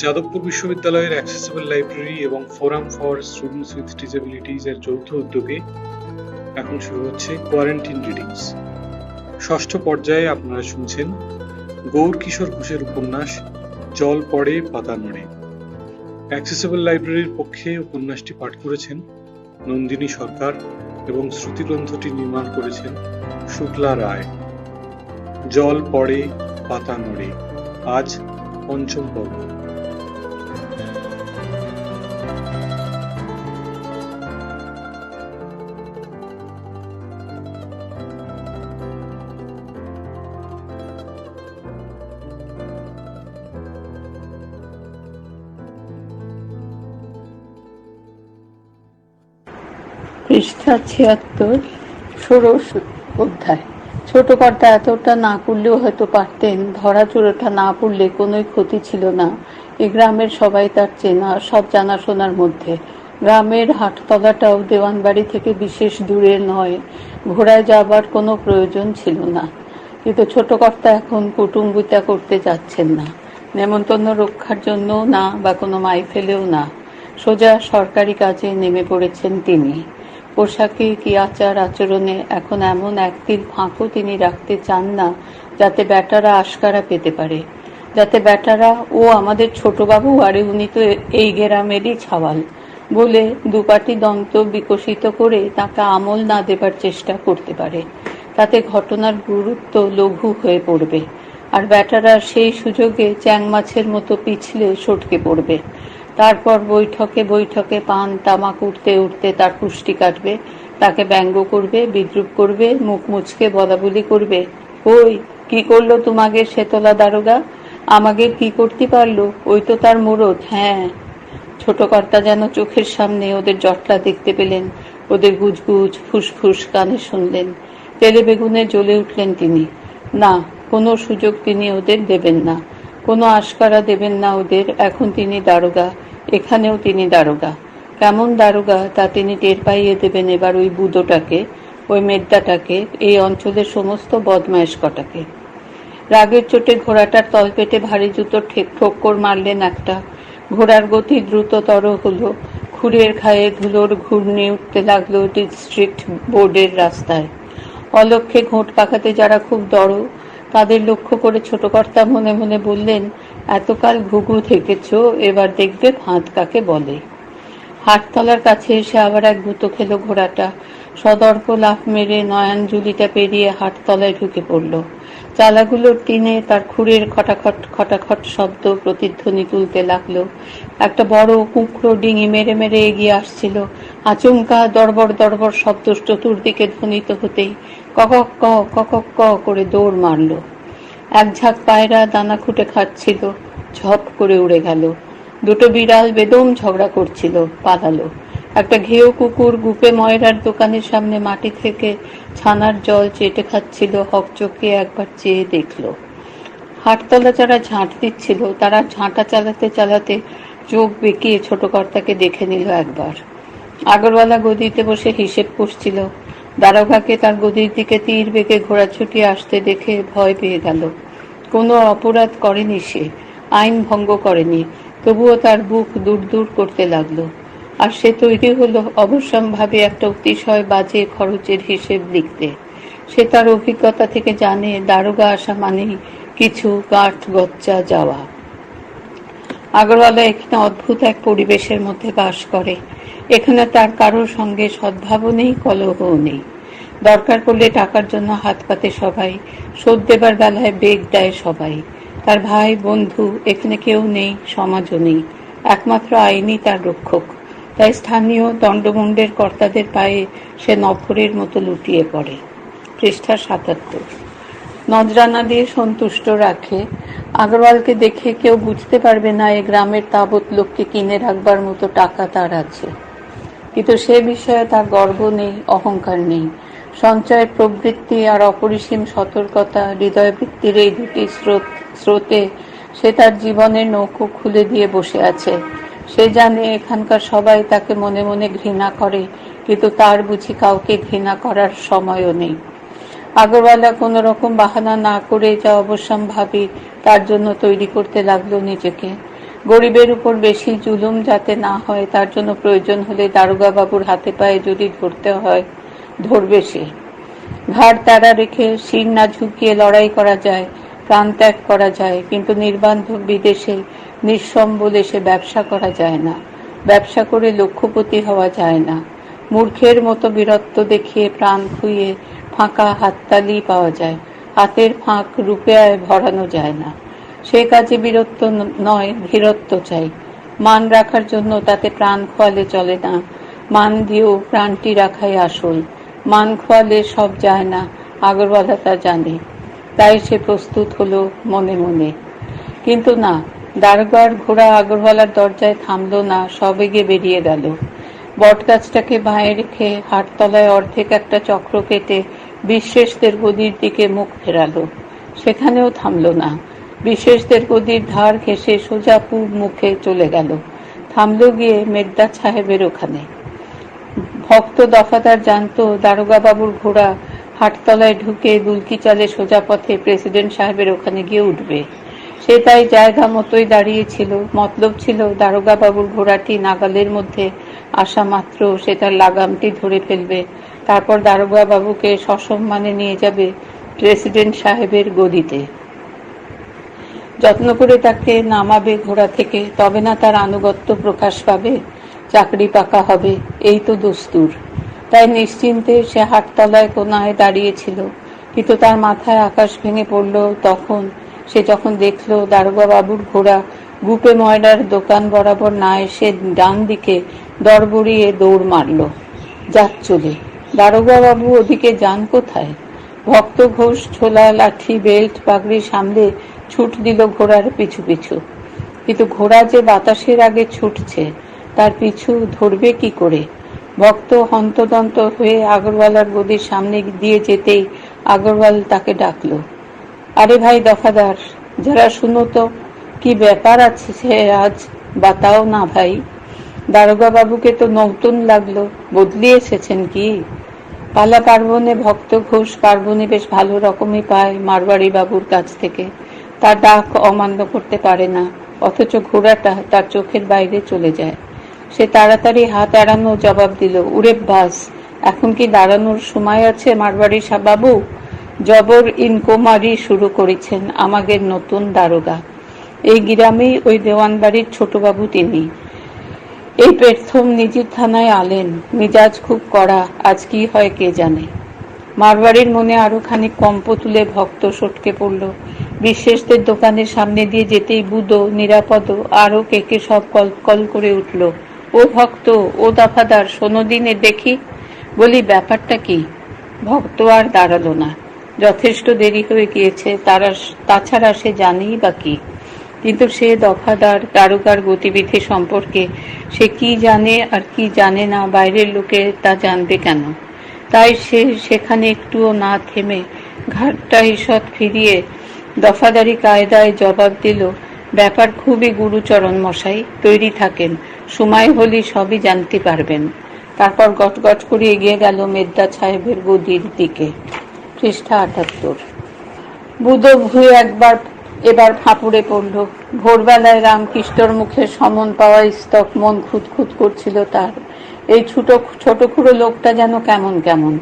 যাদবপুর বিশ্ববিদ্যালয়ের accessible library এবং forum for students with ডিসেবিলিটিজ এর যৌথ উদ্যোগে এখন শুরু হচ্ছে কোয়ারেন্টিন রিডিংস। ষষ্ঠ পর্যায়ে আপনারা শুনছেন গৌর কিশোর ঘোষের উপন্যাস জল পড়ে পাতা নড়ে। অ্যাক্সেসিবল লাইব্রেরির পক্ষে উপন্যাসটি পাঠ করেছেন নন্দিনী সরকার এবং শ্রুতিগ্রন্থটি নির্মাণ করেছেন শুক্লা রায়। জল পড়ে পাতা নড়ে, আজ পঞ্চম পর্ব। পৃষ্ঠা ৭৬, ষোড়শ অধ্যায়। ছোট কর্তা এতটা না করলেও হয়তো পারতেন। ধরা চোরটা না পড়লে কোনোই ক্ষতি ছিল না। এ গ্রামের সবাই তার চেনা, সব জানাশোনার মধ্যে। গ্রামের হাটতলাটাও দেওয়ানবাড়ি থেকে বিশেষ দূরে নয়, ঘোড়ায় যাবার কোনো প্রয়োজন ছিল না। কিন্তু ছোট কর্তা এখন কুটুম্বিতা করতে যাচ্ছেন না, নেমন্তন্ন রক্ষার জন্যও না, বা কোনো মাইফেলেও না। সোজা সরকারি কাজে নেমে পড়েছেন তিনি। পোশাকে কি আচার আচরণে এখন এমন একতিল ফাঁকও তিনি রাখতে চান না, যাতে ব্যাটারা আশকারা পেতে পারে, যাতে ব্যাটারা ও আমাদের ছোটবাবু, আরে উনি তো এই গ্রামেরই ছাওয়াল বলে দুপাটি দন্ত বিকশিত করে তাকে আমল না দেবার চেষ্টা করতে পারে। তাতে ঘটনার গুরুত্ব লঘু হয়ে পড়বে, আর ব্যাটারা সেই সুযোগে চ্যাং মাছের মতো পিছলে সটকে পড়বে। তারপর বৈঠকে বৈঠকে পান তামাক উঠতে উঠতে তার পুষ্টি কাটবে, তাকে ব্যঙ্গ করবে, বিদ্রুপ করবে, মুখ মুচকে বলাবলি করবে। ওই কি করলো তোমাকে সেতলা দারোগা? আমাকে কি করতে পারলো? ওই তো তার মুরদ। হ্যাঁ। ছোট কর্তা যেন চোখের সামনে ওদের জটলা দেখতে পেলেন, ওদের গুজগুজ ফুসফুস কানে শুনলেন। তেলে বেগুনে জ্বলে উঠলেন তিনি। না, কোনো সুযোগ তিনি ওদের দেবেন না, কোনো আশকারা দেবেন না ওদের। এখন তিনি দারোগা, এখানেও তিনি দারোগা। কেমন দারোগা তা তিনি টের পাইয়ে দেবেন এবার ওই বুদোটাকে, ওই মেদ্দাটাকে, এই অঞ্চলের সমস্ত বদমায়েশ কটাকে। রাগের চোটে ঘোড়াটার তলপেটে ভারী জুতো ঠোক্কর মারলেন একটা। ঘোড়ার গতি দ্রুততর হলো। খুরের খায়ে ধুলোর ঘূর্ণি উঠতে লাগলো ডিস্ট্রিক্ট বোর্ডের রাস্তায়। অলক্ষ্যে ঘোঁট পাকাতে যারা খুব দড়, তাদের লক্ষ্য করে ছোট কর্তা মনে মনে বললেন, এতকাল ঘুঘু থেকেছ, এবার দেখবে ফাঁদ কাকে বলে। হাটতলার কাছে এসে আবার এক গুঁতো খেল ঘোড়াটা। সদর্প লাফ মেরে নয়ানজুলিটা পেরিয়ে হাটতলায় ঢুকে পড়ল। চালাগুলোর টিনে তার খুরের খটাখট খটাখট শব্দ প্রতিধ্বনি তুলতে লাগলো। একটা বড় কুঁকড়ো ডিঙি মেরে মেরে এগিয়ে আসছিল। আচমকা দড়বড় দড়বড় শব্দ চতুর্দিকে ধ্বনিত হতেই কক ক কক ক করে দৌড় মারল। এক ঝাঁক পায়রা দানা খুঁটে খাচ্ছিল, ঝপ করে উড়ে গেল। দুটো বিড়াল বেদম ঝগড়া করছিল, পালালো। একটা ঘেউ কুকুর গুপে ময়রার দোকানের সামনে মাটি থেকে ছানার জল চেটে খাচ্ছিল, হকচকিয়ে একবার চেয়ে দেখল। হাটতলা যারা ঝাঁট দিচ্ছিল, তারা ঝাঁটা চালাতে চালাতে চোখ বেঁকিয়ে ছোট কর্তাকে দেখে নিল একবার। আগরওয়ালা গদিতে বসে হিসেব কষছিল। দারোগাকে তার গদির দিকে তীর বেগে ঘোড়া ছুটিয়ে আসতে দেখে ভয় পেয়ে গেল। কোনো অপরাধ করেনি সে, আইন ভঙ্গ করেনি, তবুও তার বুক দূর দূর করতে লাগলো। আর সে তৈরি হলো অবশ্যম্ভাবী একটা অতিশয় বাজে খরচের হিসেব লিখতে। সে তার অভিজ্ঞতা থেকে জানে, দারোগা আসা মানেই কিছু গাঁট গচ্চা যাওয়া। আগরওয়ালা এখানে অদ্ভুত এক পরিবেশের মধ্যে বাস করে। এখানে তার কারোর সঙ্গে সদ্ভাবও নেই, কলহও নেই। দরকার পড়লে টাকার জন্য হাত পাতে সবাই, শোধ দেবার বেলায় বেগ দেয় সবাই। তার ভাই বন্ধু এখানে কেউ নেই, সমাজও নেই। একমাত্র আইনই তার রক্ষক। তাই স্থানীয় দণ্ডমুণ্ডের কর্তাদের পায়ে সে নফরের মতো লুটিয়ে পড়ে। পৃষ্ঠা ৭৭। নজরানা দিয়ে সন্তুষ্ট রাখে। আগরওয়ালকে দেখে কেউ বুঝতে পারবে না এ গ্রামের তাবৎ লোককে কিনে রাখবার মতো টাকা তার আছে। কিন্তু সে বিষয়ে তার গর্ব নেই, অহংকার নেই। সঞ্চয় প্রবৃত্তি আর অপরিসীম সতর্কতা, হৃদয়বৃত্তির এই দুটি স্রোতে সে তার জীবনের নৌকো খুলে দিয়ে বসে আছে। সে জানে এখানকার সবাই তাকে মনে মনে ঘৃণা করে, কিন্তু তার বুঝি কাউকে ঘৃণা করার সময়ও নেই। আগরওয়ালা কোনো রকম বাহানা না করে যা অবশ্যম্ভাবী তার জন্য তৈরি করতে লাগলো নিজেকে। গরিবের উপর বেশি জুলুম যাতে না হয় তার জন্য প্রয়োজন হলে দারোগা বাবুর হাতে পায়ে যদি ধরতে হয় ধরবে সে। ঘাড় তাড়া রেখে শির না ঝুঁকিয়ে লড়াই করা যায়, প্রাণ ত্যাগ করা যায়, কিন্তু নির্বান্ধব বিদেশে নিঃসম্বলে সে ব্যবসা করা যায় না। ব্যবসা করে লক্ষপতি হওয়া যায় না। মূর্খের মতো বীরত্ব দেখিয়ে প্রাণ খুইয়ে ফাঁকা হাততালি পাওয়া যায়, হাতের ফাঁক রুপেয়ায় ভরানো যায় না। সে কাজে বীরত্ব নয়, ধীরত্ব চাই। মান রাখার জন্য তাতে প্রাণ খোয়ালে চলে না, মান দিয়েও প্রাণটি রাখাই আসল। মান খোয়ালে সব যায় না, আগরওয়ালা তা জানে। তাই সে প্রস্তুত হলো মনে মনে। কিন্তু না, দারোগার ঘোড়া আগরওয়ালার দরজায় থামল না, সবেগে বেরিয়ে গেল। বটগাছটাকে বাঁয়ে রেখে হাটতলায় অর্ধেক একটা চক্র কেটে বিশ্বেশদের গদির দিকে মুখ ফেরালো। সেখানেও থামল না, বিশেষদের গদির ধার ঘেঁষে সোজা পূব মুখে চলে গেল। থামল গিয়ে মেঘদার সাহেবের ওখানে। ভক্ত দফাদার জানত দারোগা বাবুর ঘোড়া হাটতলায় ঢুকে দুলকি চালে সোজা পথে প্রেসিডেন্ট সাহেবের ওখানে গিয়ে উঠবে। সে তাই জায়গা মতোই দাঁড়িয়েছিল। মতলব ছিল দারোগা বাবুর ঘোড়াটি নাগালের মধ্যে আসা মাত্র সে তার লাগামটি ধরে ফেলবে, তারপর দারোগা বাবুকে সসম্মানে নিয়ে যাবে প্রেসিডেন্ট সাহেবের গদিতে। যত্ন করে তাকে নামাবে ঘোড়া থেকে, তবে না তার আনুগত্য প্রকাশ পাবে, চাকরি পাকা হবে। এই তো দস্তুর। তাই নিশ্চিন্তে সে হাটতলায় কোনায় দাঁড়িয়েছিল। কিন্তু তার মাথায় আকাশ ভেঙে পড়ল তখন সে যখন দেখল দারোগা বাবুর ঘোড়া গুপে ময়রার দোকান বরাবর না এসে ডান দিকে দরবড়িয়ে দৌড় মারল যাক চলে। দারোগা বাবু ওদিকে যান কোথায়? ভক্ত ঘোষ ছোলা লাঠি বেল্ট পাগড়ি সামলে ছুট দিল ঘোড়ার পিছু পিছু। কিন্তু ঘোড়া যে বাতাসের আগে ছুটছে, তার পিছু ধরবে কি করে? ভক্ত হন্তদন্ত হয়ে আগরওয়ালার গদির সামনে দিয়ে যেতেই আগরওয়াল তাকে ডাকল, আরে ভাই দফাদার, যারা শুনো তো, কি ব্যাপার আছে সে আজ, বাতাও না ভাই। দারোগা বাবুকে তো নতুন লাগলো, বদলি এসেছেন কি? পালা পার্বণে ভক্ত ঘোষ পার্বণী বেশ ভালো রকমই পায় মারওয়াড়ি বাবুর কাছ থেকে। তার ডাক অমান্য করতে পারে না, অথচ ঘোড়াটা তার চোখের বাইরে চলে যায়। সে তাড়াতাড়ি হাত এড়ানো জবাব দিল, উরে বাস, এখন কি দাঁড়ানোর সময় আছে মারওয়াড়ি বাবু? জবর ইনকোমারি শুরু করেছেন আমাদের নতুন দারোগা। এই গ্রামেই ওই দেওয়ান বাড়ির ছোটবাবু তিনি। এই প্রথম নিজের থানায় আলেন, মিজাজ খুব কড়া, আজ কি হয় কে জানে। মারওয়াড়ির মনে আরো খানিক কম্প তুলে ভক্ত সটকে পড়ল। বিশেষদের দোকানের সামনে দিয়ে যেতেই বুদো নিরাপদ আরো কেকে সব কলকল করে উঠল, ও ভক্ত, ও দফাদার, শোনো দিনে দেখি। বলি ব্যাপারটা কি? ভক্ত আর দাঁড়ালো না, যথেষ্ট দেরি হয়ে গিয়েছে, তাছাড়া সে জানেই বা কি। কিন্তু সে দফাদার দারোগার গতিবিধি সম্পর্কে সে কি জানে আর কি জানে না বাইরের লোকে তা জানবে কেন? তাই সে সেখানে একটুও না থেমে ঘাটটা ঈষৎ ফিরিয়ে দফাদারি কায়দায় জবাব দিল, ব্যাপার খুবই গুরুচরণ মশাই, তৈরি থাকেন, সময় হলে সবই জানতে পারবেন। তারপর গটগট করে এগিয়ে গেল মেদ্দা সাহেবের গদির দিকে। পৃষ্ঠা ৭৮। বুধো ভুয়ে এবার ফাঁপুড়ে পড়ল। ভোরবেলায় রামকৃষ্ণর মুখে সমন পাওয়া স্তক মন খুঁতখুত করছিল তার। এই ছোট খুড়ো লোকটা যেন কেমন কেমন।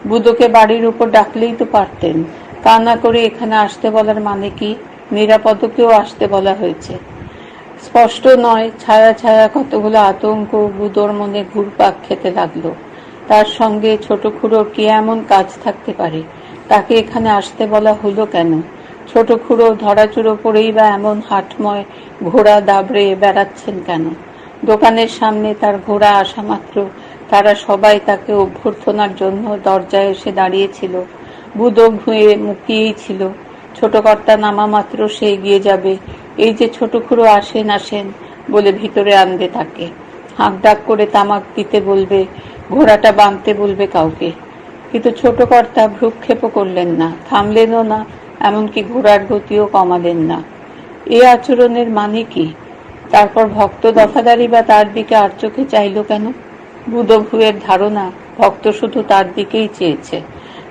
বুধোকে বাড়ির উপর ডাকলেই তো পারতেন, তা না করে এখানে আসতে বলার মানে কি? নিরাপদকেও আসতে বলা হয়েছে। স্পষ্ট নয়, ছায়া ছায়া কতগুলো আতঙ্ক বুধোর মনে ঘুরপাক খেতে লাগলো। তার সঙ্গে ছোট খুড়োর কি এমন কাজ থাকতে পারে? তাকে এখানে আসতে বলা হলো কেন? ছোট খুড়ো ধরাচুরো পড়েই বা এমন হাটময় ঘোড়া দাবড়ে বেড়াচ্ছেন কেন? দোকানের সামনে তার ঘোড়া আসা মাত্র তারা সবাই তাকে অভ্যর্থনার জন্য দরজায় এসে দাঁড়িয়েছিল। বুধো ভুঁয়ে মুখিয়েই ছিল। ছোট কর্তা নামা মাত্র সে এগিয়ে যাবে, এই যে ছোট খুড়ো আসেন আসেন বলে ভিতরে আনবে তাকে, হাঁক ডাক করে তামাক দিতে বলবে, ঘোড়াটা বাঁধতে বলবে কাউকে। কিন্তু ছোট কর্তা ভ্রুক্ষেপও করলেন না, থামলেনও না, এমনকি ঘোড়ার গতিও কমালেন না। এ আচরণের মানে কি? তারপর ভক্ত দফাদারি বা তার দিকে আর চোখে চাইল কেন? বুধো ভুঁয়ের ধারণা ভক্ত শুধু তার দিকেই চেয়েছে।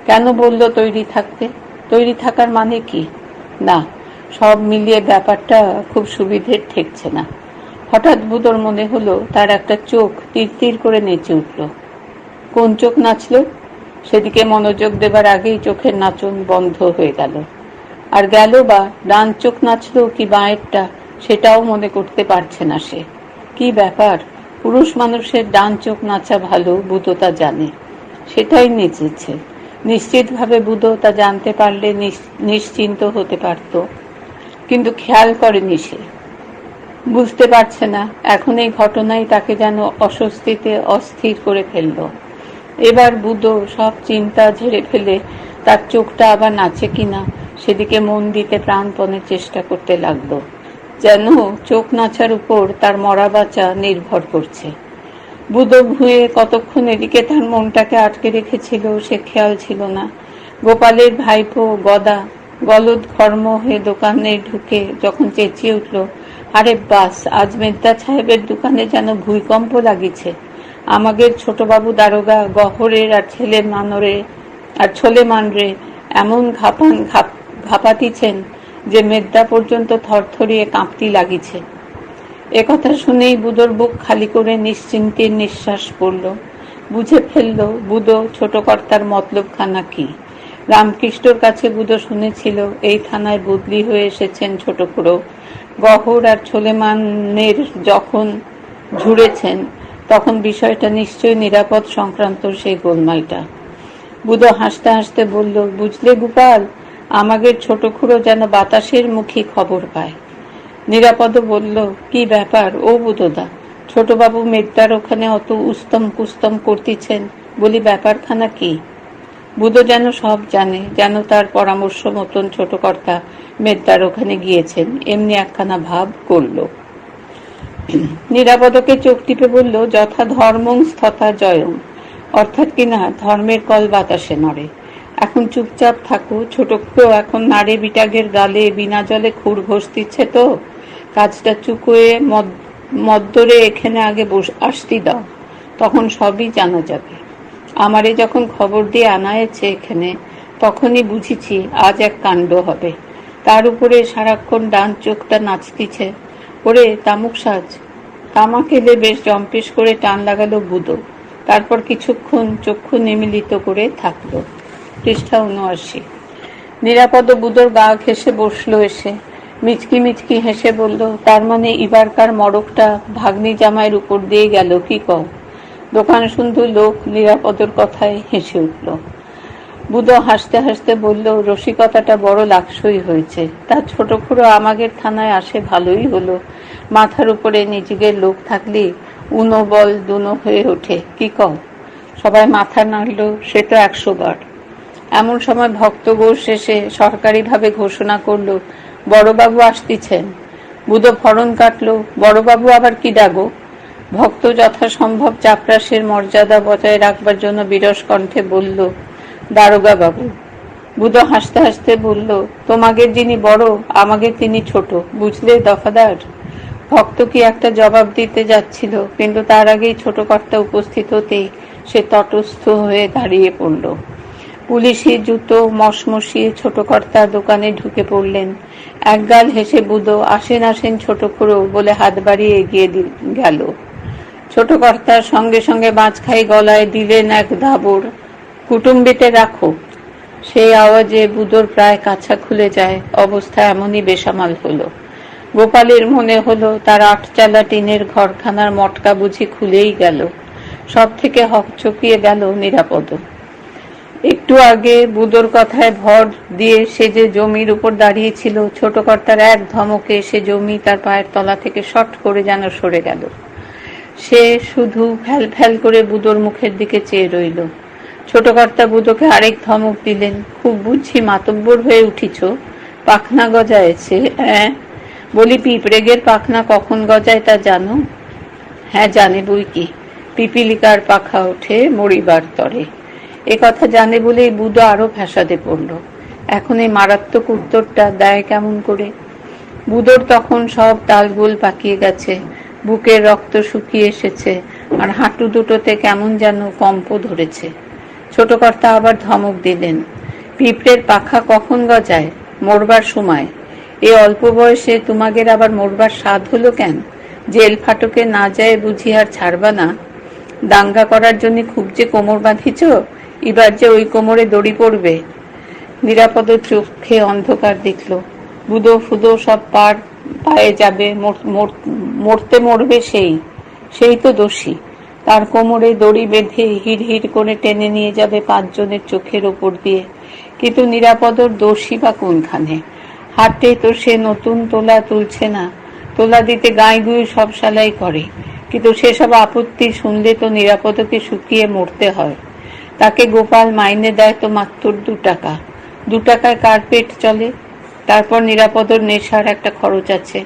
কেন বলল তৈরি থাকতে? তৈরি থাকার মানে কি? না, সব মিলিয়ে ব্যাপারটা খুব সুবিধের ঠেকছে না। হঠাৎ বুদোর মনে হলো তার একটা চোখ তীর তীর করে নেচে উঠল। কোন চোখ নাচল? সেদিকে মনোযোগ দেবার আগেই চোখের নাচন বন্ধ হয়ে গেল। আর গেল বা ডান চোখ নাচল কি বাঁয়েরটা সেটাও মনে করতে পারছে না সে। কি ব্যাপার, পুরুষ মানুষের ডান চোখ নাচা ভালো, বুদো তা জানে, সেটাই নেচেছে। নিশ্চিতভাবে বুদো তা জানতে পারলে নিশ্চিন্ত হতে পারত, কিন্তু খেয়াল করেনি সে। বুঝতে পারছে না, এখন এই ঘটনাই তাকে যেন অস্বস্তিতে অস্থির করে ফেলল। এবার বুদো সব চিন্তা ঝেড়ে ফেলে তার চোখটা আবার নাচে কিনা সেদিকে মন দিতে প্রাণপণে চেষ্টা করতে লাগলো, যেন চোখ নাচার উপর তার মরা বাঁচা নির্ভর করছে। বুদো ভুঁয়ে কতক্ষণ এদিকে তার মনটাকে আটকে রেখেছিল সে খেয়াল ছিল না। গোপালের ভাইপো গদা গলদ ঘর্ম হয়ে দোকানে ঢুকে যখন চেঁচিয়ে উঠল, আরে বাস, আজ মেদ্দা সাহেবের দোকানে যেন ভূমিকম্প লাগিছে। আমাদের ছোটবাবু দারোগা গহরের আর ছোলে মানরে এমন ঘাপাতিছেন যে মেদ্দা পর্যন্ত থরথরিয়ে কাঁপতি লাগিছে। একথা শুনেই বুদোর বুক খালি করে নিশ্চিন্তের নিঃশ্বাস পড়ল। বুঝে ফেলল বুদো ছোট কর্তার মতলবখানা কি। রামকৃষ্ণর কাছে বুদো শুনেছিল এই থানায় বদলি হয়ে এসেছেন ছোট খুড়ো। গহর আর ছোলেমানের যখন ঝুড়েছেন তখন বিষয়টা নিশ্চয়ই নিরাপদ সংক্রান্ত সেই গোলমালটা। বুদো হাসতে হাসতে বলল, বুঝলে গোপাল, আমাদের ছোট খুড়ো যেন বাতাসের মুখী খবর পায়। নিরাপদ বলল, কি ব্যাপার ও বুদোদা? ছোটবাবু মেদ্দার ওখানে অত উস্তম কুস্তম করতেছেন, বলি ব্যাপারখানা কি? বুদো যেন সব জানে, যেন তার পরামর্শ মতন ছোট কর্তা মেদ্দার ওখানে গিয়েছেন, এমনি একখানা ভাব করল। নিরাপদকে চোখ টিপে বলল, যথা ধর্মং তথা জয়ং, অর্থাৎ কিনা ধর্মের কল বাতাসে নড়ে। এখন চুপচাপ থাকো, ছোট খুড়ো এখন নাড়ে বিটাগের গালে বিনা জলে খুর ঘষতিচ্ছে তো, কাজটা চুকোয়ে মদ্দরে এখানে আগে আসতি দাও, তখন সবই জানা যাবে। আমারে যখন খবর দিয়ে আনা হয়েছে এখানে, তখনই বুঝেছি আজ এক কাণ্ড হবে। তার উপরে সারাক্ষণ ডান চোখটা নাচতিছে। ওরে তামুক সাজ, তামাক এলে বেশ জম্পেশ করে টান লাগালো বুদো। তারপর কিছুক্ষণ চক্ষু নিমিলিত করে থাকলো। পৃষ্ঠা ৭৯। নিরাপদ বুদোর গা ঘেঁষে বসলো এসে। মিচকি মিচকি হেসে বলল, তার মানে এবারকার মড়কটা ভাগ্নি জামাইয়ের উপর দিয়ে গেল কি কও? দোকান শুন্ধু লোক নিরাপদর কথায় হেসে উঠল। বুদো হাসতে হাসতে বলল, রসিকতাটা বড় লাকসই হয়েছে। তার ছোট খুড়ো আমাদের থানায় আসে ভালোই হলো। মাথার উপরে নিজেদের লোক থাকলে উনো বল দুনো হয়ে ওঠে, কি কও? সবাই মাথা নাড়ল, সে তো ১০০ বার। এমন সময় ভক্ত ঘোষ এসে সরকারিভাবে ঘোষণা করল, বড়বাবু আসতেছেন। বুদো ফরন কাটল, বড়বাবু আবার কি ডাগো? ভক্ত যথাসম্ভব চাপরাসের মর্যাদা বজায় রাখবার জন্য বিরস কণ্ঠে বলল, দারোগা বাবু। বুদো হাসতে হাসতে বলল, তোমাদের যিনি বড় আমাদের তিনি ছোট, বুঝলে দফাদার? ভক্ত কি একটা জবাব দিতে যাচ্ছিল, কিন্তু তার আগেই ছোট কর্তা উপস্থিত হতেই সে তটস্থ হয়ে দাঁড়িয়ে পড়ল। পুলিশি জুতো মশমশিয়ে ছোট কর্তা দোকানে ঢুকে পড়লেন। একগাল হেসে বুদো, আসেন আসেন ছোট খুড়ো বলে হাত বাড়িয়ে এগিয়ে গেল। ছোট কর্তার সঙ্গে সঙ্গে মাঝখাই গলায় দিলেন এক দাবড়, কুটুম্বিতে রাখো। সেই আওয়াজে বুদোর প্রায় কাছা খুলে যায়, অবস্থা এমনই বেসামাল হলো। গোপালের মনে হলো তার ৮ চালা টিনের ঘরখানার মটকা বুঝি খুলেই গেল। সব থেকে হকচকিয়ে গেল নিরাপদ। একটু আগে বুদোর কথায় ভর দিয়ে সে যে জমির উপর দাঁড়িয়েছিল, ছোট কর্তার এক ধমকে সে জমি তার পায়ের তলা থেকে শট করে যেন সরে গেল। সে শুধু ফ্যাল ফ্যাল করে বুদোর মুখের দিকে চেয়ে রইল। ছোট কর্তা বুদোকে আরেক ধমক দিলেন, খুব বুঝছি মাতব্বর হয়ে উঠিছ, পাখনা গজায়েছে? হ্যাঁ, বলি পিঁপড়েগের পাখনা কখন গজায় তা জানো? হ্যাঁ জানে বই কি, পিপিলিকার পাখা ওঠে মরিবার তরে। এ কথা জানে বলেই বুদো আরো ফ্যাসাদে পড়ল। এখন এই মারাত্মক উত্তরটা দেয় কেমন করে? বুদোর তখন সব তালগোল পাকিয়ে গেছে, বুকের রক্ত শুকিয়ে এসেছে, আর হাঁটু দুটোতে কেমন যেন কম্প ধরেছে। ছোট কর্তা আবার ধমক দিলেন, পিঁপড়ের পাখা কখন গজায়? মরবার সময়। এ অল্প বয়সে তোমাদের আবার মরবার স্বাদ হলো কেন? জেল ফাটকে না যায় বুঝি আর ছাড়বা না? দাঙ্গা করার জন্য খুব যে কোমর বাঁধিছ, এবার যে ওই কোমরে দড়ি পড়বে। নিরাপদ চোখে অন্ধকার দেখল। বুদো ফুদো সব পায়ে যাবে, মরতে মরবে সেই তো দোষী। তার কোমরে দড়ি বেঁধে হিড় হিড় করে টেনে নিয়ে যাবে 5 জনের চোখের ওপর দিয়ে। কিন্তু নিরাপদর দোষী বা কোনখানে? হাতে তো সে নতুন তোলা তুলছে না, তোলা দিতে গায়ে গুয়ে সব সালাই করে। কিন্তু সেসব আপত্তি শুনলে তো নিরাপদকে শুকিয়ে মরতে হয়। তাকে গোপাল মাইনে দেয় তো মাত্র 2 টাকা। 2 টাকায় কার পেট চলে? তারপর নিরাপদর নেশার একটা খরচ আছে।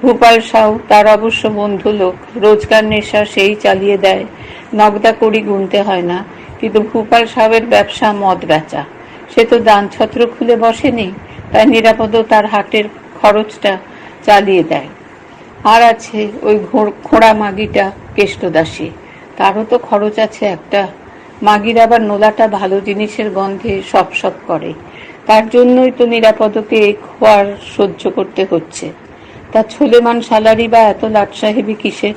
ভূপাল সাউ তার অবশ্য বন্ধু লোক, রোজগার নেশা সেই চালিয়ে দেয়, নগদা কড়ি গুনতে হয় না। কিন্তু ভূপাল সাহের ব্যবসা মদ বেচা, সে তো দান ছত্র খুলে বসেনি, তাই নিরাপদ তার হাটের খরচটা চালিয়ে দেয়। আর আছে ওই খোঁড়া মাগিটা কেষ্টদাসী, তারও তো খরচ আছে একটা। মাগির আবার নোলাটা ভালো জিনিসের গন্ধে সপ সপ করে, তার জন্যই তো নিরাপদকে খোয়ার সহ্য করতে হচ্ছে। তা ছোলেমান সালারি বা এত লাট সাহেবি কিসের?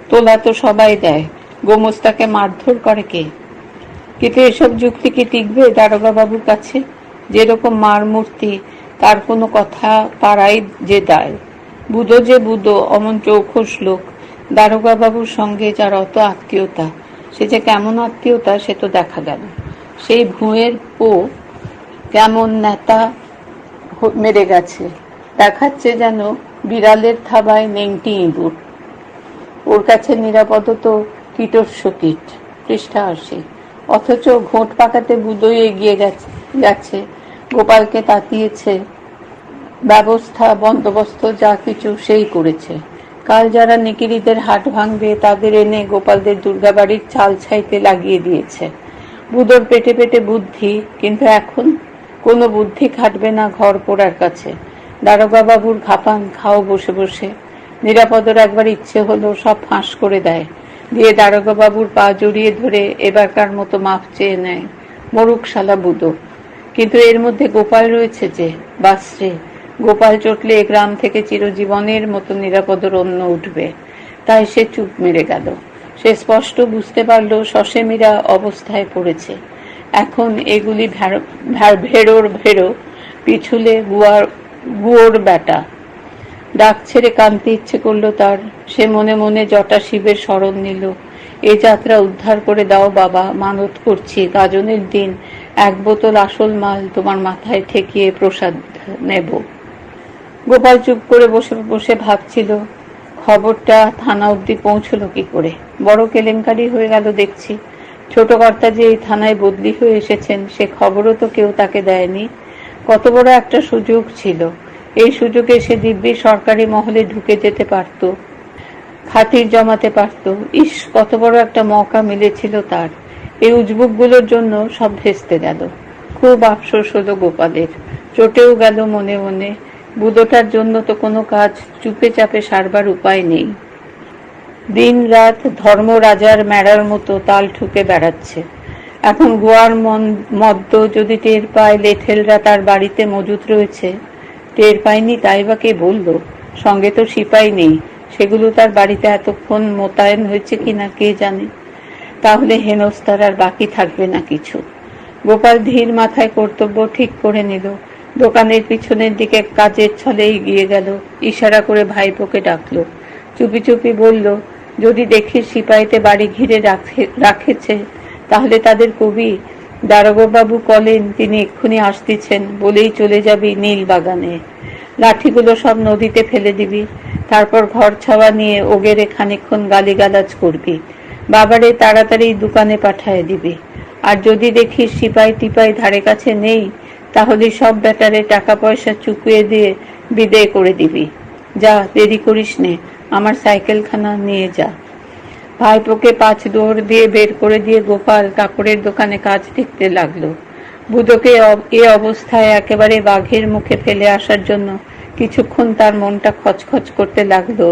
তোলা তো সবাই দেয়, গোমস্তাকে মারধর করে কে? কিন্তু এসব যুক্তি কি টিকবে দারোগা বাবুর কাছে? যেরকম মার মূর্তি, তার কোনো কথা পাড়াই যে দায়। বুধো যে বুধো, অমন চৌখস লোক। দারোগা বাবুর সঙ্গে যার অত আত্মীয়তা, সে যে কেমন আত্মীয়তা সে তো দেখা গেল। সেই ভুঁয়ের পো কেমন নেতা মেরে গেছে, দেখাচ্ছে যেন বিড়ালের থাবায় নেংটি ইঁদুর। ওর কাছে নিরাপদ তো কীটস্য কীট। পৃষ্ঠা 80। অথচ ঘোট পাকাতে বুধোই এগিয়ে গেছে, গোপালকে তাতিয়েছে, ব্যবস্থা বন্দোবস্ত যা কিছু সেই করেছে। কাল যারা নিকিরিদের হাট ভাঙবে তাদের এনে গোপালদের দুর্গাবাড়ির চাল ছাইতে লাগিয়ে দিয়েছে। বুধোর পেটে পেটে বুদ্ধি, কিন্তু এখন কোনো বুদ্ধি খাটবে না ঘর পোড়ার কাছে। দারোগা বাবুর ঘাপান খাও বসে বসে। নিরাপদর একবার ইচ্ছে হলো সব ফাঁস করে দেয়, দিয়ে দারোগা বাবুর পা জড়িয়ে ধরে এবারকার মতো মাফ চেয়ে নেয়। মরুক শালা বুধো। কিন্তু এর মধ্যে গোপাল রয়েছে যে, বাসরে, গোপাল চটলে গ্রাম থেকে চিরজীবনের মতো নিরাপদর অন্য উঠবে। তাই সে চুপ মেরে গেল। সে স্পষ্ট বুঝতে পারল সসেমিরা অবস্থায় পড়েছে। এখন এগুলি ভেড়োর ভেড়ো, পিছুলে গুয়োর বেটা। ডাক ছেড়ে কানতে ইচ্ছে করলো তার। সে মনে মনে জটা শিবের শরণ নিল। এ যাত্রা উদ্ধার করে দাও বাবা, মানত করছি, গাজনের দিন 1 বোতল আসল মাল তোমার মাথায় ঠেকিয়ে প্রসাদ নেব। গোপাল চুপ করে বসে বসে ভাবছিল, খবরটা থানা অবধি পৌঁছলো কি করে? বড় কেলেঙ্কারি হয়ে গেল দেখছি। ছোট কর্তা যে এই থানায় বদলি হয়ে এসেছেন সে খবরও তো কেউ তাকে দেয়নি। কত বড় একটা সুযোগ ছিল, এই সুযোগে সে দিব্যি সরকারি মহলে ঢুকে যেতে পারত, খাতির জমাতে পারত। ইস, কত বড় একটা মৌকা মিলেছিল তার। এই উজবুকগুলোর জন্য সব ভেস্তে গেল। খুব আফসোস হলো গোপালের, চটেও গেল মনে মনে। বুধোটার জন্য তো কোনো কাজ চুপে চাপে সারবার উপায় নেই। দিন রাত ধর্মরাজার মেড়ার মতো তাল ঠুকে বেড়াচ্ছে। এখন গোয়ার মদ্য যদি টের পায় লেঠেলরা তার বাড়িতে মজুত রয়েছে, টের পায়নি তাই বা কে বলল? সঙ্গে তো সিপাই নেই, সেগুলো তার বাড়িতে এতক্ষণ মোতায়েন হয়েছে কিনা কে জানে। তাহলে হেনস্তার আর বাকি থাকবে না কিছু। গোপাল ধীর মাথায় কর্তব্য ঠিক করে নিল। দোকানের পিছনের দিকে কাজের ছলে এগিয়ে গেল। ইশারা করে ভাইপোকে ডাকলো। চুপি চুপি বলল, যদি দেখি সিপাইতে বাড়ি ঘিরে রাখেছে তাহলে তাদের কবি দারোগাবাবু কলেন তিনি এক্ষুনি আসতেছেন, বলেই চলে যাবি নীল বাগানে। লাঠিগুলো সব নদীতে ফেলে দিবি, তারপর ঘর ছাওয়া নিয়ে ওগেরে খানিকক্ষণ গালিগালাজ করবি, বাবারে তাড়াতাড়ি দোকানে পাঠায় দিবি। আর যদি দেখিস সিপাই টিপাই ধারে কাছে নেই, তাহলে সব ব্যাটারে টাকা পয়সা চুকিয়ে দিয়ে বিদায় করে দিবি। যা, দেরি করিস নে, আমার সাইকেলখানা নিয়ে যা। ভাইপোকে 5 দৌড় দিয়ে বের করে দিয়ে গোপাল কাপড়ের দোকানে কাজ দেখতে লাগলো। বুধোকে এ অবস্থায় একেবারে বাঘের মুখে ফেলে আসার জন্য কিছুক্ষণ তার মনটা খচখচ করতে লাগলো,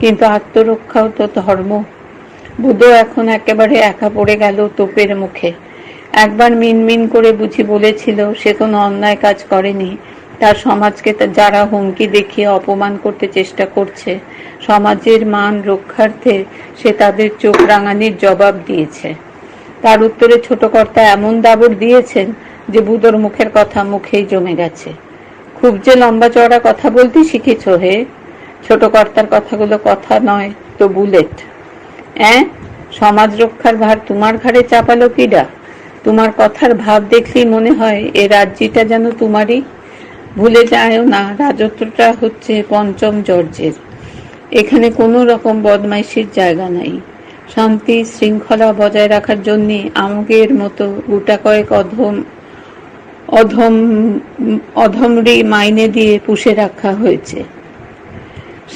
কিন্তু আত্মরক্ষাও তো ধর্ম। বুধো এখন একেবারে একা পড়ে গেল তোপের মুখে। একবার মিনমিন করে বুঝি বলেছিল সে কোনো অন্যায় কাজ করেনি, তার সমাজকে যারা হুমকি দেখিয়ে অপমান করতে চেষ্টা করছে, সমাজের মান রক্ষার্থে সে তাদের চোখ রাঙানির জবাব দিয়েছে। তার উত্তরে ছোট কর্তা এমন দাবড় দিয়েছেন যে বুদোর মুখের কথা মুখেই জমে গেছে। খুব যে লম্বা চওড়া কথা বলতে শিখেছ হে। ছোট কর্তার কথাগুলো কথা নয় তো বুলেট। সমাজ রক্ষার ভার তোমার ঘাড়ে চাপালো কিডা? তোমার কথার ভাব দেখলেই মনে হয় এ রাজ্যটা যেন তোমারই। ভুলে যায়ও না, রাজত্বটা হচ্ছে পঞ্চম জর্জের। এখানে কোনো রকম বদমাইশির জায়গা নাই। শান্তি শৃঙ্খলা বজায় রাখার জন্য আমাদের মতো গোটা কয়েক অধমরি মাইনে দিয়ে পুষে রাখা হয়েছে।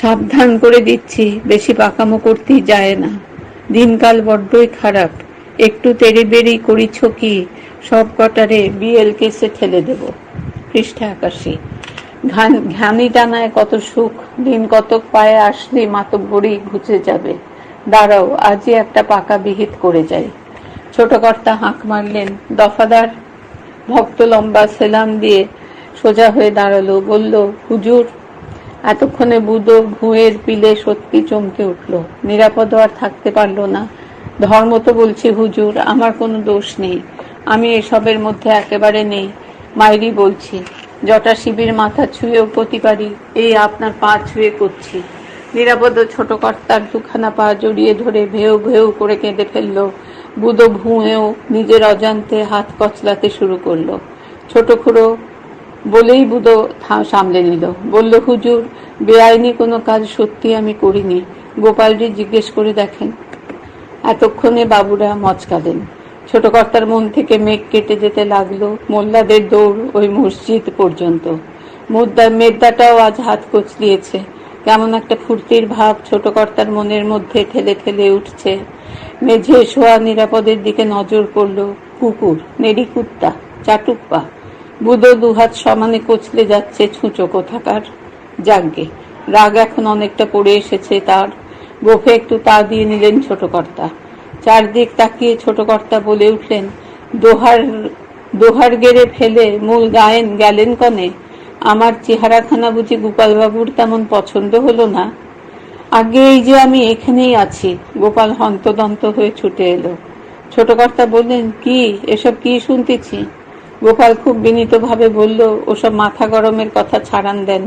সাবধান করে দিচ্ছি, বেশি পাকামো করতেই যায় না। দিনকাল বড্ডই খারাপ। একটু তেড়িবেড়ি করিছ কি সব কটারে বিএল কেসে ঠেলে দেব। পৃষ্ঠা 81। ঘানি টানায় কত সুখ, দিন কতক পায়ে আসলে মাতব্বরি ঘুচে যাবে। দাঁড়াও, আজই একটা পাকা বিহিত করে যাই। ছোট কর্তা হাঁক মারলেন। দফাদার ভক্ত লম্বা সেলাম দিয়ে সোজা হয়ে দাঁড়ালো, বলল, হুজুর। এতক্ষণে বুদো ভুঁয়ের পিলে সত্যি চমকে উঠল। নিরাপদ আর থাকতে পারল না। ধর্ম তো বলছি হুজুর, আমার কোনো দোষ নেই। আমি এসবের মধ্যে একেবারে নেই। মাইরি বলছি, জটা শিবির মাথা ছুঁয়েও করতে পারি, এই আপনার পা ছুঁয়ে করছি। নিরাপদ ছোট কর্তার দুখানা পা জড়িয়ে ধরে ভেউ ভেউ করে কেঁদে ফেলল। বুদো ভুঁয়েও নিজের অজান্তে হাত কচলাতে শুরু করলো। ছোট খুড়ো বলেই বুদো সামলে নিল। বলল, হুজুর, বেআইনি কোনো কাজ সত্যি আমি করিনি। গোপালজি জিজ্ঞেস করে দেখেন। এতক্ষণে বাবুরা মচকালেন। ছোট কর্তার মন থেকে মেঘ কেটে যেতে লাগলো। মোল্লাদের দৌড় ওই মসজিদ পর্যন্ত। মেদ্দাটাও আজ হাত কচলিয়েছে। কেমন একটা ফুর্তির ভাব ছোট কর্তার মনের মধ্যে ঠেলে ঠেলে উঠছে। মেঝে শোয়া নিরাপদের দিকে নজর পড়ল। কুকুর, নেড়ি কুত্তা, চাটুক পা। বুদো দুহাত সমানে কচলে যাচ্ছে, ছুঁচো কোথাকার। যাগ্গে, রাগ এখন অনেকটা পড়ে এসেছে তার। গোফে একটু তা দিয়ে নিলেন ছোট কর্তা। চারদিক তাকিয়ে ছোট কর্তা বলে উঠলেন, দোহার গেড়ে ফেলে মূল গায়েন গেলেন কনে? আমার চেহারাখানা বুঝি গোপালবাবুর তেমন পছন্দ হলো না? আগে এই যে আমি এখানেই আছি। গোপাল হন্তদন্ত হয়ে ছুটে এলো। ছোট কর্তা বললেন, কি এসব কি শুনতেছি? গোপাল খুব বিনীতভাবে বলল, ওসব মাথা গরমের কথা ছাড়ান দেন।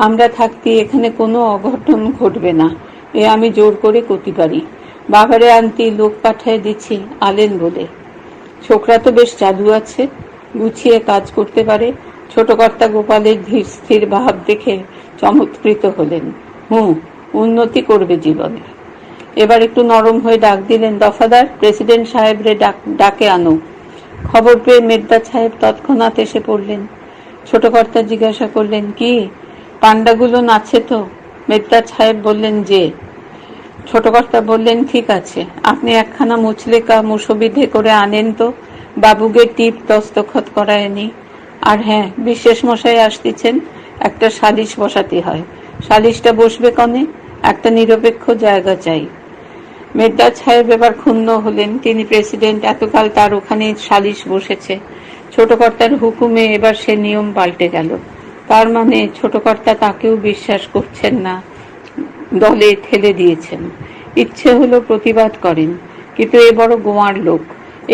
আমরা থাকতে এখানে কোনো অঘটন ঘটবে না, এ আমি জোর করে করতে পারি। বাবারে আনতি লোক পাঠায় দিচ্ছি আলেন বলে। ছোকরা তো বেশ জাদু আছে, গুছিয়ে কাজ করতে পারে। ছোট কর্তা গোপালের ধীর স্থির ভাব দেখে চমৎকৃত হলেন। উন্নতি করবে জীবনে। এবার একটু নরম হয়ে ডাক দিলেন, দফাদার, প্রেসিডেন্ট সাহেবরে ডাকে আনো। খবর পেয়ে মেদ্দা সাহেব তৎক্ষণাৎ এসে পড়লেন। ছোট কর্তা জিজ্ঞাসা করলেন, কি পান্ডাগুলো নাচে তো? মেদ্দা সাহেব বললেন, যে। ছোট কর্তা বললেন, ঠিক আছে, আপনি একখানা মুচলেকা মুসবিধে করে আনেন তো, বাবুকে টিপ দস্তখত করায়নি। আর হ্যাঁ, বিশেষ মশাই আসতেছেন, একটা সালিশ বসাতে হয়। সালিশটা বসবে কনে? একটা নিরপেক্ষ জায়গা চাই। মেদ্দাদ সাহেব এবার ক্ষুণ্ণ হলেন। তিনি প্রেসিডেন্ট, এতকাল তার ওখানে সালিশ বসেছে। ছোট কর্তার হুকুমে এবার সে নিয়ম পাল্টে গেল। তার মানে ছোট কর্তা তাকেও বিশ্বাস করছেন না, দলে ঠেলে দিয়েছেন। ইচ্ছে হলো প্রতিবাদ করেন, কিন্তু এ বড় গোয়ার লোক,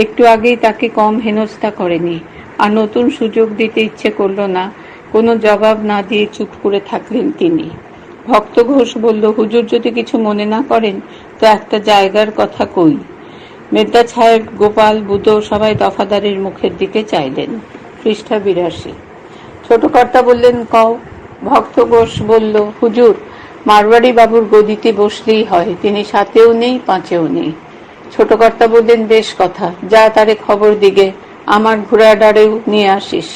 একটু আগেই তাকে কম হেনস্থা করেনি, আর নতুন সুযোগ দিতে ইচ্ছে করল না। কোনো জবাব না দিয়ে চুপ করে থাকলেন তিনি। ভক্ত ঘোষ বলল, হুজুর যদি কিছু মনে না করেন তো একটা জায়গার কথা কই। মেদ্দা সাহেব, গোপাল, বুদো সবাই দফাদারের মুখের দিকে চাইলেন। পৃষ্ঠা 82। ছোট কর্তা বললেন, কও। ভক্ত ঘোষ বলল, হুজুর, মারওয়াড়ি বাবুর গদিতে বসলেই হয়, তিনি সাতেও নেই পাঁচেও নেই। ছোট কর্তা বললেন, বেশ কথা, যা তারে খবর দিগে, আমার ঘোড়াডারেও নিয়ে আসিস।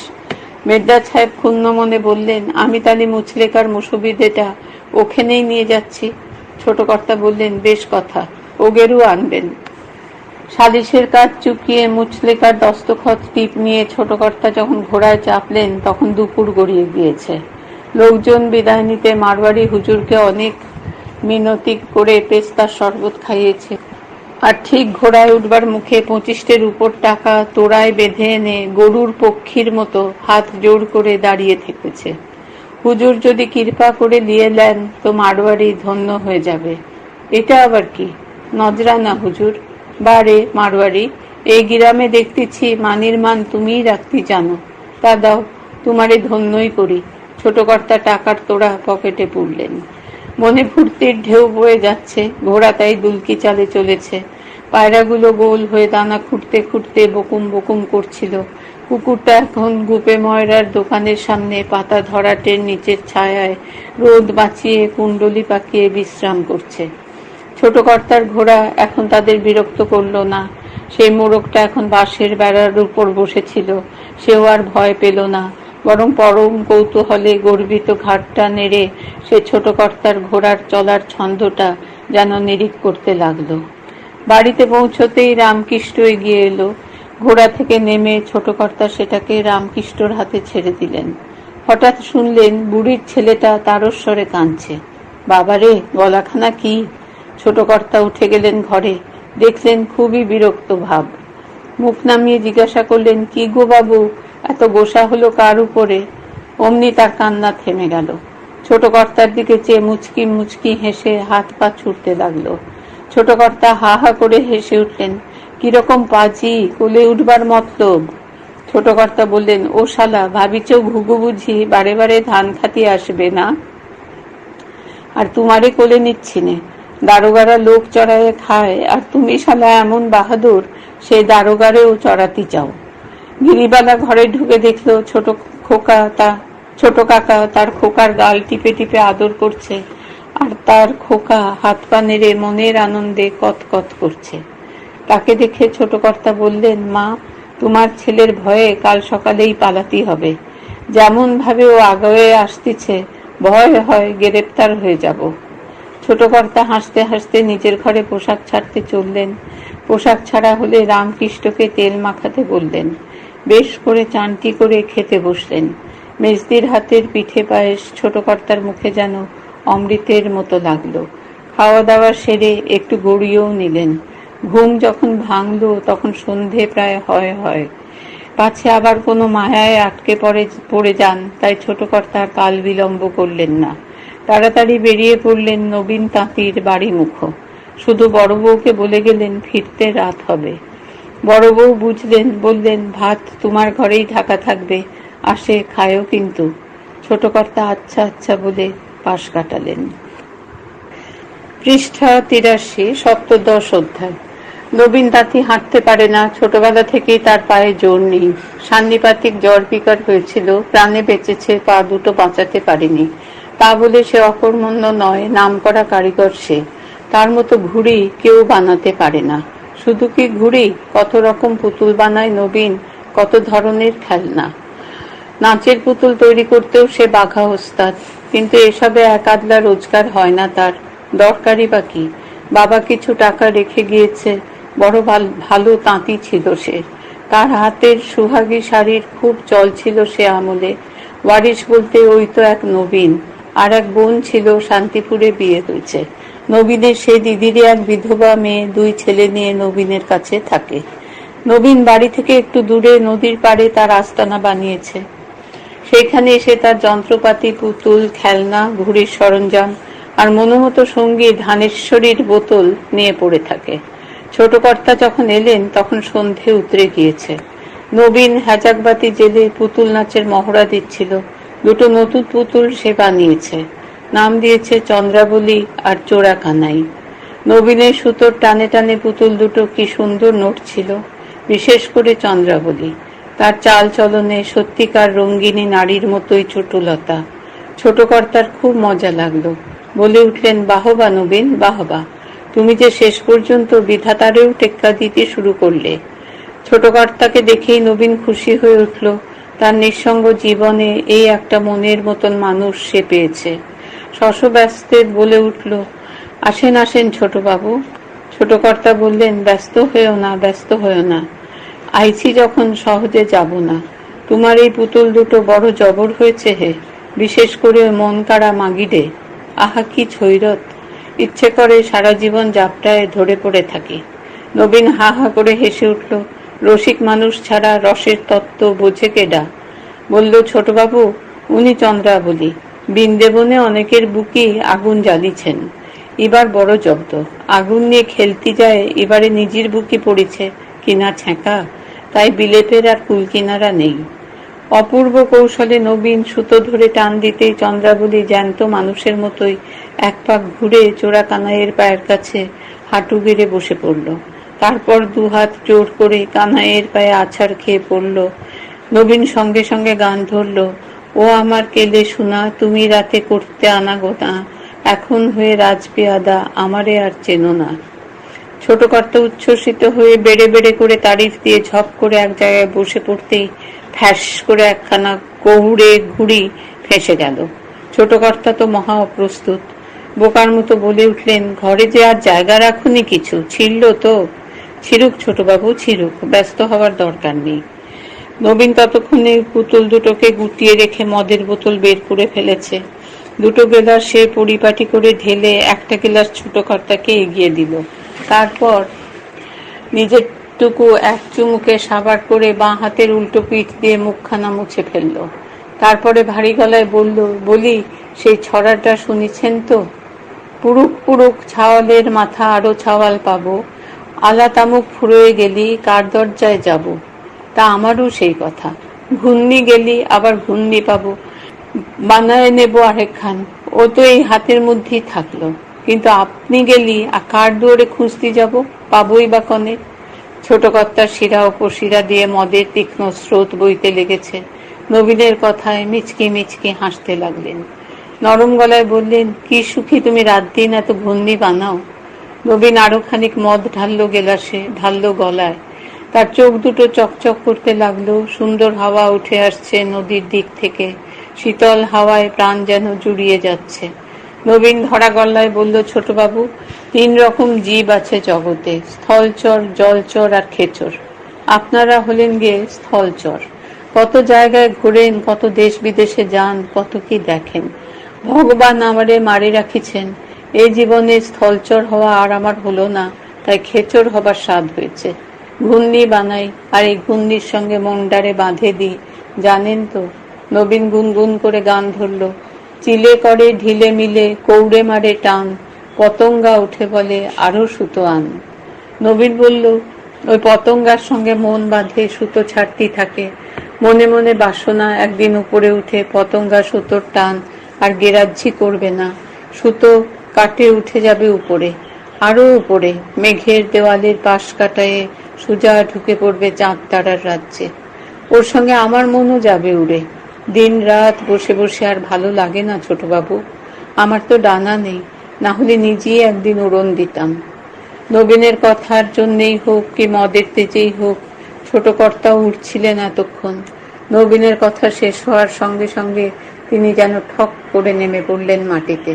মেদ্দাদ সাহেব ক্ষুণ্ণ মনে বললেন, আমি তাহলে মুচলেকার মুসবিদেটা ওখানেই নিয়ে যাচ্ছি। ছোট কর্তা বললেন, বেশ কথা, ওগেরও আনবেন। সালিশের কাজ চুকিয়ে মুচলেকার দস্তখত টিপ নিয়ে ছোট কর্তা যখন ঘোড়ায় চাপলেন, তখন দুপুর গড়িয়ে গিয়েছে। লোকজন বিদায় নিতে মারওয়াড়ি হুজুরকে অনেক মিনতি করে পেস্তার শরবত খাইয়েছে। আর ঠিক ঘোড়ায় উঠবার মুখে 25টের উপর টাকা তোড়ায় বেঁধে এনে গরুর পক্ষীর মতো হাত জোড় করে দাঁড়িয়ে থেকেছে। হুজুর যদি কৃপা করে দিয়ে দেন তো মারোয়ারি ধন্য হয়ে যাবে। এটা আবার কি? নজরানা হুজুর। বারে মারোয়ারি, এই গ্রামে দেখতেছি মানির মান তুমিই রাখতে জানো। তা দাও, তোমারে ধন্যই করি। ছোট কর্তা টাকার তোড়া পকেটে পুরলেন। মনে ফুর্তির ঢেউ বয়ে যাচ্ছে। ঘোড়া তাই দুলকি চালে চলেছে। পায়রাগুলো গোল হয়ে দানা খুঁড়তে খুঁড়তে বকুম বকুম করছিল। কুকুরটা এখন গুপে ময়রার দোকানের সামনে পাতা ধরাটের নিচের ছায়ায় রোদ বাঁচিয়ে কুণ্ডলি পাকিয়ে বিশ্রাম করছে। ছোট কর্তার ঘোড়া এখন তাদের বিরক্ত করল না। সেই মোড়কটা এখন বাঁশের বেড়ার উপর বসেছিল। সেও আর ভয় পেল না, বরং পরম কৌতূহলে গর্বিত ঘাটটা নেড়ে সে ছোট কর্তার ঘোড়ার চলার ছন্দটা যেন নিরীক্ষণ করতে লাগলো। বাড়িতে পৌঁছতেই রামকৃষ্ণ এগিয়ে এলো। ঘোড়া থেকে নেমে ছোট কর্তা সেটাকে রামকৃষ্ণর হাতে ছেড়ে দিলেন। হঠাৎ শুনলেন বুড়ির ছেলেটা তারস্বরে কাঁদছে। বাবারে, গলাখানা কি! ছোট কর্তা উঠে গেলেন ঘরে। দেখলেন খুবই বিরক্ত ভাব। মুখ নামিয়ে জিজ্ঞাসা করলেন, কি গো বাবু, এত গোসা হলো কার উপরে? অমনি তার কান্না থেমে গেল। ছোট কর্তার দিকে চেয়ে মুচকি মুচকি হেসে হাত পা ছুটতে লাগলো। ছোট কর্তা হা হা করে হেসে উঠলেন। কিরকম পাজি, কোলে উঠবার মতলব? ছোট কর্তা বললেন, ও শালা, ভাবিছেও ঘুঘু বুঝি বারে বারে ধান খাতি আসবে না? আর তোমারে কোলে নিচ্ছি নে। দারোগারা লোক চড়াইয়ে খায়, আর তুমি শালা এমন বাহাদুর সে দারোগারেও চড়াতে চাও। গিরিবালা ঘরে ঢুকে দেখলো ছোট কাকা তার খোকার গাল টিপে টিপে আদর করছে, আর তার খোকা হাত পা নেড়ে মনের আনন্দে কতকত করছে। তাকে দেখে ছোট কর্তা বললেন, মা, তোমার ছেলের ভয়ে কাল সকালেই পালাতে হবে। যেমন ভাবে ও আগে আসতেছে, ভয় হয় গ্রেপ্তার হয়ে যাব। ছোট কর্তা হাসতে হাসতে নিজের ঘরে পোশাক ছাড়তে চললেন। পোশাক ছাড়া হলে রামকৃষ্ণকে তেল মাখাতে বললেন। বেশ করে চানটি করে খেতে বসলেন। মেজদির হাতের পিঠে পায়েস ছোট কর্তার মুখে যেন অমৃতের মতো লাগলো। খাওয়া দাওয়া সেরে একটু গড়িয়েও নিলেন। ঘুম যখন ভাঙল তখন সন্ধে প্রায় হয়। পাছে আবার কোনো মায়ায় আটকে পড়ে যান, তাই ছোট কর্তা কাল বিলম্ব করলেন না। তাড়াতাড়ি বেরিয়ে পড়লেন নবীন তাঁতির বাড়ি মুখ। শুধু বড় বউকে বলে গেলেন ফিরতে রাত হবে। বড় বউ বুঝলেন, বললেন, ভাত তোমার ঘরেই ঢাকা থাকবে, আসে খায়ও কিন্তু। ছোট কর্তা আচ্ছা আচ্ছা বলে পাশ কাটালেন। পৃষ্ঠা 83, সপ্তদশ অধ্যায়। নবীন তাঁতি হাঁটতে পারে না। ছোটবেলা থেকেই তার পায়ে জোর নেই। সান্নিপাতিক জ্বর বিকার হয়েছিল, প্রাণে বেঁচেছে, পা দুটো বাঁচাতে পারেনি। তা বলে সে অকর্মণ্য নয়, নামকরা কারিগর সে। তার মতো ঘুড়ি কেউ বানাতে পারে না। শুধু কি ঘুড়ি, কত রকম পুতুল বানায় নবীন, কত ধরনের খেলনা। নাচের পুতুল তৈরি করতেও সে বাঘা ওস্তাদ। কিন্তু এসবে এক আধলা রোজগার হয় না তার। দরকারই বা কি? বাবা কিছু টাকা রেখে গিয়েছে। বড় ভালো তাঁতি ছিল সে। তার হাতের সুহাগী শাড়ির খুব চল ছিল সে আমলে। ওয়ারিশ বলতে ওই তো এক নবীন। আর এক বোন ছিল, শান্তিপুরে বিয়ে হয়েছে। নবীনের সে দিদিরই এক বিধবা মেয়ে, 2 ছেলে নিয়ে নবীনের কাছে থাকে। নবীন বাড়ি থেকে একটু দূরে নদীর পাড়ে তার আস্তানা বানিয়েছে। সেখানে এসে তার যন্ত্রপাতি, পুতুল, খেলনা, ঘুড়ির সরঞ্জাম আর মনোমতো সঙ্গী ধানেশ্বরীর বোতল নিয়ে পড়ে থাকে। ছোট কর্তা যখন এলেন তখন সন্ধে উতরে গিয়েছে। নবীন হ্যাজাকবাতি জেলে পুতুল নাচের মহড়া দিচ্ছিল। 2 নতুন পুতুল সে বানিয়েছে। নাম দিয়েছে চন্দ্রাবলী আর চোরা কানাই। নবীনের সুতোর টানে টানে পুতুল দুটো কি সুন্দর নড়ছিল, বিশেষ করে চন্দ্রাবলী। তার চাল চলনে সত্যিকার রঙ্গিনী নারীর মতোই চটুলতা। ছোট কর্তার খুব মজা লাগলো। বলে উঠলেন, বাহবা নবীন, বাহবা, তুমি যে শেষ পর্যন্ত বিধাতারেও টেক্কা দিতে শুরু করলে। ছোট কর্তাকে দেখেই নবীন খুশি হয়ে উঠল। তার নিঃসঙ্গ জীবনে এই একটা মনের মতন মানুষ সে পেয়েছে। শশব্যস্তে বলে উঠল, আসেন আসেন ছোট বাবু। ছোট কর্তা বললেন, ব্যস্ত হয়েও না, আইছি যখন সহজে যাব না। তোমার এই পুতুল দুটো বড় জবর হয়েছে হে, বিশেষ করে মন কাড়া মাগিডে। আহা কি ছৈরত! ইচ্ছে করে সারা জীবন জাপটায় ধরে পড়ে থাকি। নবীন হা হা করে হেসে উঠল। রসিক মানুষ ছাড়া রসের তত্ত্ব বোঝে কেডা? বলল, ছোটবাবু, উনি চন্দ্রাবলী। বৃন্দাবনে অনেকের বুকি আগুন জ্বালিয়েছেন, এবার বড় জব্দ। আগুন নিয়ে খেলতে যায়, এবারে নিজের বুকি পড়েছে কিনা ছ্যাঁকা, তাই বিলেতের আর কুল কিনারা নেই। অপূর্ব কৌশলে নবীন সুতো ধরে টান দিতেই চন্দ্রাবলী জ্যান্ত মানুষের মতোই এক পাক ঘুরে চোরা কানাইয়ের পায়ের কাছে হাঁটু গেড়ে বসে পড়ল। তারপর দুহাত জোর করে কানাইয়ের পায়ে আছাড় খেয়ে পড়ল। নবীন সঙ্গে সঙ্গে গান ধরল, ও আমার কেলে শোনা, তুমি রাতে করতে আনা গোনা, এখন হয়ে রাজপিয়াদা, আমারে আর চেনো না। ছোট কর্তা উচ্ছ্বসিত হয়ে বেড়ে বেড়ে করে তারিফ দিয়ে ঝপ করে এক জায়গায় বসে পড়তেই ফ্যাস করে একখানা কহুড়ে ঘুড়ি ফেঁসে গেল। ছোট কর্তা তো মহা অপ্রস্তুত, বোকার মতো বলে উঠলেন, ঘরে যে আর জায়গা রাখুনি কিছু, ছিড়ল তো? ছিড়ুক ছোটবাবু, ছিড়ুক, ব্যস্ত হওয়ার দরকার নেই। নবীন ততক্ষণে পুতুল দুটোকে গুটিয়ে রেখে মদের বোতল বের করে ফেলেছে। দুটো গেলাস সে পরিপাটি করে ঢেলে একটা গেলাস ছোট কর্তাকে এগিয়ে দিল। তারপর নিজের টুকু এক চুমুকে সাবার করে বাঁ হাতের উল্টো পিঠ দিয়ে মুখখানা মুছে ফেলল। তারপরে ভারী গলায় বলল, বলি, সেই ছড়াটা শুনেছেন তো? পুরুক পুরুক ছাওয়ালের মাথা আরো ছাওয়াল পাবো, আলা তামুক ফুরোয় গেলি কার দরজায় যাব। তা আমারও সেই কথা, ঘূর্ণি গেলি আবার ঘূর্ণি পাবো, বানায় নেব আরেকখান। ও তো এই হাতের মধ্যেই থাকলো, কিন্তু আপনি গেলি কার দুয়ারে খুঁজতে যাব, পাবোই বা কনে? ছোট কর্তার শিরা উপশিরা দিয়ে মদের তীক্ষ্ণ স্রোত বইতে লেগেছে। নবীনের কথায় মিচকি মিচকি হাসতে লাগলেন। নরম গলায় বললেন, কি সুখী তুমি রাত দিন এত ঘূর্ণি বানাও। নবীন আরো খানিক মদ ঢাললো গেলাসে, ঢাললো গলায়। তার চোখ দুটো চকচক করতে লাগলো। সুন্দর হাওয়া উঠে আসছে নদীর দিক থেকে, শীতল হাওয়ায় প্রাণ যেন জুড়িয়ে যাচ্ছে। নবীন ধরা গলায় বলল, ছোটবাবু, 3 রকম জীব আছে জগতে, স্থলচর, জলচর আর খেচর। আপনারা হলেন গিয়ে স্থলচর। কত জায়গায় ঘোরেন, কত দেশ বিদেশে যান, কত কি দেখেন। ভগবান আমারে মারি রাখিছেন। এই জীবনে স্থলচর হওয়া আর আমার হলো না, তাই খেচর হবার স্বাদ হয়েছে। ঘূর্ণি বানাই, আর এই ঘূর্ণির সঙ্গে মনডারে বাঁধে দিই, জানেন তো? নবীন গুনগুন করে গান ধরল, চিলে করে ঢিলে মিলে কৌড়ে মারে টান, পতঙ্গা উঠে বলে আরো সুতো আন। নবীন বলল, ওই পতঙ্গার সঙ্গে মন বাঁধে সুতো ছাড়তে থাকে। মনে মনে বাসনা একদিন উপরে উঠে পতঙ্গা সুতোর টান আর গেরাজ্জি করবে না, সুতো কাটে উঠে যাবে উপরে, আরো উপরে, মেঘের দেওয়ালের পাশ কাটায়ে সোজা ঢুকে পড়বে চাঁদ তারার রাজ্যে। ওর সঙ্গে আমার মনও যাবে উড়ে। দিন রাত বসে বসে আর ভালো লাগে না ছোটবাবু, আমার তো ডানা নেই, না হলে নিজেই একদিন উড়ন দিতাম। নবীনের কথার জন্যেই হোক কি মদের তেজেই হোক, ছোট কর্তাও উঠছিলেন এতক্ষণ। নবীনের কথা শেষ হওয়ার সঙ্গে সঙ্গে তিনি যেন ঠক করে নেমে পড়লেন মাটিতে।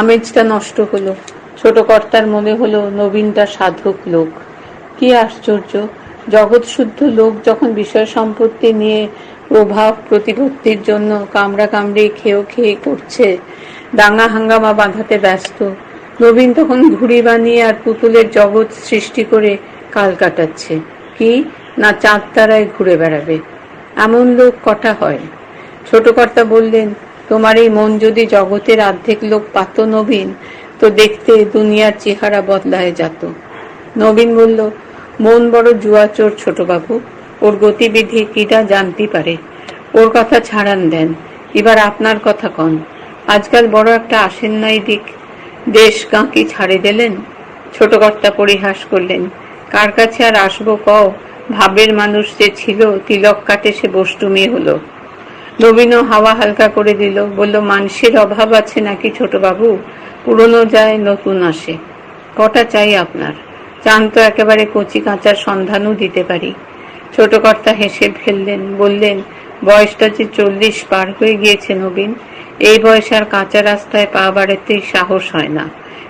আমেজটা নষ্ট হলো। ছোট কর্তার মনে হলো নবীনটা সাধক লোক। কি আশ্চর্য, জগৎ শুদ্ধ লোক যখন বিষয় সম্পত্তি নিয়ে প্রভাব প্রতিপত্তির জন্য কামড়া কামড়ি খেয়ে করছে, দাঙ্গা হাঙ্গামা বাঁধাতে ব্যস্ত, নবীন তখন ঘুড়ি বানিয়ে আর পুতুলের জগৎ সৃষ্টি করে কাল কাটাচ্ছে। কি না, চাঁদ তারায় ঘুরে বেড়াবে। এমন লোক কটা হয়? ছোট কর্তা বললেন, তোমার এই মন যদি জগতের অর্ধেক লোক পাত নবীন, তো দেখতে দুনিয়ার চেহারা বদলায় যেত। নবীন বলল, মন বড় জুয়াচোর ছোটবাবু, ওর গতিবিধি কিটা জানতে পারে। ওর কথা ছাড়ান দেন, এবার আপনার কথা কন। আজকাল বড় একটা আসেন নাই দিক, দেশ গাঁকি ছাড়ে দিলেন। ছোট কর্তা পরিহাস করলেন, কার কাছে আর আসবো কও, ভাবের মানুষ যে ছিল, তিলক কাটে সে বষ্টুমি হলো। নবীনও হাওয়া হালকা করে দিল, বলল, মানুষের অভাব আছে নাকি ছোটবাবু? পুরনো যায়, নতুন আসে। কটা চাই আপনার? চান তো একেবারে কচি কাঁচার সন্ধানও দিতে পারি। ছোট কর্তা হেসে ফেললেন, বললেন, বয়সটা যে 40 পার হয়ে গিয়েছে নবীন, এই বয়সে আর কাঁচা রাস্তায় পা বাড়াতেই সাহস হয় না।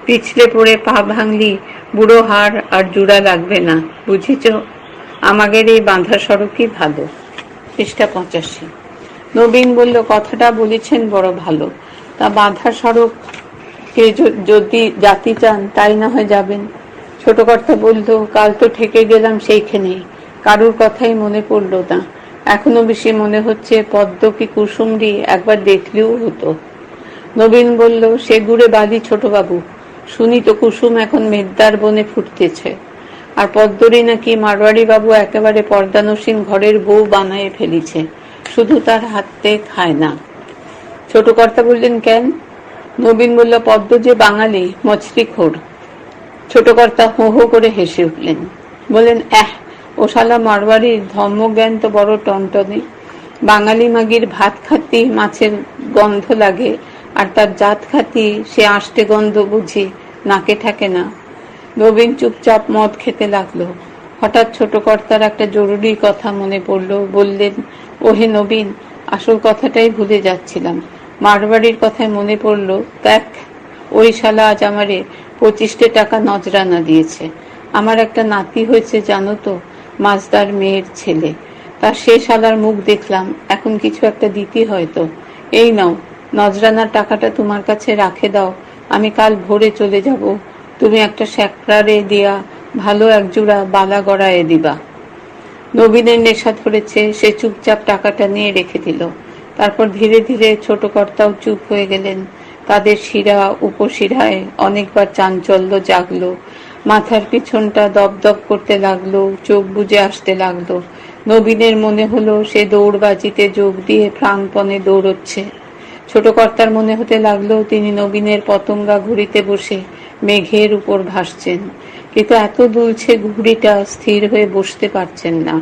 পিছলে পড়ে পা ভাঙলি বুড়ো হাড় আর জোড়া লাগবে না, বুঝেছ? আমাদের এই বাঁধা সড়কই ভালো। পৃষ্ঠা 85। নবীন বলল, কথাটা বলেছেন বড় ভালো, তা বাঁধা সড়ককে যদি জাতি চান তাই না হয় যাবেন। ছোট কর্তা বলল, কাল তো ঠেকে গেলাম সেইখানেই, কারুর কথাই মনে পড়ল না। এখনো বেশি মনে হচ্ছে পদ্ম কি কুসুমরি একবার দেখলেও হতো। নবীন বলল, সে গুড়ে বালি ছোটবাবু, শুনি তো কুসুম এখন মেদ্দার বনে ফুটতেছে, আর পদ্মরি নাকি মারওয়াড়ি বাবু একেবারে পর্দানসীন ঘরের বউ বানায় ফেলিছে, শুধু তার হাতে খায় না। ছোট কর্তা বললেন, কেন? নবীন বলল, পদ্ম যে বাঙালি মছলিখোর। ছোট কর্তা হো হো করে হেসে উঠলেন, বললেন, ও শালা মারওয়াড়ির ধর্মজ্ঞান তো বড় টনটনে। বাঙালি মাগির ভাত খাতি মাছের গন্ধ লাগে, আর তার জাত খাতি সে আষ্টে গন্ধ বুঝি নাকে থাকে না। নবীন চুপচাপ মদ খেতে লাগলো। হঠাৎ ছোট কর্তার একটা জরুরি কথা মনে পড়লো। বললেন, ওহে নবীন, আসল কথাটাই ভুলে যাচ্ছিলাম। মারবাড়ির কথায় মনে পড়লো, দেখ ওই শালা আজ আমারে 25 টাকা নজরানা দিয়েছে। আমার একটা নাতি হয়েছে জানো তো, মাছদার মেয়ের ছেলে। তার সে শালার মুখ দেখলাম, এখন কিছু একটা দিতে হয়তো। এই নাও, নজরানার টাকাটা তোমার কাছে রাখে দাও, আমি কাল ভোরে চলে যাব। তুমি একটা শ্যাকরারে দিয়া ভালো একজোড়া বালা গড়ায়ে দিবা। নবীনের নেশা ধরেছে, সে চুপচাপ টাকাটা নিয়ে রেখে দিল। তারপর ধীরে ধীরে ছোট কর্তাও চুপ হয়ে গেলেন। তাদের শিরা উপশিরায় অনেকবার চাঞ্চল্য জাগলো, মাথার পিছনটা দপদপ করতে লাগলো, চোখ বুজে আসতে লাগলো। নবীনের মনে হলো সে দৌড়বাজিতে যোগ দিয়ে প্রাণপণে দৌড়চ্ছে। ছোট কর্তার মনে হতে লাগলো তিনি নবীনের পতঙ্গা ঘুড়িতে বসে মেঘের উপর ভাসছেন, কিন্তু এত দুলছে ঘুড়িটা স্থির হয়ে বসতে পারছেন না।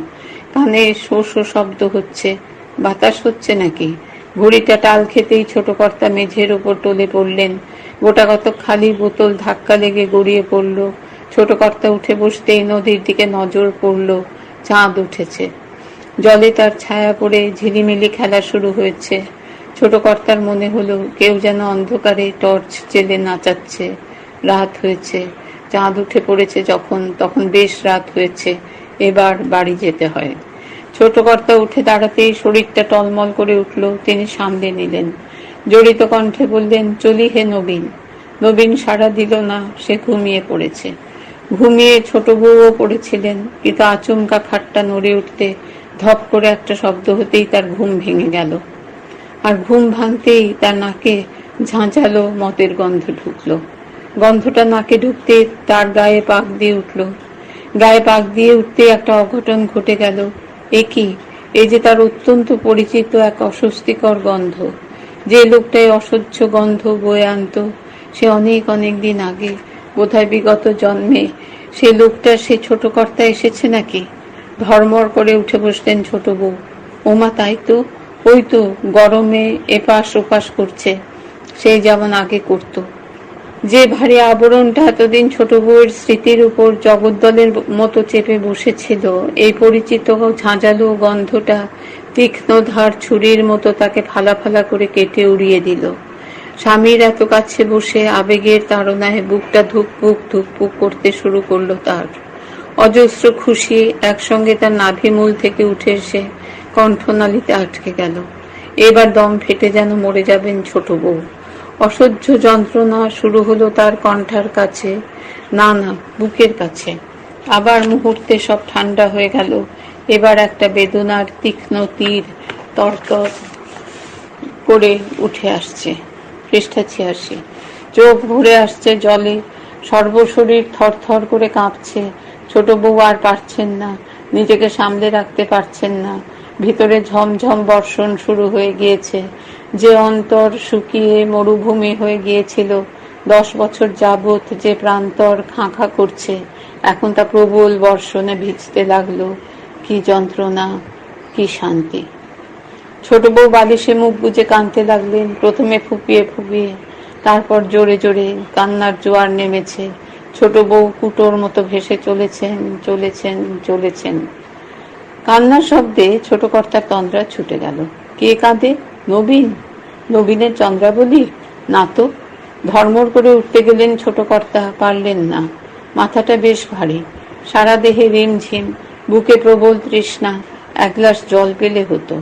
কানে শো শো শব্দ হচ্ছে, বাতাস হচ্ছে নাকি? ঘুড়িটা টাল খেতেই ছোট কর্তা মেঝের উপর টলে পড়লেন। গোটাকত খালি বোতল ধাক্কা লেগে গড়িয়ে পড়ল। ছোট কর্তা উঠে বসতেই নদীর দিকে নজর পড়ল। চাঁদ উঠেছে, জলে তার ছায়া পড়ে ঝিলিমিলি খেলা শুরু হয়েছে। ছোট কর্তার মনে হলো কেউ যেন অন্ধকারে টর্চ জেলে নাচাচ্ছে। রাত হয়েছে, চাঁদ উঠে পড়েছে যখন, তখন বেশ রাত হয়েছে, এবার বাড়ি যেতে হয়। ছোট কর্তা উঠে দাঁড়াতেই শরীরটা টলমল করে উঠল। তিনি সামলে নিলেন, জড়িত কণ্ঠে বললেন, চলি হে নবীন। নবীন সাড়া দিল না, সে ঘুমিয়ে পড়েছে। ঘুমিয়ে ছোট বউও পড়েছিলেন, কিন্তু আচমকা খাটটা নড়ে উঠতে ধপ করে একটা শব্দ হতেই তার ঘুম ভেঙে গেল। আর ঘুম ভাঙতেই তার নাকে ঝাঁঝালো মদের গন্ধ ঢুকলো। গন্ধটা নাকে ঢুকতে তার গায়ে পাক দিয়ে উঠল। গায়ে পাক দিয়ে উঠতে একটা অঘটন ঘটে গেল। এ কি? এই যে তার অত্যন্ত পরিচিত এক অস্বস্তিকর গন্ধ। যে লোকটাই অসহ্য গন্ধ বয়ে আনত, সে অনেক অনেক দিন আগে, বোধহয় বিগত জন্মে, সে লোকটা সে ছোট কর্তা এসেছে নাকি? ধর্মর করে উঠে বসলেন ছোট বউ। ওমা, তাই তো, ওই তো গরমে এপাশ ওপাশ করছে, সেই যেমন আগে করত। যে ভারী আবরণটা এতদিন ছোট বউয়ের স্মৃতির উপর জগদ্দলের মতো চেপে বসেছিল, এই পরিচিত ঝাঁঝালো গন্ধটা তীক্ষ্ণ ধার ছুরির মতো তাকে ফালা ফালা করে কেটে উড়িয়ে দিল। স্বামীর এত কাছে বসে আবেগের তাড়নায় বুকটা ধুকপুক ধুকপুক করতে শুরু করলো তার। অজস্র খুশি একসঙ্গে তার নাভিমূল থেকে উঠে এসে কণ্ঠনালীতে আটকে গেল। এবার দম ফেটে যেন মরে যাবেন ছোট বউ। অসহ্য যন্ত্রণা শুরু হলো তার কণ্ঠার কাছে, না না, বুকের কাছে। আবার মুহূর্তে সব ঠান্ডা হয়ে গেল। এবার একটা বেদনার তীক্ষ্ণ তীর তরতর করে উঠে আসছে। পৃষ্ঠা 86। চোখ ভরে আসছে জলে, সর্বশরীর থরথর করে কাঁপছে। ছোট বউ আর পারছেন না, নিজেকে সামলে রাখতে পারছেন না। ভিতরে ঝমঝম বর্ষণ শুরু হয়ে গিয়েছে। যে অন্তর শুকিয়ে মরুভূমি হয়ে গিয়েছিল 10 বছর যাবৎ, যে প্রান্তর খাঁ খাঁ করছে, এখন তা প্রবল বর্ষণে ভিজতে লাগলো। কি যন্ত্রণা, কি শান্তি! ছোট বউ বালিশে মুখ গুজে কাঁদতে লাগলেন, প্রথমে ফুপিয়ে ফুপিয়ে, তারপর জোরে জোরে। কান্নার জোয়ার নেমেছে। ছোট বউ কুটোর মতো ভেসে চলেছেন চলেছেন চলেছেন। কান্নার শব্দে ছোট কর্তার তন্দ্রা ছুটে গেল। কে কাঁদে? নবীন? নবীনের চন্দ্রাবলী? না তো। ধর্মর করে উঠতে গেলেন ছোট কর্তা, পারলেন না। মাথাটা বেশ ভারী, সারা দেহে রিমঝিম, বুকে প্রবল তৃষ্ণা, এক গ্লাস জল পেলে হতো।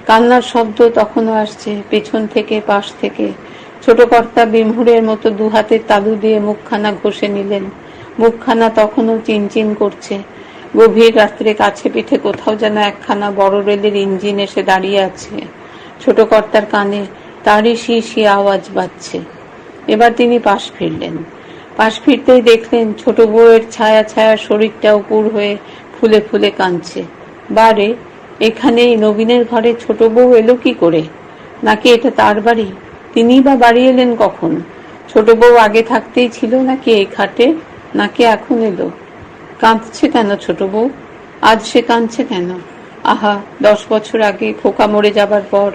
কান্নার শব্দ তখনও আসছে পেছন থেকে, পাশ থেকে। ছোট কর্তা বিমহুরের মতো দুহাতের তালু দিয়ে মুখখানা ঘষে নিলেন। মুখখানা তখনও চিনচিন করছে। গভীর রাত্রে কাছে পিঠে কোথাও যেন একখানা বড় রেলের ইঞ্জিন এসে দাঁড়িয়ে আছে। ছোট কর্তার কানে তারই শি আওয়াজ বাজছে। এবার তিনি পাশ ফিরলেন। পাশ ফিরতেই দেখলেন ছোট বউয়ের ছায়া ছায়া শরীরটা উপুর হয়ে ফুলে ফুলে কাঁদছে। বারে, এখানেই নবীনের ঘরে ছোট বউ এলো কি করে? নাকি এটা তার বাড়ি? তিনিই বা বাড়ি এলেন কখন? ছোট বউ আগে থাকতেই ছিল নাকি এই খাটে, নাকি এখন এলো? কাঁদছে কেন ছোট বউ? আজ সে কাঁদছে কেন? আহা, 10 বছর আগে খোকা মরে যাবার পর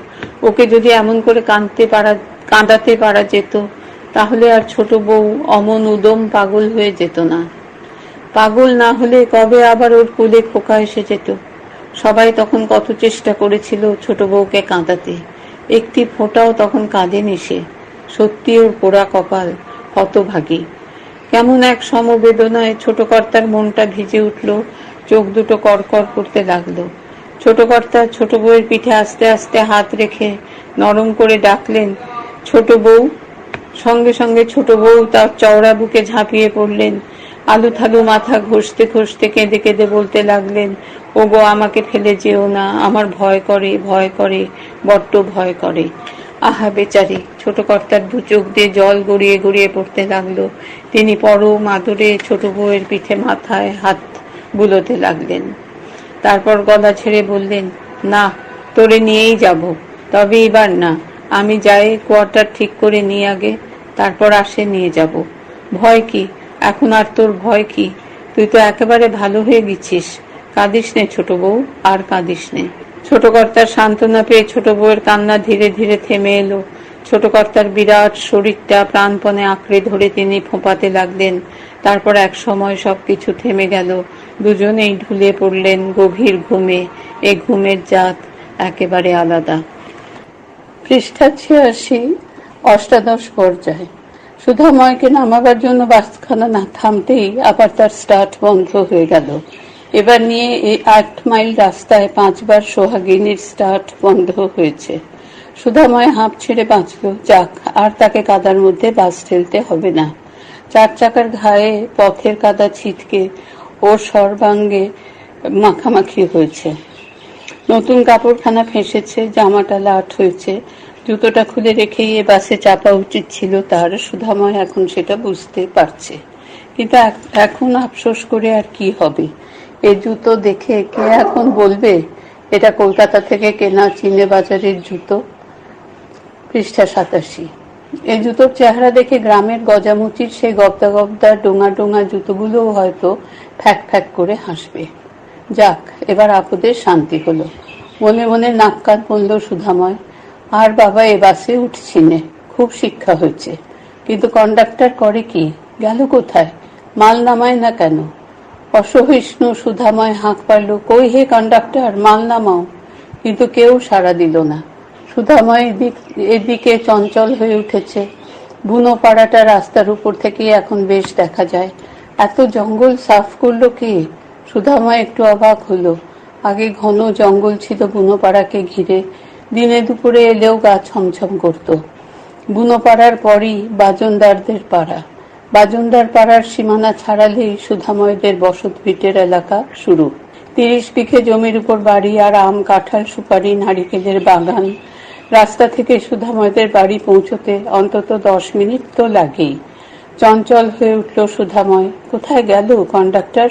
ওকে যদি এমন করে কাঁদাতে পারা যেত, তাহলে আর ছোট বউ অমন উদম পাগল হয়ে যেত না। পাগল না হলে কবে আবার ওর কোলে খোকা এসে যেত। সবাই তখন কত চেষ্টা করেছিল ছোট বউকে কাঁদাতে, একটি ফোঁটাও তখন কাঁদেনি সে। সত্যি ওর পোড়া কপাল, হতভাগী। কেমন এক সমবেদনায় ছোট কর্তার মনটা ভিজে উঠল, চোখ দুটো করকর করতে লাগলো। ছোট কর্তা ছোট বউয়ের পিঠে আস্তে আস্তে হাত রেখে নরম করে ডাকলেন, ছোট বউ। সঙ্গে সঙ্গে ছোট বউ তার চওড়া বুকে ঝাঁপিয়ে পড়লেন। আলু থালু মাথা ঘষতে ঘষতে কেঁদে কেঁদে বলতে লাগলেন, ওগো, আমাকে ফেলে যেও না, আমার ভয় করে, ভয় করে, বড্ড ভয় করে। আহা বেচারি! ছোট কর্তার দু চোখ দিয়ে জল গড়িয়ে গড়িয়ে পড়তে লাগলো। তিনি পরম আদরে ছোট বউয়ের পিঠে মাথায় হাত বুলোতে লাগলেন। তারপর গলা ছেড়ে বললেন, না, তোরে নিয়েই যাব, তবে এবার না। আমি যাই, কোয়ার্টার ঠিক করে নিয়ে আগে, তারপর আসে নিয়ে যাব। ভয় কি? এখন আর তোর ভয় কি? তুই তো একেবারে ভালো হয়ে গেছিস। কাঁদিস নে ছোট বউ, আর কাঁদিস নে। ছোট কর্তার সান্ত্বনা পেয়ে ছোট বউয়ের কান্না ধীরে ধীরে থেমে এলো। ছোট কর্তার বিরাট শরীরটা প্রাণপণে আঁকড়ে ধরে তিনি ফোঁপাতে লাগলেন। তারপর এক সময় সবকিছু থেমে গেল। দুজনেই ঢুলে পড়লেন গভীর ঘুমে। এ ঘুমের জাত একেবারে আলাদা। পৃষ্ঠা 86, অষ্টাদশ পর্যায়। সুধাময়কে নামাবার জন্য বাসখানা না থামতেই আবার তার স্টার্ট বন্ধ হয়ে গেল। এবার নিয়ে এই 8 মাইল রাস্তায় 5 বার সোহাগিনীর স্টার্ট বন্ধ হয়েছে। সুধাময় হাঁপ ছেড়ে বাঁচল। যাক, আর তাকে কাদার মধ্যে বাস ঠেলতে হবে না। 4 চাকার ঘায়ে পথের কাদা ছিটকে ওর সর্বাঙ্গে মাখামাখি হয়েছে। নতুন কাপড়খানা ফেঁসেছে, জামাটা লাট হয়েছে। জুতোটা খুলে রেখেই এ বাসে চাপা উচিত ছিল তার। সুধাময় এখন সেটা বুঝতে পারছে, কিন্তু এখন আফসোস করে আর কি হবে? এ জুতো দেখে কে এখন বলবে এটা কলকাতা থেকে কেনা চিনে বাজারের জুতো? পৃষ্ঠা 87। এই জুতোর চেহারা দেখে গ্রামের গজামুচির সেই গবদা গবদা ডোঙা ডোঙা জুতোগুলোও হয়তো ফ্যাক ফ্যাক করে হাসবে। যাক, এবার আপদের শান্তি হলো। মনে মনে নাক কান বলল সুধাময়, আর বাবা এ বাসে উঠছি নে, খুব শিক্ষা হয়েছে। কিন্তু কন্ডাক্টর করে কি? গেল কোথায়? মাল নামায় না কেন? অসহিষ্ণু সুধাময় হাঁক পারল, কই হে কন্ডাক্টর, মাল নামাও। কিন্তু কেউ সাড়া দিল না। সুধাময় এদিকে চঞ্চল হয়ে উঠেছে। বুনো পাড়াটা রাস্তার উপর থেকেই এখন বেশ দেখা যায়। এত জঙ্গল সাফ করলো কে? সুধাময় একটু অবাক হলো। আগে ঘন জঙ্গল ছিল বুনো পাড়াকে ঘিরে। দিনে দুপুরে এলেও গা ছমছম করত। বুনো পাড়ার পরই বাজনদারদের পাড়া। বাজনদার পাড়ার সীমানা ছাড়ালেই সুধাময়দের বসত ভিটের এলাকা শুরু। 30 বিঘে জমির উপর বাড়ি, আর আম, কাঁঠাল, সুপারি, নারিকেলের বাগান। রাস্তা থেকে সুধাময়দের বাড়ি পৌঁছতে অন্তত 10 মিনিট তো লাগেই। চঞ্চল হয়ে উঠল সুধাময়। কোথায় গেল কন্ডাক্টর?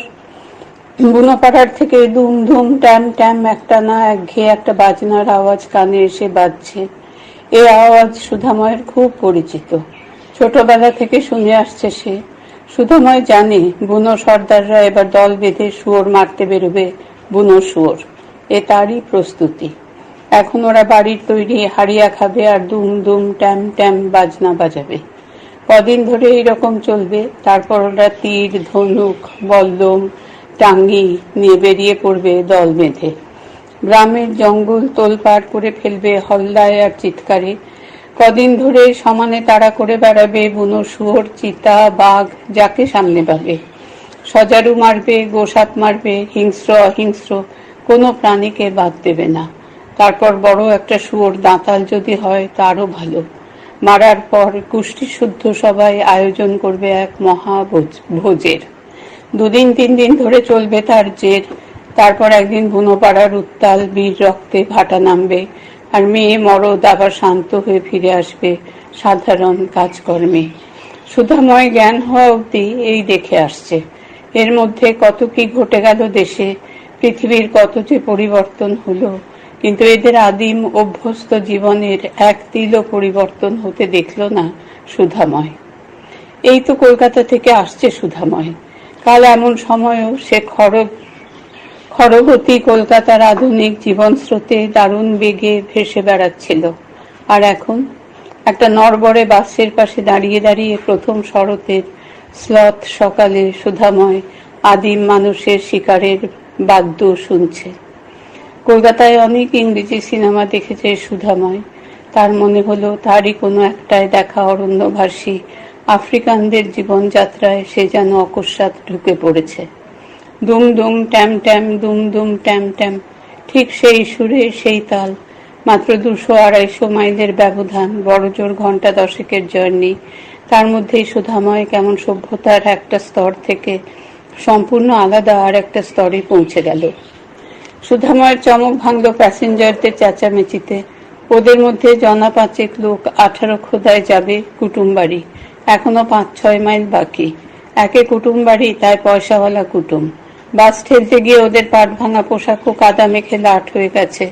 বুনোপাড়ার থেকে দুম ধুম ট্যাম ট্যাম একটানা একঘেয়ে একটা বাজনার আওয়াজ কানে এসে বাজছে। এ আওয়াজ সুধাময়ের খুব পরিচিত। ছোটবেলা থেকে শুনে আসছে সে। সুধাময় জানে বুনো সর্দাররা এবার দল বেঁধে শুয়োর মারতে বেরোবে। বুনো শুয়োর, এ তারই প্রস্তুতি। এখন ওরা বাড়ির তৈরি হাড়িয়া খাবে আর দুম দুম ট্যাম ট্যাম বাজনা বাজাবে। কদিন ধরে এইরকম চলবে। তারপর ওরা তীর, ধনুক, বল্লম, টাঙ্গি নিয়ে বেরিয়ে পড়বে দল বেঁধে। গ্রামের জঙ্গল তোলপাড় করে ফেলবে হল্লায় আর চিৎকারে। কদিন ধরে সমানে তাড়া করে বেড়াবে বুনো শুয়োর, চিতা, বাঘ, যাকে সামনে পাবে। সজারু মারবে, গোসাপ মারবে, হিংস্র অহিংস্র কোনো প্রাণীকে বাদ দেবে না। তারপর বড় একটা শুয়োর দাঁতাল যদি হয় তারও ভালো। মারার পর কুষ্টি শুদ্ধ সবাই আয়োজন করবে এক মহা ভোজের। দুদিন 3 দিন ধরে চলবে তার জের। তারপর একদিন বুনোপাড়ার উত্তাল বীর রক্তে ভাটা নামবে, আর মেয়ে মরদ আবার শান্ত হয়ে ফিরে আসবে সাধারণ কাজকর্মে। সুধাময় জ্ঞান হওয়া অবধি এই দেখে আসছে। এর মধ্যে কত কি ঘটে গেল দেশে, পৃথিবীর কত যে পরিবর্তন হলো, কিন্তু এদের আদিম অভ্যস্ত জীবনের এক তিলও পরিবর্তন হতে দেখল না সুধাময়। এই তো কলকাতা থেকে আসছে সুধাময়। কাল এমন সময়ও সে খড়গতি কলকাতার আধুনিক জীবন স্রোতে দারুণ বেগে ভেসে বেড়াচ্ছিল। আর এখন একটা নড়বড়ে বাসের পাশে দাঁড়িয়ে দাঁড়িয়ে প্রথম শরতের স্লথ সকালে সুধাময় আদিম মানুষের শিকারের বাদ্য শুনছে। কলকাতায় অনেক ইংরেজি সিনেমা দেখেছে সুধাময়। তার মনে হলো তারই কোনো একটায় দেখা অরণ্যভাসী আফ্রিকানদের জীবনযাত্রায় সে যেন অকস্মাৎ ঢুকে পড়েছে। দুম দুম ট্যাম ট্যাম, দুম দুম ট্যাম ট্যাম, ঠিক সেই সুরে সেই তাল। মাত্র 200-250 মাইলের ব্যবধান, বড়জোর ঘন্টা 10-এর জার্নি। তার মধ্যেই সুধাময় কেমন সভ্যতার একটা স্তর থেকে সম্পূর্ণ আলাদা আর একটা স্তরে পৌঁছে গেল। সুধাময়ের চমক ভাঙল প্যাসেঞ্জারদের চেঁচামেচিতে। ওদের মধ্যে জনা 5 লোক 18 খোদায় যাবে কুটুমবাড়ি। এখনো 5-6 মাইল বাকি। একে কুটুমবাড়ি, তাই পয়সাওয়ালা কুটুম। বাস ঠেলতে গিয়ে ওদের পাট ভাঙা পোশাকও কাদা মেখে লাট হয়ে গেছে,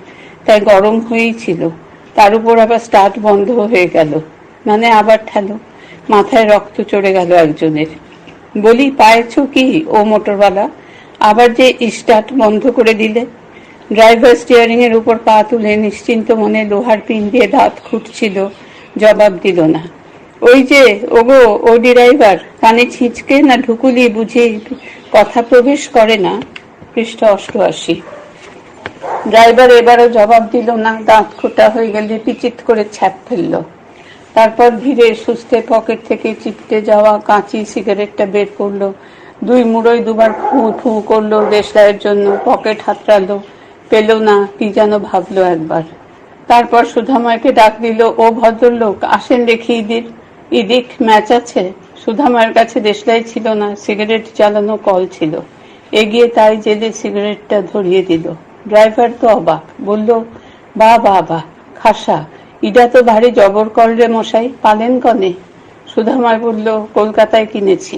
তাই গরম হয়েই ছিল। তার উপর আবার স্টার্ট বন্ধ হয়ে গেল, মানে আবার ঠেলো। মাথায় রক্ত চড়ে গেল একজনের। বলি, পায়েছ কি ও মোটরওয়ালা, আবার যে স্টার্ট বন্ধ করে দিলে? ড্রাইভার স্টিয়ারিং এর উপর পা তুলে নিশ্চিন্ত মনে লোহার পিন দিয়ে দাঁত খুঁটছিল, জবাব দিল না। ওই যে ওগো, ও ড্রাইভার, কানে ছিঁচকে না ঢুকুলি বুঝি কথা প্রবেশ করে না? পৃষ্ঠ 88। ড্রাইভার এবারও জবাব দিল না, দাঁত খোটা হয়ে গেলে পিচিত করে ছ্যাপ ফেলল। তারপর ধীরে সুস্থে পকেট থেকে চিপটে যাওয়া কাঁচি সিগারেটটা বের করলো। 2 মুড়োয় 2বার ফুঁ ফুঁ করলো দেশলাইয়ের জন্য। পকেট হাতড়ালো, পেল না, কি যেন ভাবলো একবার। তারপর সুধাময়কে ডাক দিল। ও ভদ্রলোক, আসেন দেখি ইদিক ম্যাচ আছে। সুধাময়ের কাছে দেশলাই ছিল না, সিগারেট জ্বালানো কল ছিল। এগিয়ে তাই জেলে সিগারেটটা ধরিয়ে দিল। ড্রাইভার তো অবাক, বলল, বা বা বা, খাসা, ইডা তো ভারী জবর কল রে মশাই, পালেন কনে? সুধাময় বলল, কলকাতায় কিনেছি।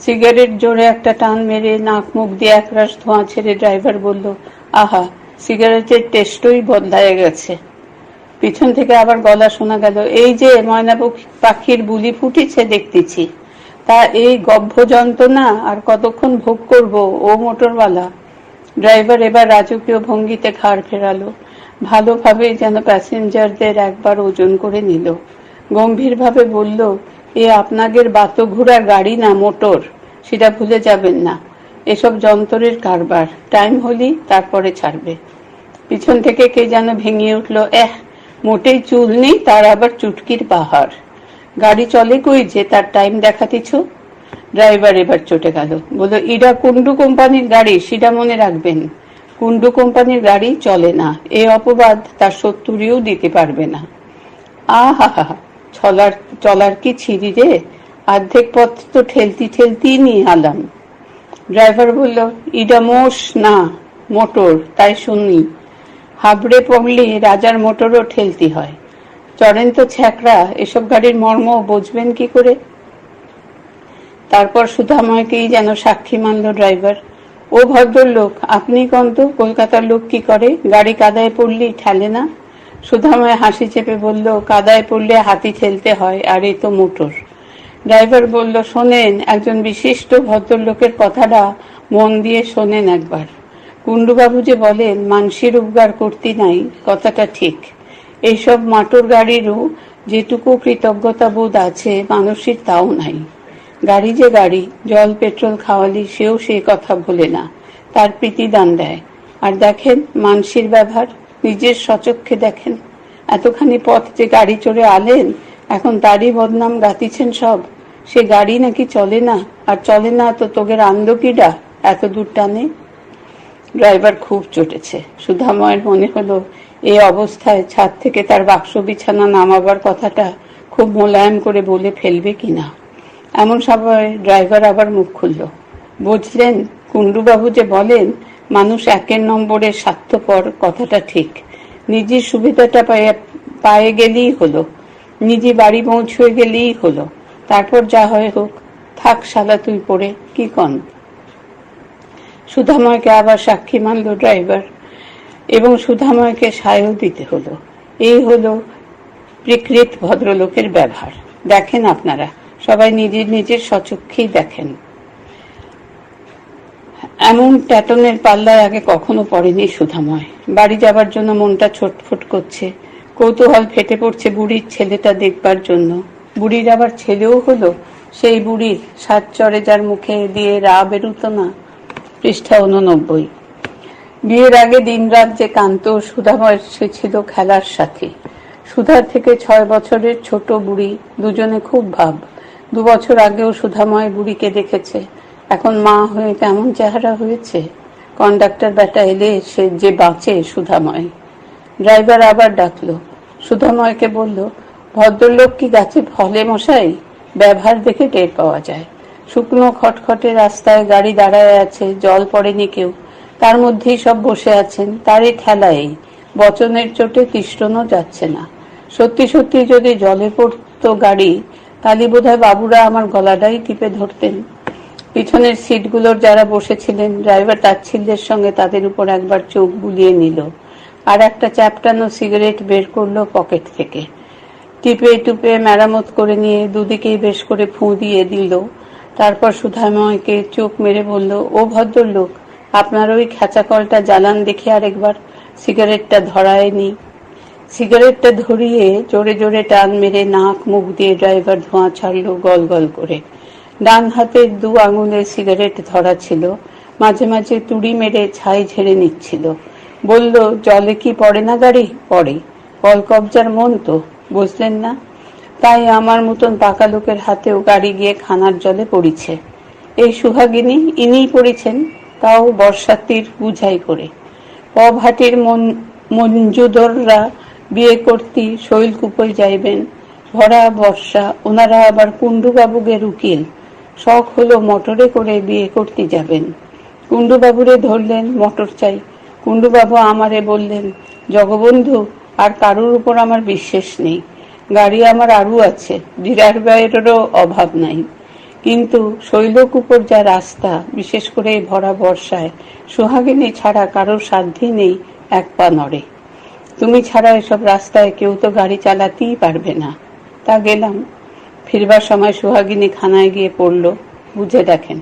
সিগারেট জোরে একটা টান মেরে নাক মুখ দিয়ে একরাশ ধোঁয়া ছেড়ে ড্রাইভার বলল, আহা, সিগারেটের টেস্টই বদলায় গেছে। পিছন থেকে আবার গলা শোনা গেল, এই যে ময়না পাখির বুলি ফুটেছে দেখতেছি। তা এই গভ্য যন্ত্রণা আর কতক্ষণ ভোগ করব ও মোটরওয়ালা? ড্রাইভার এবার রাজকীয় ভঙ্গিতে ঘাড় ফেরালো, ভালোভাবে যেন প্যাসেঞ্জারদের একবার ওজন করে নিল। গম্ভীরভাবে বলল, এ আপনাদের বাতো ঘোড়ার গাড়ি না, মোটর, সেটা ভুলে যাবেন না। এসব যন্ত্রের কারবার, টাইম হলি তারপরে ছাড়বে। পিছন থেকে কে যেন ভেঙে উঠল, মোটেই চুল নেই, তার আবার চুটকির পাহাড়। গাড়ি চলে কই যে তার টাইম দেখাতিছ? ড্রাইভার এবার চটে গেল, বলল, ইডা কুন্ডু কোম্পানির গাড়ি, সেটা মনে রাখবেন। কুন্ডু কোম্পানির গাড়ি চলে না, এ অপবাদ তার 70ও দিতে পারবে না। আহা হা, চলার কি ছিরি রে, অর্ধেক পথ তো ঠেলতি নিয়ে আলাম। ড্রাইভার বলল, ইডা মোষ না মোটর, তাই শুনি। হাবড়ে পড়লে রাজার মোটরও ঠেলতি হয়। চড়েন তো ছ্যাকড়া, এসব গাড়ির মর্ম বুঝবেন কি করে? তারপর সুধাময়কেই যেন সাক্ষী মানল ড্রাইভার। ও ভদ্রলোক, আপনি কন্ত কলকাতার লোক কি করে, গাড়ি কাদায় পড়লেই ঠেলে না? সুধাময় হাসি চেপে বলল, কাদায় পড়লে হাতি ঠেলতে হয়, আর এ তো মোটর। ড্রাইভার বলল, শোনেন, একজন বিশিষ্ট ভদ্রলোকের কথাটা মন দিয়ে শোনেন একবার। কুন্ডুবাবু যে বলেন মানসির উপকার করতে নাই, কথাটা ঠিক। এইসব মোটর গাড়িরও যেটুকু কৃতজ্ঞতা বোধ আছে মানুষের তাও নাই। গাড়ি যে গাড়ি, জল পেট্রোল খাওয়ালি সেও সে কথা ভোলে না, তার প্রীতিদান দেয়। আর দেখেন মানসির ব্যবহার, নিজের স্বচক্ষে দেখেন। এতখানি পথ যে গাড়ি চড়ে আলেন, এখন তারই বদনাম গাতিছেন সব। সে গাড়ি নাকি চলে না, আর চলে না তো তোগের আন্দকিডা এত দূর টানে? ড্রাইভার খুব চটেছে। সুধাময়ের মনে হলো এই অবস্থায় ছাদ থেকে তার বাক্স বিছানা নামাবার কথাটা খুব মোলায়েম করে বলে ফেলবে কিনা। এমন সময় ড্রাইভার আবার মুখ খুলল, বুঝলেন, কুণ্ডুবাবু যে বলেন মানুষ 1 নম্বরে স্বার্থপর, কথাটা ঠিক। নিজের সুবিধাটা পায়ে গেলেই হলো, নিজে বাড়ি পৌঁছয়ে গেলেই হলো, তারপর যা হয় হোক। থাক শালা তুই পড়ে, কি কন? সুধাময়কে আবার সাক্ষী মানল ড্রাইভার, এবং সুধাময়কে সায়ও দিতে হলো। এই হলো প্রকৃত ভদ্রলোকের ব্যবহার। দেখেন আপনারা সবাই নিজের নিজের স্বচক্ষেই দেখেন। এমন ট্যাটনের পাল্লায় আগে কখনো পড়েনি সুধাময়। বাড়ি যাবার জন্য মনটা ছটফট করছে, কৌতূহল ফেটে পড়ছে বুড়ির ছেলেটা দেখবার জন্য। বুড়ির আবার ছেলেও হলো, সেই বুড়ির সাত চড়ে যার মুখে দিয়ে রা বেরুত না। পৃষ্ঠা 89। বিয়ের আগে দিনরাত যে কান্ত সুধাময়, সে ছিল খেলার সাথী। সুধার থেকে 6 বছরের ছোট বুড়ি, দুজনে খুব ভাব। 2 বছর আগেও সুধাময় বুড়িকে দেখেছে, এখন মা হয়ে কেমন চেহারা হয়েছে। কন্ডাক্টর বেটা এলে সে যে বাঁচে সুধাময়। ড্রাইভার আবার ডাকলো, সুধাময়কে বলল, ভদ্রলোক কি গাছে ফলে মশাই? ব্যবহার দেখে টের পাওয়া যায়। শুকনো খটখটে রাস্তায় গাড়ি দাঁড়ায় আছে, জল পড়েনি কেউ, তার মধ্যেই সব বসে আছেন, তারই ঠেলায় বচনের চোটে তিষ্ঠনও যাচ্ছে না। সত্যি সত্যি যদি জলে পড়তো গাড়ি, তাহলে বোধহয় বাবুরা আমার গলাটাই টিপে ধরতেন। পিছনের সিটগুলোর যারা বসেছিলেন, ড্রাইভার তাচ্ছিল্যের সঙ্গে তাদের উপর একবার চোখ বুলিয়ে নিল, আর একটা চ্যাপটানো সিগারেট বের করলো পকেট থেকে। টিপে টুপে মেরামত করে নিয়ে দুদিকেই বেশ করে ফুঁ দিয়ে দিল। তারপর সুধাময়কে চোখ মেরে বলল, ও ভদ্রলোক, আপনার ওই খেঁচা কলটা জ্বালান দেখে আরেকবার। সিগারেটটা ধরায়নি। সিগারেটটা ধরিয়ে জোরে জোরে টান মেরে নাক মুখ দিয়ে ড্রাইভার ধোঁয়া ছাড়লো গল গল করে। ডান হাতের 2 আঙুলে সিগারেট ধরা ছিল, মাঝে মাঝে তুড়ি মেরে ছাই ঝেড়ে নিচ্ছিল। বলল, জলে কি পড়ে না গাড়ি? পড়ে। কল কবজার মন তো, বুঝলেন না? তাই আমার মতন পাকা লোকের হাতেও গাড়ি গিয়ে খানার জলে পড়িছে। এই সুহাগিনী ইনিই পড়েছেন, তাও বর্ষাতির বুঝাই করে। পভাটির মঞ্জুদররা বিয়ে করতে শৈলকুপোয় যাইবেন, ভরা বর্ষা, ওনারা আবার কুণ্ডুবাবুকে উকিল। শখ হলো মোটরে করে বিয়ে করতে যাবেন। কুণ্ডুবাবুরে ধরলেন, মোটর চাই। কুণ্ডুবাবু আমারে বললেন, জগবন্ধু, আর কারুর উপর আমার বিশ্বাস নেই। গাড়ি আমার আরও আছে, ডিরাইভারেরও অভাব নাই, কিন্তু শৈলকুপোর যা রাস্তা, বিশেষ করে ভরা বর্ষায়, সোহাগিনী ছাড়া কারোর সাধ্যই নেই 1 পা নড়ে। তুমি ছাড়া এসব রাস্তায় কেউ তো গাড়ি চালাতেই পারবে না। তা গেলাম। ফিরবার সময় সোহাগিনী খানায় গিয়ে পড়ল। বুঝে দেখেন,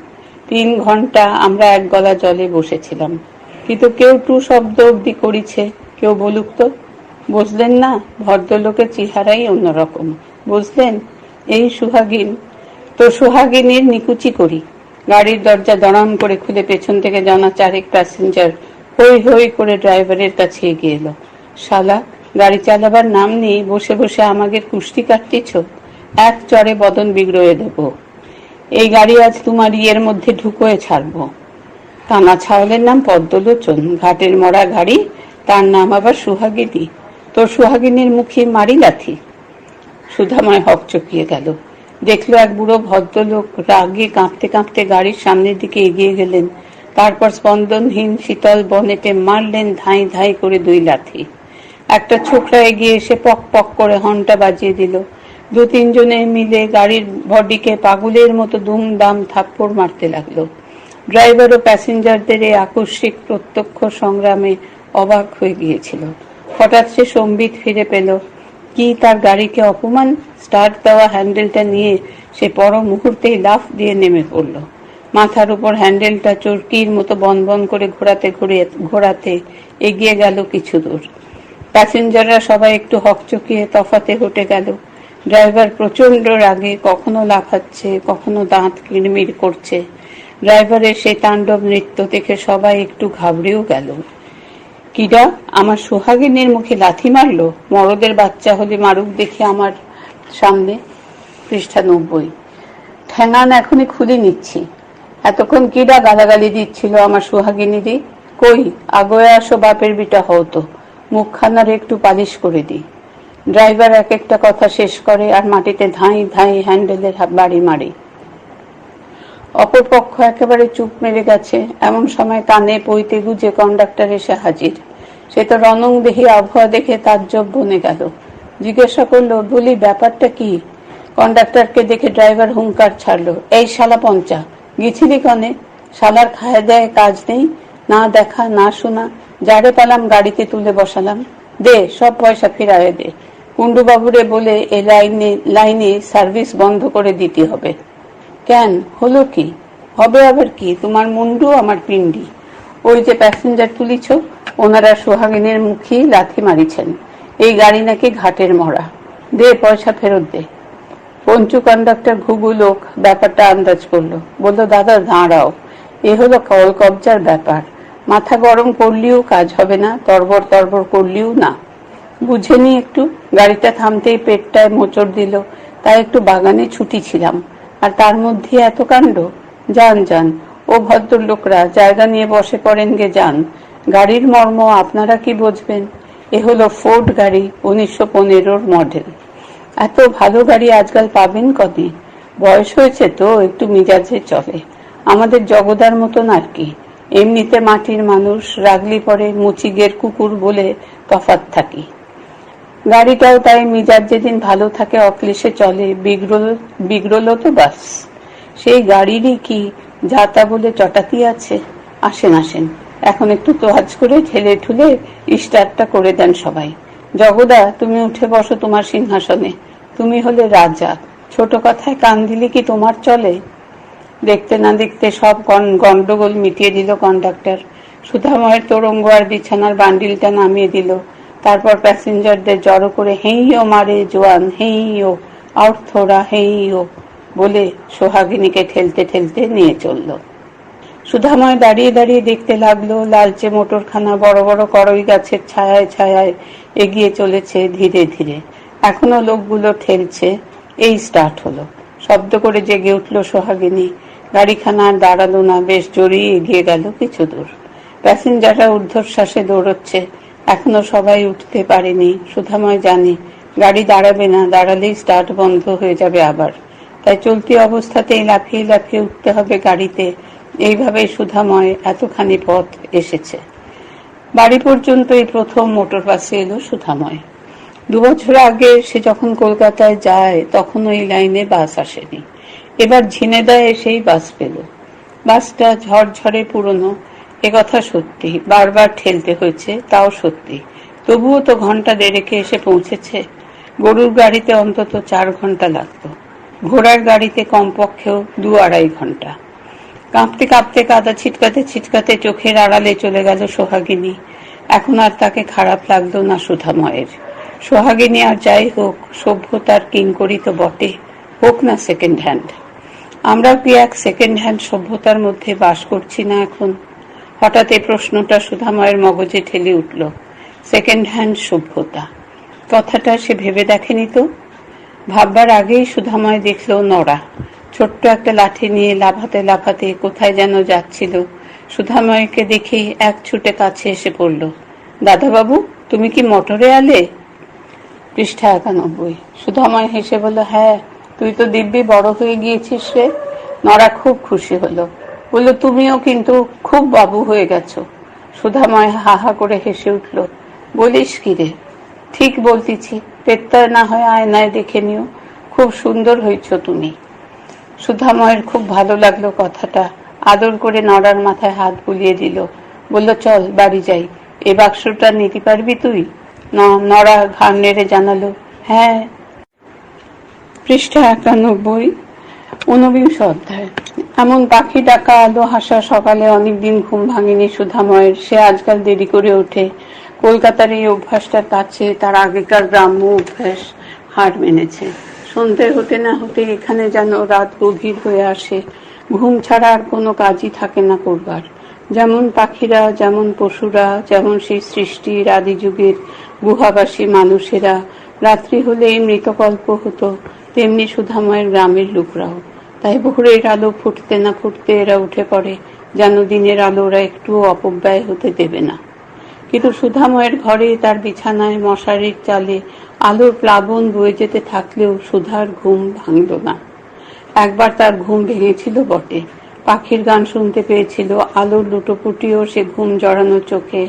3 ঘন্টা আমরা এক গলা জলে বসেছিলাম, কিন্তু কেউ টু শব্দ অব্দি করেছে? কেউ বলুক তো। বুঝলেন না, ভদ্রলোকের চেহারাই অন্যরকম, বুঝলেন? এই সুহাগিন তো, সুহাগিনীর নিকুচি করি। গাড়ির দরজা দড়াম করে খুলে পেছন থেকে জানা 4 প্যাসেঞ্জার হই হই করে ড্রাইভারের কাছে এগিয়ে এলো। শালা, গাড়ি চালাবার নাম নেই, বসে বসে আমাদের কুষ্টি কাটতেছ? এক চড়ে বদন বিগড়ে দেব। এই গাড়ি আজ তোমার ইয়ের মধ্যে ঢুকোয় ছাড়বো। কানা ছাওয়ালের নাম পদ্মলোচন, ঘাটের মরা গাড়ি, তার নাম আবার সুহাগিনী। তোর সুহাগিনীর মুখে মারি লাথি। সুধাময় হকচকিয়ে গেল। দেখলো এক বুড়ো ভদ্রলোক রাগে কাঁপতে কাঁপতে গাড়ির সামনের দিকে এগিয়ে গেলেন। তারপর স্পন্দনহীন শীতল বনেটে মারলেন ধাই ধাই করে 2 লাথি। একটা ছোকরা এগিয়ে এসে পক পক করে হর্নটা বাজিয়ে দিল। 2-3 জনে মিলে গাড়ির বডিকে পাগলের মতো দুমদাম থাপ্পড় মারতে লাগলো। ড্রাইভার ও প্যাসেঞ্জারদের এই আকস্মিক প্রত্যক্ষ সংগ্রামে অবাক হয়ে গিয়েছিল। হঠাৎ সে সম্বিত ফিরে পেল। কি তার গাড়িকে অপমান! স্টার্ট দেওয়া হ্যান্ডেলটা নিয়ে সে পর মুহূর্তেই লাফ দিয়ে নেমে পড়ল। মাথার উপর হ্যান্ডেলটা চরকির মতো বনবন করে ঘোরাতে এগিয়ে গেল কিছু দূর। প্যাসেঞ্জাররা সবাই একটু হকচকিয়ে তফাতে হটে গেল। ড্রাইভার প্রচন্ড রাগে কখনো লাফাচ্ছে, কখনো দাঁত কিড়মিড় করছে। ড্রাইভারের সেই তাণ্ডব নৃত্য দেখে সবাই একটু ঘাবড়েও গেল। কিডা, আমার সোহাগিনীর মুখে লাথি মারলো? মরদের বাচ্চা হলে মারুক দেখে আমার সামনে। পৃষ্ঠা 90। ঠ্যাঙান এখনই খুলে নিচ্ছি। এতক্ষণ কিডা গালাগালি দিচ্ছিল আমার সোহাগিনীরই? কই, আগোয় আসো, বাপের বিটা হও তো, মুখখানার একটু পালিশ করে দিই। ড্রাইভার এক একটা কথা শেষ করে আর মাটিতে ধাই ধাই হ্যান্ডেলের বাড়ি মারে। অপরপক্ষ একেবারে চুপ মেরে গেছে। এমন সময় কানে পইতে গুজে কন্ডাক্টর এসে হাজির। সে তো রণংদেহী আবহাওয়া দেখে তাজ্জব বনে গেল। জিজ্ঞাসা করলো, বলি ব্যাপারটা কি? কন্ডাক্টরকে দেখে ড্রাইভার হুঙ্কার ছাড়লো, এই শালা পঞ্চা, গেছিলি কনে? শালার খায় দেয় কাজ নেই, না দেখা না শোনা, যারে পেলাম গাড়িতে তুলে বসালাম, দে সব পয়সা ফিরায়ে দে। কুণ্ডুবাবুরে বলে এ লাইনে সার্ভিস বন্ধ করে দিতে হবে। কেন, হলো কি? হবে আবার কি, তোমার মুন্ডু আমার পিন্ডি। ওই যে প্যাসেঞ্জার তুলিছ, ওনারা সোহাগিনীর মুখী লাথি মারিছেন। এই গাড়ি নাকি ঘাটের মরা, দে পয়সা ফেরত দে। পঞ্চু কন্ডাক্টর ঘুঘু লোক ব্যাপারটা আন্দাজ করলো, বললো, দাদা দাঁড়াও, এ হলো কল কবজার ব্যাপার, মাথা গরম করলেও কাজ হবে না, তরবর তরবর করলেও না। বুঝেনি একটু? গাড়িটা থামতেই পেটটায় মোচড় দিল, তাই একটু বাগানে ছুটি ছিলাম, আর তার মধ্যে এত কাণ্ড। যান যান, ও ভদ্রলোকরা জায়গা নিয়ে বসে পড়েন গে, যান। গাড়ির মর্ম আপনারা কি বুঝবেন? এ হলো ফোর্ড গাড়ি, 1915 মডেল। এত ভালো গাড়ি আজকাল পাবেন কবে? বয়স হয়েছে তো, একটু মিজাজে চলে, আমাদের জগদার মতন আর কি। এমনিতে মাটির মানুষ, রাগলি পরে মুচিগের কুকুর বলে তফাৎ থাকি। গাড়িটাও তাই মিজাজ যেদিন ভালো থাকে অক্লেশে চলে, বিগড়ল তো বাস। সেই গাড়িরই কি যাতা বলে চটাতি আছে? আসেন আসেন, এখন একটু তোয়াজ করে ঠেলে ঠুলে স্টার্টটা করে দেন সবাই। জগদা, তুমি উঠে বসো তোমার সিংহাসনে, তুমি হলে রাজা, ছোট কথায় কান দিলে কি তোমার চলে? দেখতে না দেখতে সব গন্ডগোল মিটিয়ে দিল কন্ডাক্টর। সুধাময়ের তোরঙ্গ আর বিছানার বান্ডিলটা নামিয়ে দিল। তারপর প্যাসেঞ্জারদের জড়ো করে হেইও মারে জোয়ান, হেইও আউট থোড়া, হেইও বলে সোহাগিনীকে ঠেলতে ঠেলতে নিয়ে চলল। সুধাময় দাঁড়িয়ে দাঁড়িয়ে দেখতে লাগলো, লালচে মোটরখানা বড় বড় করই গাছের ছায়ায় ছায়ায় এগিয়ে চলেছে ধীরে ধীরে। এখনো লোকগুলো ঠেলছে। এই স্টার্ট হলো। শব্দ করে জেগে উঠল সোহাগিনী। গাড়িখানা আর দাঁড়ালো না, বেশ জোরেই এগিয়ে গেল কিছু দূর। প্যাসেঞ্জাররা ঊর্ধ্বশ্বাসে দৌড়চ্ছে। এখনো সবাই উঠতে পারেনি। সুধাময় জানে গাড়ি দাঁড়াবে না, দাঁড়ালেই স্টার্ট বন্ধ হয়ে যাবে আবার। তাই চলতি অবস্থাতেই লাফিয়ে লাফিয়ে উঠতে হবে গাড়িতে। এইভাবেই সুধাময় এতখানি পথ এসেছে। বাড়ি পর্যন্ত এই প্রথম মোটর বাসে এলো সুধাময়। 2 বছর আগে সে যখন কলকাতায় যায় তখন ওই লাইনে বাস আসেনি। এবার ঝিনেদায় এসেই বাস পেল। বাসটা ঝরঝরে পুরনো, একথা সত্যি, বারবার ঠেলতে হয়েছে, তাও সত্যি। তবুও তো ঘন্টা দেড়েকে এসে পৌঁছেছে। গরুর গাড়িতে অন্তত 4 ঘন্টা লাগতো, ঘোড়ার গাড়িতে কমপক্ষেও 2-2.5 ঘন্টা। কাঁপতে কাঁপতে, কাদা ছিটকাতে ছিটকাতে চোখের আড়ালে চলে গেল সোহাগিনী। এখন আর তাকে খারাপ লাগলো না সুধাময়ের। সোহাগিনী আর যাই হোক, সভ্যতার কিঙ্করী তো বটে, হোক না সেকেন্ড হ্যান্ড। আমরাও কি এক সেকেন্ড হ্যান্ড সভ্যতার মধ্যে বাস করছি না এখন? হঠাৎ এই প্রশ্নটা সুধাময়ের মগজে ঠেলে উঠল। সেকেন্ড হ্যান্ড সভ্যতা কথাটা সে ভেবে দেখেনি তো। ভাববার আগেই সুধাময় দেখল নড়া ছোট্ট একটা লাঠি নিয়ে লাফাতে লাফাতে কোথায় যেন যাচ্ছিল। সুধাময়কে দেখে এক ছুটে কাছে এসে পড়ল। দাদাবাবু, তুমি কি মোটরে আলে? পৃষ্ঠা 91। সুধাময় হেসে বলল, হ্যাঁ, তুই তো দিব্যি বড় হয়ে গিয়েছিস রে। নড়া খুব খুশি হলো, বলল, তুমিও কিন্তু খুব বাবু হয়ে গেছো। সুধাময় হা হা করে হেসে উঠল। বলিস কি রে? ঠিক বলতেছি, পেটটা না হয় আয়নায় দেখে নিও, খুব সুন্দর হয়েছ তুমি। সুধাময়ের খুব ভালো লাগলো কথাটা। আদর করে নড়ার মাথায় হাত বুলিয়ে দিল। বলল, চল বাড়ি যাই, এ বাক্সটা নিতে পারবি তুই? নড়া ঘাড় নেড়ে জানালো, হ্যাঁ। পৃষ্ঠা 91। 19 অধ্যায়। এমন পাখি ডাকা আলো হাসা সকালে অনেকদিন ঘুম ভাঙেনি সুধাময়ের। সে আজকাল দেরি করে ওঠে। কলকাতার এই অভ্যাসটার কাছে তার আগেকার গ্রাম্য অভ্যাস হার মেনেছে। সন্ধ্যে হতে না হতে এখানে যেন রাত গভীর হয়ে আসে। ঘুম ছাড়া আর কোনো কাজই থাকে না করবার। যেমন পাখিরা, যেমন পশুরা, যেমন সেই সৃষ্টির আদি যুগের গুহাবাসী মানুষেরা রাত্রি হলেই মৃতকল্প হতো, তেমনি সুধাময়ের গ্রামের লোকরাও। তাই ভোরের আলো ফুটতে না ফুটতে এরা উঠে পড়ে, যেন দিনের আলো ওরা একটুও অপব্যয় হতে দেবে না। কিন্তু সুধাময়ের ঘরে, তার বিছানায়, মশারির চালে আলোর প্লাবন বয়ে যেতে থাকলেও সুধার ঘুম ভাঙল না। একবার তার ঘুম ভেঙেছিল বটে। পাখির গান শুনতে পেয়েছিল, আলোর লুটোপুটিও সে ঘুম জড়ানো চোখে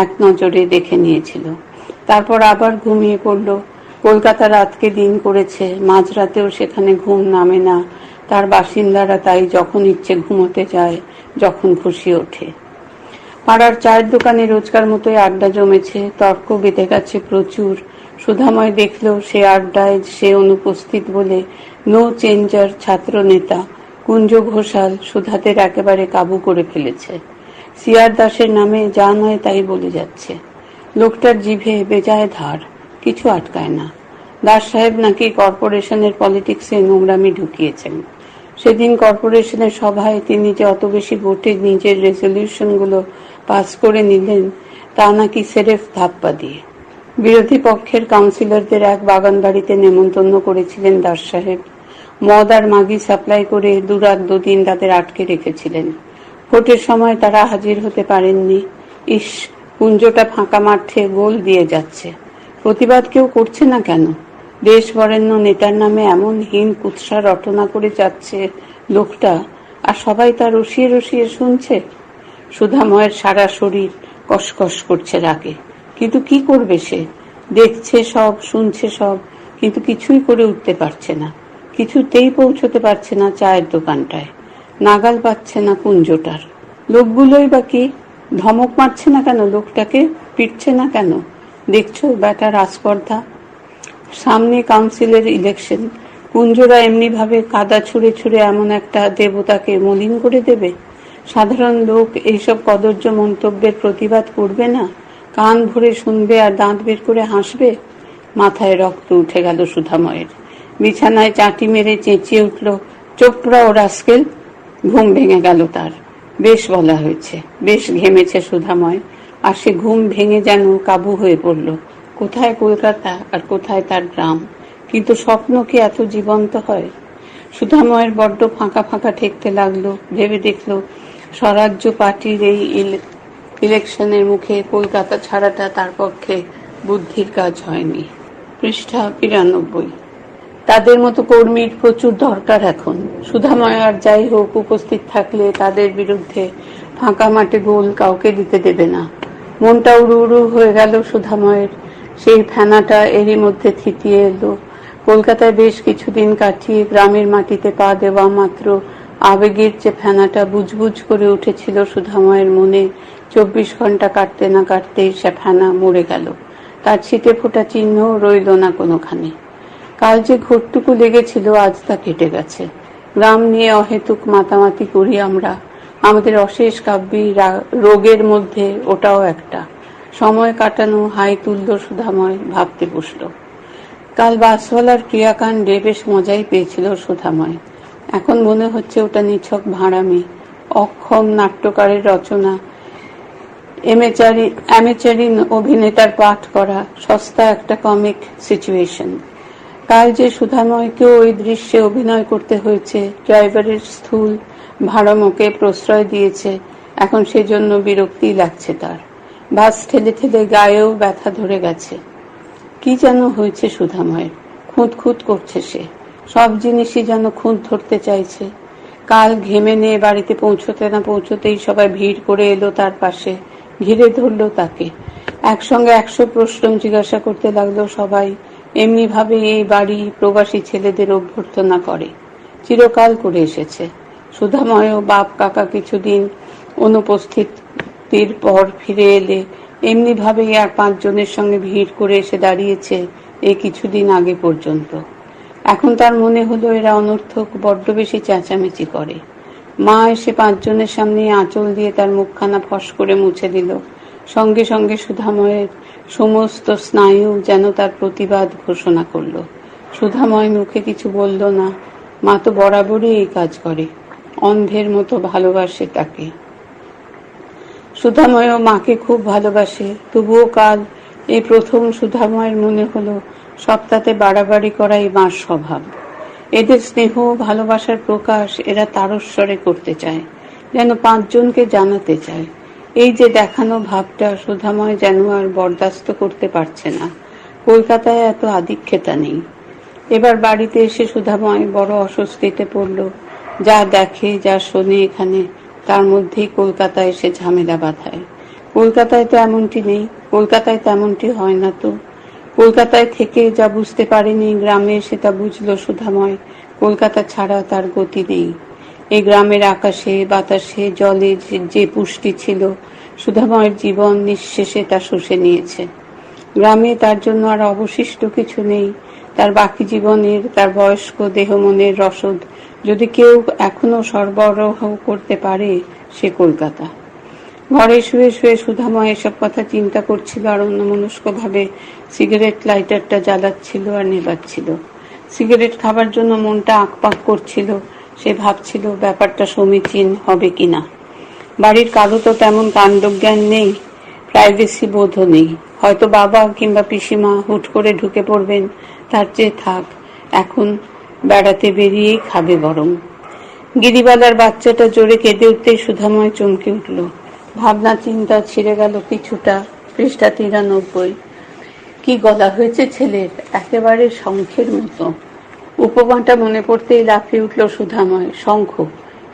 এক নজরে দেখে নিয়েছিল। তারপর আবার ঘুমিয়ে পড়ল। কলকাতা রাতকে দিন করেছে, মাঝরাতেও সেখানে ঘুম নামে না, তার বাসিন্দারা তাই যখন ইচ্ছে ঘুমোতে যায়, যখন খুশি ওঠে। পাড়ার চায়ের দোকানে রোজকার মতোই আড্ডা জমেছে, তর্ক বেঁধে গেছে প্রচুর। সুধাময় দেখল সে আড্ডায় সে অনুপস্থিত বলে নো চেঞ্জার ছাত্র নেতা কুঞ্জ ঘোষাল সুধাদের একেবারে কাবু করে ফেলেছে। সিআর দাসের নামে যা নয় তাই বলে যাচ্ছে। লোকটার জিভে বেজায় ধার, কিছু আটকায় না। দাস সাহেব নাকি কর্পোরেশনের পলিটিক্সে নোংরামি ঢুকিয়েছেন। সেদিন কর্পোরেশনের সভায় তিনি যে অত বেশি ভোটে নিজের রেজলিউশনগুলো পাস করে নিলেন, তা নাকি সেরেফ ধাপ্পা দিয়ে। বিরোধী পক্ষের কাউন্সিলরদের এক বাগান বাড়িতে নেমন্তন্ন করেছিলেন দাস সাহেব। মদ আর মাগি সাপ্লাই করে দুরাত দুদিন তাদের আটকে রেখেছিলেন। ভোটের সময় তারা হাজির হতে পারেননি। ইস, কুঞ্জটা ফাঁকা মাঠে গোল দিয়ে যাচ্ছে। প্রতিবাদ কেউ করছে না কেন? দেশ বরেণ্য নেতার নামে এমন হীন কুৎসা রটনা করে যাচ্ছে লোকটা, আর সবাই তা রসিয়ে রসিয়ে শুনছে। সুধাময়ের সারা শরীর কসকস করছে রাগে, কিন্তু কি করবে সে? দেখছে সব, শুনছে সব, কিন্তু কিছুই করে উঠতে পারছে না। কিছুতেই পৌঁছতে পারছে না চায়ের দোকানটায়, নাগাল পাচ্ছে না কুঞ্জটার। লোকগুলোই বা কি? ধমক মারছে না কেন লোকটাকে? পিটছে না কেন? দেখছো ব্যাটার আস্পর্ধা। সামনে কাউন্সিলের ইলেকশন, কুঞ্জরা এমনি ভাবে কাদা ছুঁড়ে ছুঁড়ে এমন একটা দেবতাকে মলিন করে দেবে? সাধারণ লোক এইসব কদর্য মন্তব্যের প্রতিবাদ করবে না? কান ভরে শুনবে আর দাঁত বের করে হাসবে? মাথায় রক্ত উঠে গেল সুধাময়ের। বিছানায় চাটি মেরে চেঁচিয়ে উঠল, চোপড়া ও রাস্কেল। ঘুম ভেঙে গেল তার। বেশ বলা হয়েছে, বেশ ঘেমেছে সুধাময়, আর সে ঘুম ভেঙে যেন কাবু হয়ে পড়ল। কোথায় কলকাতা আর কোথায় তার গ্রাম? কিন্তু স্বপ্ন কি এত জীবন্ত হয়? সুধাময়ের বড্ড ফাঁকা ফাঁকা ঠেকতে লাগলো। ভেবে দেখল স্বরাজ্য পার্টির এই ইলেকশনের মুখে কলকাতা ছাড়াটা তার পক্ষে বুদ্ধির কাজ হয়নি। পৃষ্ঠা ৯২। তাদের মতো কর্মীর প্রচুর দরকার এখন। সুধাময় আর যাই হোক উপস্থিত থাকলে তাদের বিরুদ্ধে ফাঁকা মাঠে গোল কাউকে দিতে দেবে না। মনটা উড়ু উড়ু হয়ে গেল সুধাময়ের। সেই ফেনাটা এরই মধ্যে থিতিয়ে এলো। কলকাতায় বেশ কিছুদিন কাটিয়ে গ্রামের মাটিতে পা দেওয়া মাত্র আবেগের যে ফেনাটা বুজবুজ করে উঠেছিল সুধাময়ের মনে, ২৪ ঘন্টা কাটতে না কাটতেই সে ফেনা মরে গেল। তার ছিটে ফোটা চিহ্ন রইল না কোনোখানে। কাল যে ঘোরটুকু লেগেছিল আজ তা কেটে গেছে। গ্রাম নিয়ে অহেতুক মাতামাতি করি আমরা, আমাদের অশেষ কাব্যি রোগের মধ্যে ওটাও একটা। সময় কাটানো হাই তুলল সুধাময়, ভাবতে বসল। কাল বাসওয়ালার ক্রিয়াকাণ্ডে বেশ মজাই পেয়েছিল সুধাময়। এখন মনে হচ্ছে ওটা নিছক ভাঁড়ামি, অক্ষম নাট্যকারের রচনা, অ্যামেচারি অভিনেতার পাঠ করা সস্তা একটা কমিক সিচুয়েশন। কাল যে সুধাময়কেও ওই দৃশ্যে অভিনয় করতে হয়েছে, ড্রাইভারের স্থূল ভাড়ামোকে প্রশ্রয় দিয়েছে, এখন সেজন্য বিরক্তি লাগছে তার। বাস ঠেলে ঠেলে গায়েও ব্যথা ধরে গেছে। কি যেন হয়েছে সুধাময়ের, খুঁত খুঁত করছে সে। সব জিনিসই যেন খুঁত ধরতে চাইছে। কাল ঘেমে নিয়ে বাড়িতে পৌঁছতে না পৌঁছতেই সবাই ভিড় করে এলো তার পাশে, ঘিরে ধরলো তাকে। একসঙ্গে ১০০ প্রশ্ন জিজ্ঞাসা করতে লাগলো সবাই। এমনি ভাবে এই বাড়ি প্রবাসী ছেলেদের অভ্যর্থনা করে, চিরকাল করে এসেছে। সুধাময়ও বাপ কাকা কিছুদিন অনুপস্থিতির পর ফিরে এলে এমনি ভাবেই আর ৫ জনের সঙ্গে ভিড় করে এসে দাঁড়িয়েছে এই কিছুদিন আগে পর্যন্ত। এখন তার মনে হলো এরা অনর্থক বড্ড বেশি চেঁচামেচি করে। মা এসে ৫ জনের সামনে আঁচল দিয়ে তার মুখখানা ফস করে মুছে দিল। সঙ্গে সঙ্গে সুধাময়ের সমস্ত স্নায়ু যেন তার প্রতিবাদ ঘোষণা করল। সুধাময় মুখে কিছু বলল না। মা তো বরাবরই এই কাজ করে, অন্ধের মতো ভালোবাসে তাকে। সুধাময়ও মাকে খুব ভালোবাসে, তবুও কাল এই প্রথম সুধাময়ের মনে হলো সপ্তাহে বাড়াবাড়ি করাই মার স্বভাব। এদের স্নেহ ভালোবাসার প্রকাশ এরা তারস্বরে করতে চায়, যেন ৫ জনকে জানাতে চায়। এই যে দেখানো ভাবটা সুধাময় যেন আর বরদাস্ত করতে পারছে না। কলকাতায় এত আদিক্ষেতা নেই। এবার বাড়িতে এসে সুধাময় বড় অস্বস্তিতে পড়ল। যা দেখে যা শোনে এখানে, তার মধ্যেই কলকাতায় এসে ঝামেলা বাঁধায়। কলকাতায় তো এমনটি নেই, কলকাতায় তেমনটি হয় না তো। কলকাতায় থেকে যা বুঝতে পারেনি, গ্রামে এসে তা বুঝলো সুধাময়। কলকাতা ছাড়া তার গতি নেই। এই গ্রামের আকাশে বাতাসে জলে যে পুষ্টি ছিল, সুধাময়ের জীবন নিঃশেষে তা শুষে নিয়েছে। গ্রামে তার জন্য আর অবশিষ্ট কিছু নেই। তার বাকি জীবনের, তার বয়স্ক দেহ মনের রসদ যদি কেউ এখনো সরবরাহ করতে পারে, সে কলকাতা। ঘরে শুয়ে শুয়ে সুধাময় এসব কথা চিন্তা করছিল আর অন্যমনস্কভাবে সিগারেট লাইটারটা জ্বালাচ্ছিল আর নেবাচ্ছিল। সিগারেট খাবার জন্য মনটা আঁকপাক করছিল। সে ভাবছিল ব্যাপারটা সমীচীন হবে কিনা। বাড়ির কারো তো তেমন কাণ্ডজ্ঞান নেই, প্রাইভেসি বোধও নেই। হয়তো বাবা কিংবা পিসিমা হুট করে ঢুকে পড়বেন, তার চেয়ে থাক, এখন বেড়াতে বেরিয়েই খাবে বরং। গিরিবালার বাচ্চাটা জোরে কেঁদে উঠতেই সুধাময় চমকে উঠল। ভাবনা চিন্তা ছিঁড়ে গেল কিছুটা। পৃষ্ঠা 93। কি গলা হয়েছে ছেলের, একেবারে শঙ্খের মতো। উপমাটা মনে পড়তেই লাফিয়ে উঠল সুধাময়। শঙ্খ,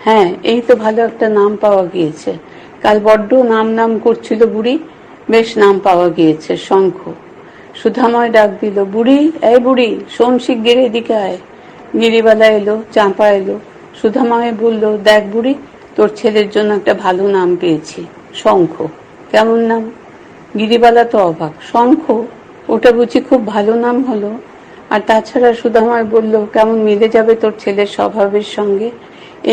হ্যাঁ, এই তো ভালো একটা নাম পাওয়া গিয়েছে। কাল বড্ড নাম নাম করছিল বুড়ি, বেশ নাম পাওয়া গিয়েছে, শঙ্খ। সুধাময় ডাক দিল, বুড়ি, এই বুড়ি, শোন শিগগির এদিকে আয়। গিরিবালা এলো, চাঁপা এলো। সুধাময় বলল, দেখ বুড়ি, তোর ছেলের জন্য একটা ভালো নাম পেয়েছি, শঙ্খ। কেমন নাম? গিরিবালা তো অবাক। শঙ্খ, ওটা বুঝি খুব ভালো নাম হলো? আর তাছাড়া সুধাময় বলল, কেমন মিলে যাবে তোর ছেলের স্বভাবের সঙ্গে।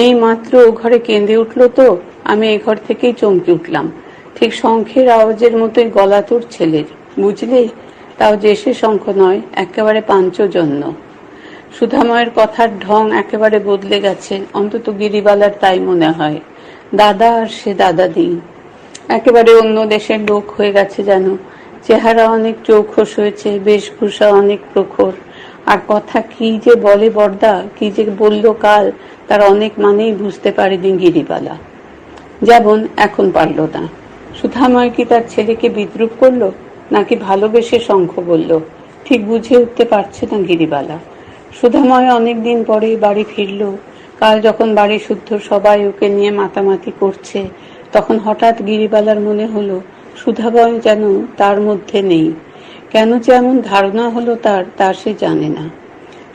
এই মাত্র ও ঘরে কেঁদে উঠলো তো, আমি এই ঘর থেকেই চমকে উঠলাম। ঠিক শঙ্খের আওয়াজের মতোই গলা তোর ছেলের, বুঝলি? তাও যে সে শঙ্খ নয়, একেবারে পাঞ্চজন্য। সুধাময়ের কথার ঢং একেবারে বদলে গেছে, অন্তত গিরিবালার তাই মনে হয়। দাদা আর সে দাদাদি একেবারে অন্য দেশের লোক হয়ে গেছে যেন। চেহারা অনেক চৌখস হয়েছে, বেশভূষা অনেক প্রখর। আর কথা কি যে বলে বর্দা, কি যে বলল কাল, তার অনেক মানেই বুঝতে পারেনি গিরিবালা। যেমন এখন পারল না। সুধাময় কি তার ছেলেকে বিদ্রুপ করলো, নাকি ভালোবেসে শঙ্খ বলল, ঠিক বুঝে উঠতে পারছে না গিরিবালা। সুধাময় অনেকদিন পরে বাড়ি ফিরল। কাল যখন বাড়ি শুদ্ধ সবাই ওকে নিয়ে মাতামাতি করছে, তখন হঠাৎ গিরিবালার মনে হলো সুধাময় যেন তার মধ্যে নেই। কেন যে এমন ধারণা হলো তার, তা সে জানে না।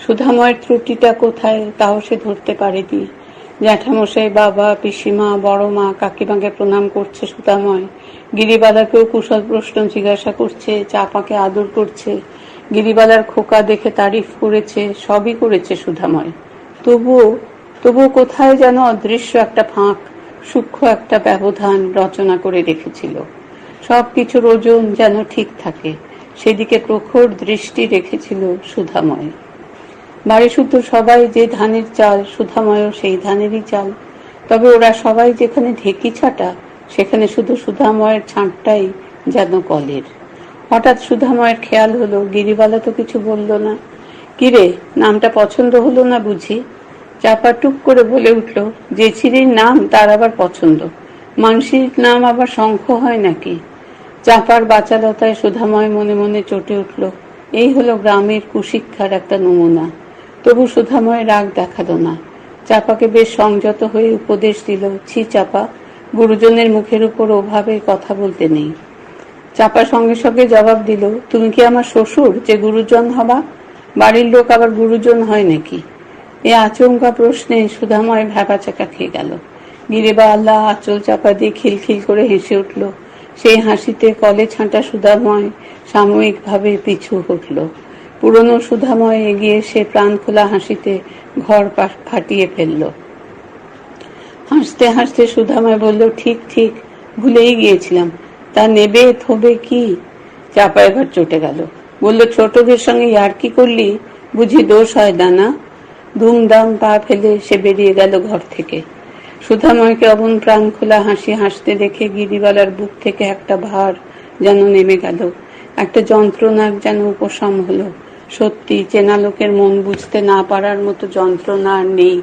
সুধাময়ের ত্রুটিটা কোথায়, তাও সে ধরতে পারেনি। জ্যাঠামশাই, বাবা, পিসিমা, বড় মা, কাকিমাকে প্রণাম করছে সুধাময়। গিরিবালাকেও কুশল প্রশ্ন জিজ্ঞাসা করছে, চাপাকে আদর করছে, গিরিবালার খোকা দেখে তারিফ করেছে, সবই করেছে সুধাময়। তবুও কোথায় যেন অদৃশ্য একটা ফাঁক, সূক্ষ্ম একটা ব্যবধান রচনা করে রেখেছিল। সবকিছুর ওজন যেন ঠিক থাকে, সেদিকে প্রখর দৃষ্টি রেখেছিল সুধাময়। বাড়ি শুদ্ধ সবাই যে ধানের চাল, সুধাময়ও সেই ধানেরই চাল। তবে ওরা সবাই যেখানে ঢেকি ছাটা, সেখানে শুধু সুধাময়ের ছাঁটটাই যেন কলের। হঠাৎ সুধাময়ের খেয়াল হলো, গিরিবালা তো কিছু বলল না। কিরে, নামটা পছন্দ হলো না বুঝি? চাপা টুক করে বলে উঠল, যে ছিরির নাম তার আবার পছন্দ, মানসির নাম আবার শঙ্খ হয় নাকি? চাপার বাচালতায় সুধাময় মনে মনে চটে উঠল। এই হলো গ্রামের কুশিক্ষার একটা নমুনা। তবু সুধাময় রাগ দেখালো না। চাপাকে বেশ সংযত হয়ে উপদেশ দিল, ছি চাপা, গুরুজনের মুখের উপর ওভাবে কথা বলতে নেই। চাপা সঙ্গে সঙ্গে জবাব দিল, তুমি কি আমার শ্বশুর যে গুরুজন হবা? বাড়ির লোক আবার গুরুজন হয় নাকি? এ আচমকা প্রশ্নে সুধাময় ভ্যাবাচাকা খেয়ে গেল। গিরিবালা আঁচল চাপা দিয়ে খিলখিল করে হেসে উঠল। সেই হাসিতে কলে ছাঁটা সুধাময় সাময়িকভাবে পিছু হটল। পুরনো সুধাময় এগিয়ে সে প্রাণ খোলা হাসিতে ঘর ফাটিয়ে ফেলল। হাসতে হাসতে সুধাময় বলল, ঠিক ঠিক, ভুলেই গিয়েছিলাম। তা নেবে থবে কি? চাপা এবার চটে গেল, বলল, ছোটদের সঙ্গে ইয়ার্কি করলি বুঝি দোষ হয় না? ধুমধাম পা ফেলে সে বেরিয়ে গেল ঘর থেকে। সুধাময়কে অমন প্রাণ খোলা হাসি হাসতে দেখে গিরিবালার বুক থেকে একটা ভার যেন নেমে গেল, একটা যন্ত্রণার যেন উপশম হলো। সত্যি চেনা লোকের মন বুঝতে না পারার মতো যন্ত্রণা আর নেই।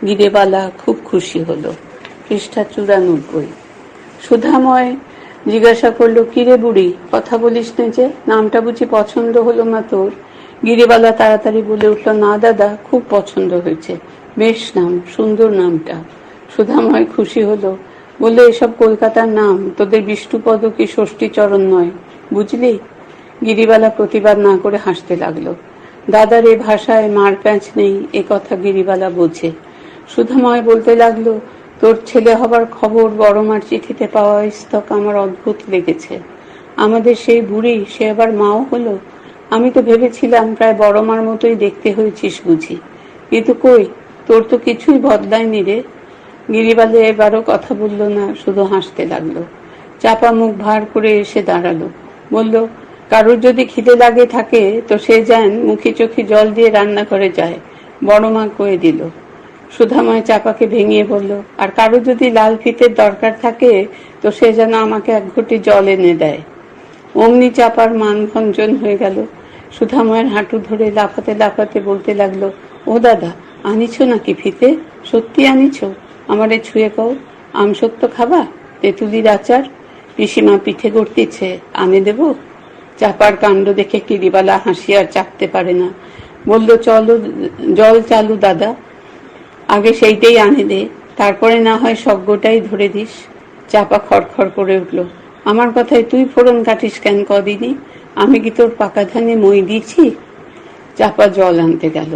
গিরিবালা খুব খুশি হলো। পৃষ্ঠা 94। সুধাময় জিজ্ঞাসা করলো, কিরে বুড়ি, কথা বলিস না যে, নামটা বুঝি পছন্দ হলো না তোর? গিরিবালা তাড়াতাড়ি বলে উঠল, না দাদা, খুব পছন্দ হয়েছে, বেশ নাম, সুন্দর নামটা। সুধাময় খুশি হলো, বললে এসব কলকাতার নাম, তোদের বিষ্ণুপদ কি ষষ্ঠীচরণ নয়, বুঝলি? গিরিবালা প্রতিবাদ না করে হাসতে লাগলো। দাদার এ ভাষায় মার প্যাঁচ নেই, এ কথা গিরিবালা বোঝে। সুধাময় বলতে লাগলো, তোর ছেলে হবার খবর বড় মার চিঠিতে পাওয়া স্তক আমার অদ্ভুত লেগেছে। আমাদের সেই বুড়ি, সে আবার মাও হলো। আমি তো ভেবেছিলাম প্রায় বড় মার মতোই দেখতে হয়েছিস বুঝি, কিন্তু কই, তোর তো কিছুই বদলায়নি রে। গিরিবালা এবারও কথা বলল না, শুধু হাসতে লাগলো। চাপা মুখ ভার করে এসে দাঁড়ালো, বলল, কারোর যদি খিদে লাগে থাকে তো সে যেন মুখে চোখে জল দিয়ে রান্না করে যায়, বড় মা কয়ে দিল। সুধাময় চাপাকে ভেঙিয়ে বলল, আর কারো যদি লাল ফিতের দরকার থাকে তো সে যেন আমাকে এক ঘটি জল এনে দেয়। অমনি চাপার মান ভঞ্জন হয়ে গেল। সুধাময়ের হাঁটু ধরে লাফাতে লাফাতে বলতে লাগলো, ও দাদা, আনিছ নাকি ফিতে? সত্যি আনিছ? আমারে ছুঁয়ে কও, আমসত্ব খাবা? তেঁতুলির আচার? পিসিমা পিঠে করতেছে, আনে দেব? চাপার কাণ্ড দেখে গিরিবালা হাসি আর চাপতে পারে না, বলল, চলো, জল চালু দাদা, আগে সেইটাই আনে দে, তারপরে না হয় সজ্ঞটাই ধরে দিস। চাপা খড়খড় করে উঠল, আমার কথায় তুই ফোড়ন কাটিস কেন কদিনই? আমি কি তোর পাকা ধানে মই দিয়েছি? চাপা জল আনতে গেল।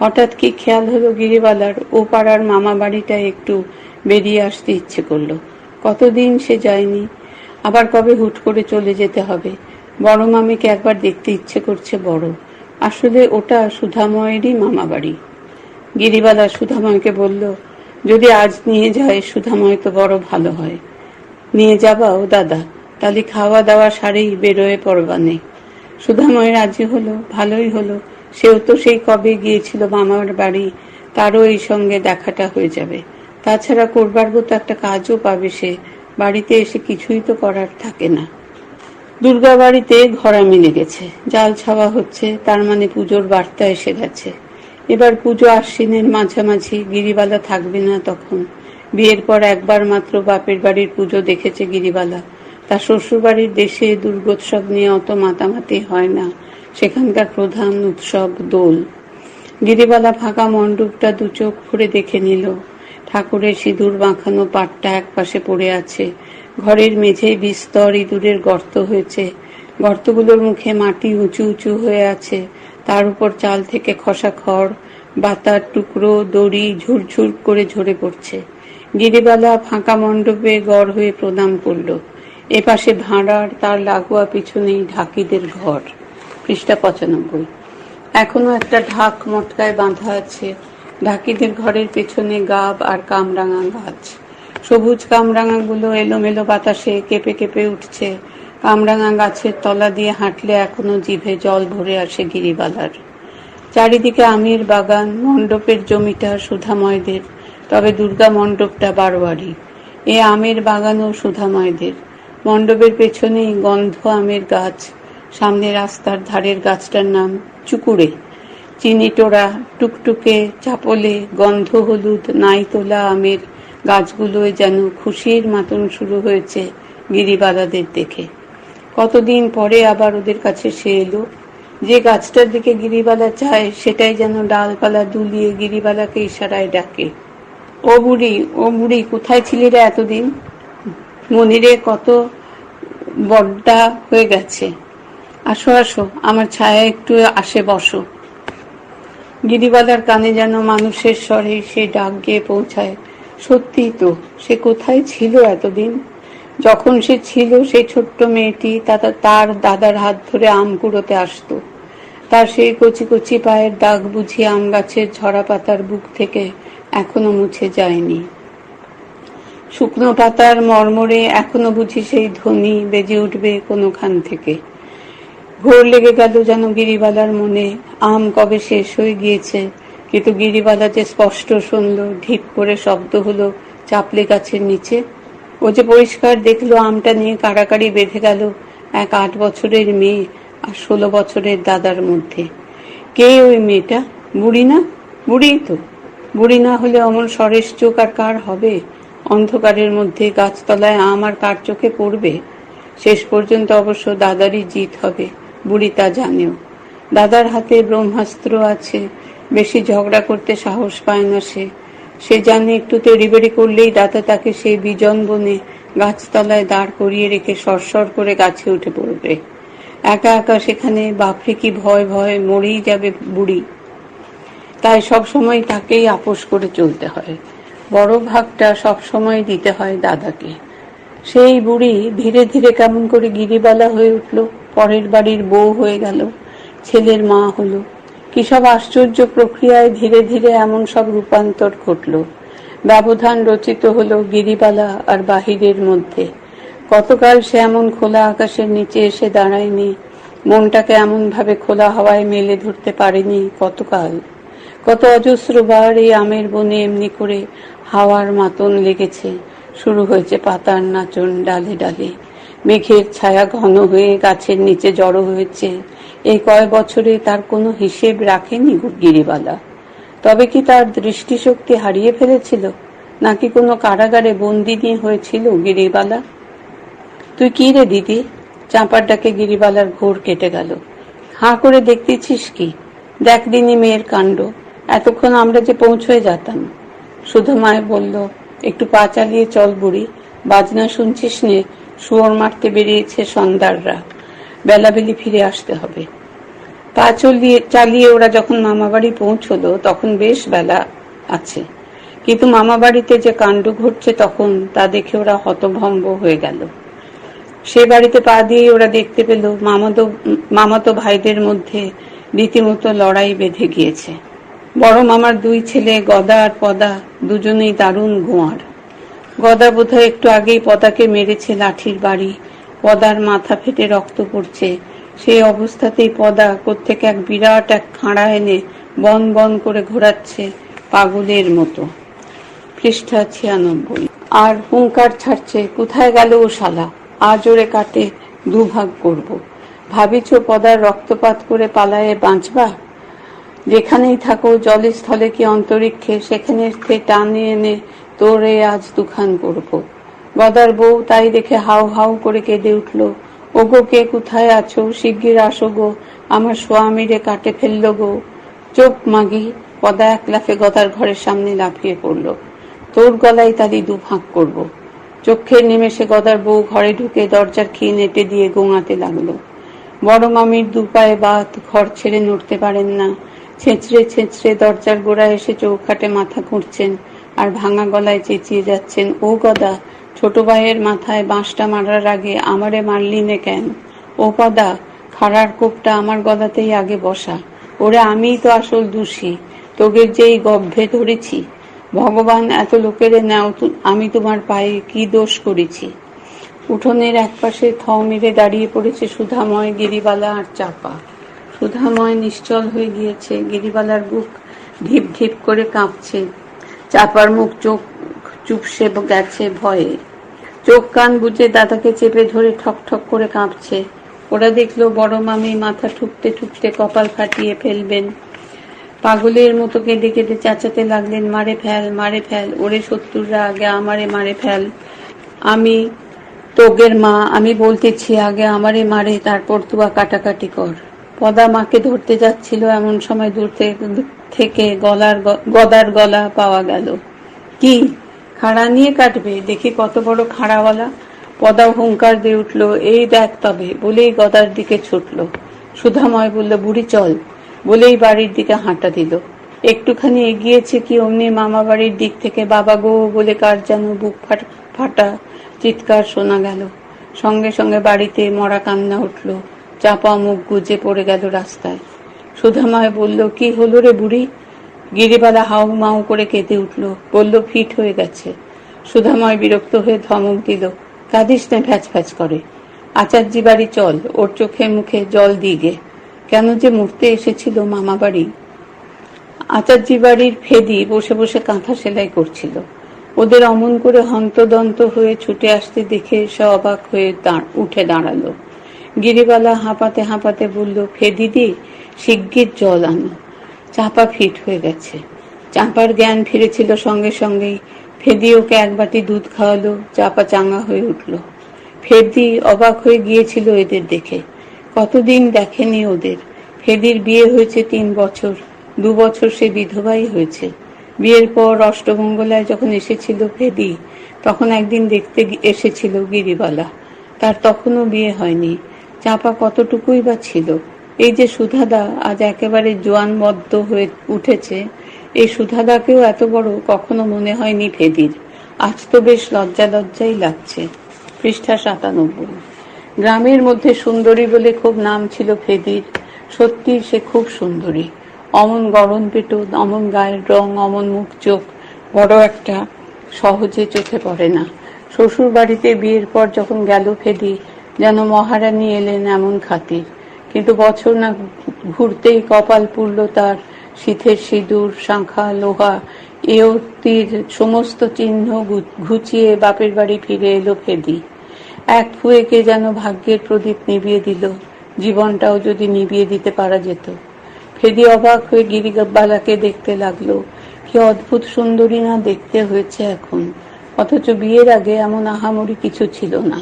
হঠাৎ কি খেয়াল হলো গিরিবালার, ও পাড়ার মামা বাড়িটা একটু বেরিয়ে আসতে ইচ্ছে করলো। কতদিন সে যায়নি, আবার কবে হুট করে চলে যেতে হবে। বড় মামিকে একবার দেখতে ইচ্ছে করছে বড়। আসলে ওটা সুধাময়েরই মামা বাড়ি। গিরিবালা সুধাময়কে বলল, যদি আজ নিয়ে যায় সুধাময় তো বড় ভালো হয়। নিয়ে যাবা ও দাদা, তাহলে খাওয়া দাওয়া সারেই বেরোয় পরবানে। সুধাময় রাজি হলো, ভালোই হলো। সেও তো সেই কবে গিয়েছিল মামার বাড়ি, তারও এই সঙ্গে দেখাটা হয়ে যাবে। তাছাড়া করবার মতো একটা কাজও পাবে সে, বাড়িতে এসে কিছুই তো করার থাকে না। দুর্গা বাড়িতে ঘোড়া মিলে গেছে, জাল ছাওয়া হচ্ছে, তার মানে পুজোর বার্তা এসে গেছে। এবার পুজো আশ্বিনের মাঝামাঝি, গিরিবালা থাকবে না তখন। বিয়ের পর একবার মাত্র বাপের বাড়ির পুজো দেখেছে গিরিবালা। তার শ্বশুর বাড়ির দেশে দুর্গোৎসব নিয়ে অত মাতামাতি হয় না, সেখানকার প্রধান উৎসব দোল। গিরিবালা ফাঁকা মণ্ডপটা দু চোখ ভরে দেখে নিল। ঠাকুরের সিঁদুর মাখানো পাটটা একপাশে পড়ে আছে। ঘরের মেঝেয় বিস্তর ইঁদুরের গর্ত হয়েছে, গর্তগুলোর মুখে মাটি উঁচু উঁচু হয়ে আছে, তার উপর চাল থেকে খসা খড়, বাতার টুকরো, দড়ি ঝুরঝুর করে ঝরে পড়ছে। গিরিবালা ফাঁকা মণ্ডপে গড় হয়ে প্রণাম করল। এপাশে ভাঁড়ার, তার লাগোয়া পিছনেই ঢাকিদের ঘর। পৃষ্ঠা 95। এখনো একটা ঢাক মটকায় বাঁধা আছে। ঢাকিদের ঘরের পেছনে গাব আর কামরাঙা গাছ। সবুজ কামরাঙাগুলো এলোমেলো বাতাসে কেঁপে কেঁপে উঠছে। কামরাঙা গাছের তলা দিয়ে হাঁটলে এখনো জিভে জল ভরে আসে গিরিবালার। চারিদিকে আমের বাগান, মণ্ডপের জমিটা সুধাময়দের, তবে দুর্গা মণ্ডপটা বারোয়ারি। এ আমের বাগানও সুধাময়দের। মণ্ডপের পেছনেই গন্ধ আমের গাছ। সামনে রাস্তার ধারের গাছটার নাম চুকুড়ে। চিনিটোড়া, টুকটুকে, চাপলে, গন্ধ হলুদ নাইতোলা আমের গাছগুলোয় যেন খুশির মাতন শুরু হয়েছে গিরিবালাদের দেখে। কতদিন পরে আবার ওদের কাছে সে এলো। যে গাছটার দিকে গিরিবালা চায় সেটাই যেন ডালপালা দুলিয়ে গিরিবালাকে ইশারায় ডাকে, ও বুড়ি, ও বুড়ি, কোথায় ছিলি রে এতদিন? মনিরে কত বড্ডা হয়ে গেছে, আসো আসো, আমার ছায়া একটু আসে বসো। গিরিবালার কানে যেন মানুষের স্বরে সে ডাক গিয়ে পৌঁছায়। সত্যিই তো, সে কোথায় ছিল এতদিন? যখন সে ছিল সেই ছোট্ট মেয়েটি, তার দাদার হাত ধরে আম কুড়োতে আসতো। তার সেই কচি কচি পায়ের দাগ বুঝি আম গাছের ঝরা পাতার বুক থেকে এখনো মুছে যায়নি। শুকনো পাতার মর্মরে এখনো বুঝি সেই ধ্বনি বেজে উঠবে কোনোখান থেকে। ঘোর লেগে গেল যেন গিরিবালার মনে। আম কবে শেষ হয়ে গিয়েছে, কিন্তু গিরিবালা যে স্পষ্ট শুনল, ঢিপ করে শব্দ হলো চাপলে গাছের নিচে। ও যে পরিষ্কার দেখলো আমটা নিয়ে কাড়াকাড়ি বেঁধে গেল এক 8 বছরের মেয়ে আর 16 বছরের দাদার মধ্যে। কে ওই মেয়েটা? বুড়ি না? বুড়ি তো। বুড়ি না হলে অমন সরেস চোখ আর কার হবে? অন্ধকারের মধ্যে গাছতলায় আম আর কার চোখে পড়বে? শেষ পর্যন্ত অবশ্য দাদারই জিত হবে, বুড়ি তা জানেও। দাদার হাতে ব্রহ্মাস্ত্র আছে, বেশি ঝগড়া করতে সাহস পায় না সে জানে একটু তেড়িবেড়ি করলেই দাদা তাকে সেই বিজন বনে গাছতলায় দাঁড় করিয়ে রেখে সরসর করে গাছে উঠে পড়বে। একা একা সেখানে বাপরে কি ভয় ভয়, মরেই যাবে বুড়ি। তাই সবসময় তাকেই আপোষ করে চলতে হয়। বড় ভাগটা সবসময় দিতে হয় দাদাকে। সেই বুড়ি ধীরে ধীরে কেমন করে গিরিবালা হয়ে উঠল, পরের বাড়ির বউ হয়ে গেল, ছেলের মা হলো। কি সব আশ্চর্য প্রক্রিয়ায় ধীরে ধীরে এমন সব রূপান্তর ঘটল। ব্যবধান রচিত হলো গিরিবালা আর বাহিরের মধ্যে। কতকাল সে এমন খোলা আকাশের নিচে এসে দাঁড়ায়নি, মনটাকে এমন ভাবে খোলা হাওয়ায় মেলে ধরতে পারেনি। কতকাল, কত অজস্রবার এই আমের বনে এমনি করে হাওয়ার মাতন লেগেছে। শুরু হয়েছে পাতার নাচন ডালে ডালে, মেঘের ছায়া ঘন হয়ে গাছের নিচে জড়ো হয়েছে। এই কয় বছরে তার কোনো হিসেব রাখেনি গিরিবালা। তবে কি তার দৃষ্টিশক্তি হারিয়ে ফেলেছিল, নাকি কোনো কারাগারে বন্দিনী হয়েছিল গিরিবালা? তুই কি রে দিদি? চাঁপার ডাকে গিরিবালার ঘোর কেটে গেল। হাঁ করে দেখতেছিস কি? দেখ দিনি মেয়ের কাণ্ড। এতক্ষণ আমরা যে পৌঁছয়ে যেতাম। সুধমায় বলল, একটু পা চালিয়ে চল বুড়ি, বাজনা শুনছিস নে? শুয়োর মারতে বেরিয়েছে সন্ধ্যাররা, বেলাবেলি ফিরে আসতে হবে। পা চালিয়ে ওরা যখন মামাবাড়ি পৌঁছলো তখন বেশ বেলা আছে, কিন্তু মামাবাড়িতে যে কাণ্ড ঘটছে তখন তা দেখে ওরা হতভম্ব হয়ে গেল। সে বাড়িতে পা দিয়ে ওরা দেখতে পেল মামাতো ভাইদের মধ্যে রীতিমতো লড়াই বেঁধে গিয়েছে। বড় মামার দুই ছেলে গদা আর পদা দুজনেই দারুণ গোয়ার। গদা বোধহয় একটু আগেই পদাকে মেরেছে লাঠির বাড়ি। পদার মাথা ফেটে রক্ত পড়ছে। সেই অবস্থাতেই পদা কোত্থেকে এক বিরাট এক খাঁড়া এনে বন বন করে ঘোরাচ্ছে পাগলের মতো। পৃষ্ঠা 96। আর হুঙ্কার ছাড়ছে, কোথায় গেল ও শালা, আজ ওরে কাটে দুভাগ করব। ভাবিছ পদার রক্তপাত করে পালায়ে বাঁচবা? যেখানেই থাকো, জলে স্থলে কি অন্তরিক্ষে, সেখানে টানে এনে তোরে আজ দুখান করব। গদার বউ তাই দেখে হাউ হাউ করে কেঁদে উঠল। ওগো, কে কোথায় আছো? শিগগির আসো গো, আমার স্বামীরে কাটে ফেললো গো। চোপ মাগি! পদা এক লাফে গদার ঘরের সামনে লাফিয়ে পড়ল। তোর গলায় তালি দুভাগ করব। চোখের নিমেষে গদার বউ ঘরে ঢুকে দরজার খিল নেটে দিয়ে গোঙাতে লাগলো। বড় মামির দুপায়ে বাত, ঘর ছেড়ে নড়তে পারেন না। ছেঁচড়ে ছেঁচড়ে দরজার গোড়ায় এসে চৌখাটে মাথা খুঁড়ছেন আর ভাঙা গলায় চেঁচিয়ে যাচ্ছেন, ও গদা, ছোট ভাইয়ের মাথায় বাঁশটা মারার আগে আমারে মারলি নে কেন? ও পদা, খাড়ার কোপটা আমার গলাতেই আগে বসা। ওরে আমিই তো আসল দোষী, তোগের যেই গভ্যে ধরেছি। ভগবান, এত লোকেরে নাও, আমি তোমার পায়ে কি দোষ করেছি? উঠোনের একপাশে থ মেরে দাঁড়িয়ে পড়েছে সুধাময়, গিরিবালা আর চাপা। সুধাময় নিশ্চল হয়ে গিয়েছে, গিরিবালার বুক ঢিপ ঢিপ করে কাঁপছে, চাপার মুখ চোখ চুপসে গেছে ভয়ে। চোখ কান বুজে দাদাকে চেপে ধরে ঠক ঠক করে কাঁপছে। ওরা দেখলো বড় মামি মাথা ঠুকতে ঠুকতে কপাল ফাটিয়ে ফেলবেন। পাগলের মতো কেঁদে কেঁদে চেঁচাতে লাগলেন, মারে ফেল, মারে ফেল, ওরে শত্রুরা আগে আমারে মারে ফেল। আমি তোগের মা, আমি বলতেছি আগে আমারে মারে, তারপর তুয়া কাটাকাটি কর। পদা মাকে ধরতে যাচ্ছিল, এমন সময় দূর থেকে গদার গলা পাওয়া গেল। কি খাড়া নিয়ে কাটবে? দেখি কত বড় খাড়াওয়ালা। পদা হুঙ্কার দিয়ে উঠল, এই দেখ তবে, বলেই গদার দিকে ছুটল। সুধাময় বলল, বুড়ি চল, বলেই বাড়ির দিকে হাঁটা দিল। একটুখানি এগিয়েছে কি অমনি মামা বাড়ির দিক থেকে বাবা গো বলে কার যেন বুক ফাটা চিৎকার শোনা গেল। সঙ্গে সঙ্গে বাড়িতে মরা কান্না উঠল। চাপা মুখ গুজে পড়ে গেল রাস্তায়। সুধাময় বলল, কি হলো রে বুড়ি? গিরিবালা হাউ মাউ করে কেঁদে উঠল, বলল, ফিট হয়ে গেছে। সুধাময় বিরক্ত হয়ে ধমক দিল, কাঁদিস না ফ্যাচ ফ্যাচ করে। আচার্যি বাড়ি চল, ওর চোখে মুখে জল দিগে। কেন যে মরতে এসেছিল মামা বাড়ি। আচার্যি বাড়ির ফেদি বসে বসে কাঁথা সেলাই করছিল। ওদের অমন করে হন্তদন্ত হয়ে ছুটে আসতে দেখে সে অবাক হয়ে উঠে দাঁড়ালো। গিরিবালা হাঁপাতে হাঁপাতে বলল, ফেদিদি, শিগগির জল আনো। চাপা ফিট হয়ে গেছে। চাপার জ্ঞান ফিরেছিল সঙ্গে সঙ্গেই। ফেদি ওকে এক বাটি দুধ খাওয়ালো। চাপা চাঙ্গা হয়ে উঠল। ফেদি অবাক হয়ে গিয়েছিল এদের দেখে। কতদিন দেখেনি ওদের। ফেদির বিয়ে হয়েছে 3 বছর, 2 বছর সে বিধবাই হয়েছে। বিয়ের পর অষ্টমঙ্গলায় যখন এসেছিল ফেদি, তখন একদিন দেখতে এসেছিল গিরিবালা। তার তখনও বিয়ে হয়নি। চাপা কতটুকুই বা ছিল। এই যে সুধাদা আজ একেবারে জোয়ানবদ্ধ হয়ে উঠেছে, এই সুধাদাকেও এত বড় কখনো মনে হয়নি ফেদির। আজ তো বেশ লজ্জাই লাগছে। পৃষ্ঠা 97। গ্রামের মধ্যে সুন্দরী বলে খুব নাম ছিল ফেদির। সত্যি সে খুব সুন্দরী। অমন গড়ন পেটো, অমন গায়ের রং, অমন মুখ চোখ বড় একটা সহজে চোখে পড়ে না। শ্বশুর বাড়িতে বিয়ের পর যখন গেল ফেদি, যেন মহারানী এলেন এমন খাতির। কিন্তু বছর না ঘুরতেই কপাল পুড়ল তার। শীতের সিঁদুর, শাঁখা, লোহা, এয়তির সমস্ত চিহ্ন ঘুচিয়ে বাপের বাড়ি ফিরে এলো ফেদি। এক ফুয়েকে যেন ভাগ্যের প্রদীপ নিভিয়ে দিল। জীবনটাও যদি নিভিয়ে দিতে পারা যেত। ফেদি অবাক হয়ে গিরিবালাকে দেখতে লাগলো। কি অদ্ভুত সুন্দরী না দেখতে হয়েছে এখন। অথচ বিয়ের আগে এমন আহামরি কিছু ছিল না।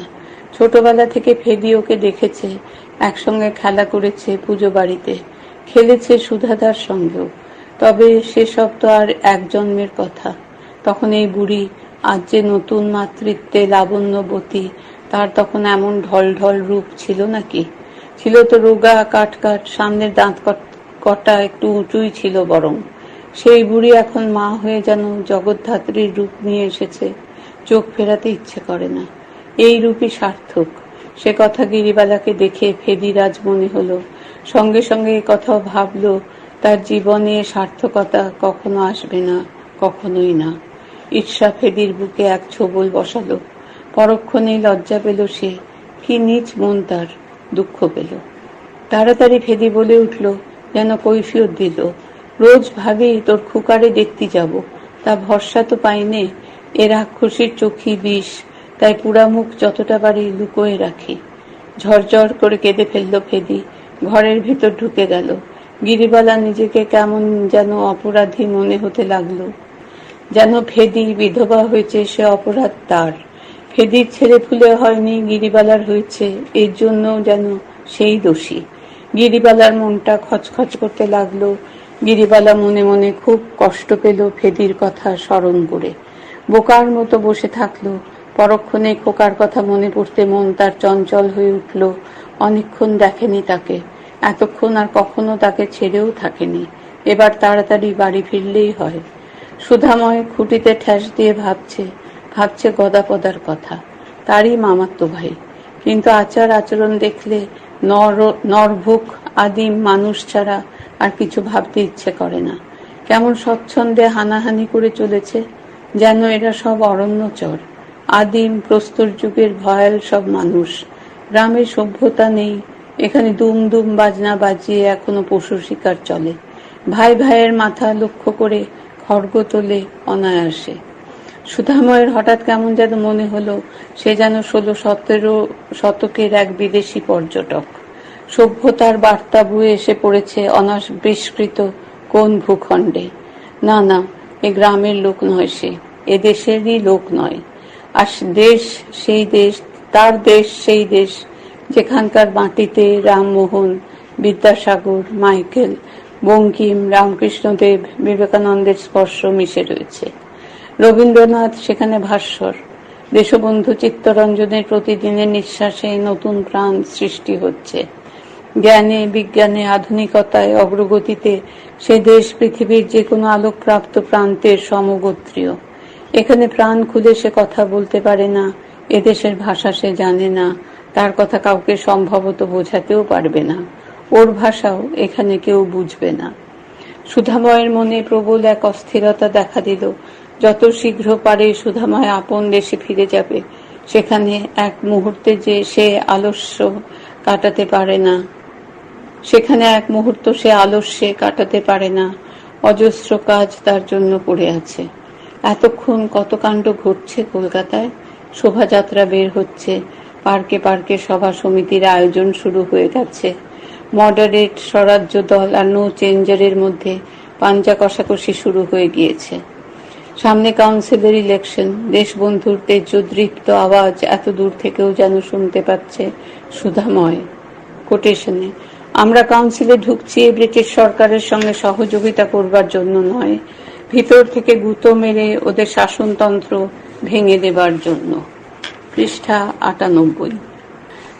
ছোটবেলা থেকে ফেদি ওকে দেখেছে, একসঙ্গে খেলা করেছে পুজো বাড়িতে, খেলেছে সুধাদার সঙ্গেও। তবে সেসব তো আর এক জন্মের কথা। তখন এই বুড়ি, আজ যে নতুন মাতৃত্বে লাবণ্যবতী, তার তখন এমন ঢল ঢল রূপ ছিল নাকি? ছিল তো রোগা কাট, সামনের দাঁত কটা একটু উঁচুই ছিল বরং। সেই বুড়ি এখন মা হয়ে যেন জগদ্ধাত্রীর রূপ নিয়ে এসেছে। চোখ ফেরাতে ইচ্ছে করে না। এই রূপই সার্থক। সে কথা গিরিবালাকে দেখে ফেদির আজ মনে হলো। সঙ্গে সঙ্গে এ কথাও ভাবলো, তার জীবনে সার্থকতা কখনো আসবে না, কখনোই না। ঈর্ষা ফেদির বুকে এক ছোবল বসালো। পরক্ষণেই লজ্জা পেল সে। কি নীচ মন তার, দুঃখ পেল। তাড়াতাড়ি ফেদি বলে উঠল, যেন কৈফিয়ত দিল। রোজ ভাবি তোর খুকারে দেখতে যাব, তা ভরসা তো পাইনে। এ রাক্ষসীর চোখই বিষ, তাই পুরা মুখ যতটা পারি লুকোয়ে রাখি। ঝরঝর করে কেঁদে ফেলল ফেদি। ঘরের ভিতর ঢুকে গেল। গিরিবালা নিজেকে কেমন যেন অপরাধী মনে হতে লাগলো। যেন ফেদি বিধবা হয়েছে, সে অপরাধ তার। ফেদির ছেলে ফুলে হয়নি, গিরিবালার হয়েছে, এর জন্য যেন সেই দোষী। গিরিবালার মনটা খচখচ করতে লাগলো। গিরিবালা মনে মনে খুব কষ্ট পেল ফেদির কথা স্মরণ করে। বোকার মতো বসে থাকলো। পরক্ষণে খোকার কথা মনে পড়তে মন তার চঞ্চল হয়ে উঠল। অনেকক্ষণ দেখেনি তাকে, এতক্ষণ আর কখনো তাকে ছেড়েও থাকেনি। এবার তাড়াতাড়ি বাড়ি ফিরলেই হয়। সুধাময় খুঁটিতে ঠেস দিয়ে ভাবছে গদাপদার কথা, তারই মামাতো ভাই। কিন্তু আচার আচরণ দেখলে নরভুক আদিম মানুষ ছাড়া আর কিছু ভাবতে ইচ্ছে করে না। কেমন স্বচ্ছন্দে হানাহানি করে চলেছে, যেন এরা সব অরণ্যচর, আদিম প্রস্তর যুগের ভয়াল সব মানুষ। গ্রামে সভ্যতা নেই। এখানে দুম দুম বাজনা বাজিয়ে এখনো পশু শিকার চলে। ভাই ভাইয়ের মাথা লক্ষ্য করে খড়গ তোলে অনায়াসে। সুধাময়ের হঠাৎ কেমন যেন মনে হলো সে যেন 16-17 শতকের এক বিদেশি পর্যটক। সভ্যতার বার্তা বয়ে এসে পড়েছে অনাবিষ্কৃত কোন ভূখণ্ডে। না, এ গ্রামের লোক নয় সে, এ দেশেরই লোক নয়। আর দেশ সেই দেশ, তার দেশ সেই দেশ, যেখানকার মাটিতে রামমোহন, বিদ্যাসাগর, মাইকেল, বঙ্কিম, রামকৃষ্ণদেব, বিবেকানন্দের স্পর্শ মিশে রয়েছে। রবীন্দ্রনাথ সেখানে ভাস্বর। দেশবন্ধু চিত্তরঞ্জনের প্রতিদিনের নিঃশ্বাসে নতুন প্রাণ সৃষ্টি হচ্ছে। জ্ঞানে, বিজ্ঞানে, আধুনিকতায়, অগ্রগতিতে সে দেশ পৃথিবীর যে কোনো আলোকপ্রাপ্ত প্রান্তের সমগোত্রীয়। এখানে প্রাণ খুলে সে কথা বলতে পারে না, এদেশের ভাষা সে জানে না, তার কথা কাউকে সম্ভবত বোঝাতেও পারবে না। ওর ভাষাও এখানে কেউ বুঝবে না। সুধাময়ের মনে প্রবল এক অস্থিরতা দেখা দিল। যত শীঘ্র পারে সুধাময় আপন দেশে ফিরে যাবে। সেখানে এক মুহূর্তে যে সে আলস্য কাটাতে পারে না, সেখানে এক মুহূর্ত সে আলস্যে কাটাতে পারে না। অজস্র কাজ তার জন্য পড়ে আছে। এতক্ষণ কত কাণ্ড ঘটছে কলকাতায়। শোভাযাত্রা বের হচ্ছে, পার্কে পার্কে সভা সমিতির আয়োজন শুরু হয়ে গেছে। মডারেট স্বরাজ্য দল আর নো চেঞ্জারের মধ্যে পাঞ্জা কষাকষি শুরু হয়ে গিয়েছে। সামনে কাউন্সিলের ইলেকশন। দেশবন্ধুর তেজোদৃপ্ত আওয়াজ এত দূর থেকেও যেন শুনতে পাচ্ছে সুধাময়। কোটেশনে আমরা কাউন্সিলে ঢুকছি ব্রিটিশ সরকারের সঙ্গে সহযোগিতা করবার জন্য নয়, ভিতর থেকে গুঁতো মেরে ওদের শাসনতন্ত্র ভেঙে দেবার জন্য। পৃষ্ঠা 98।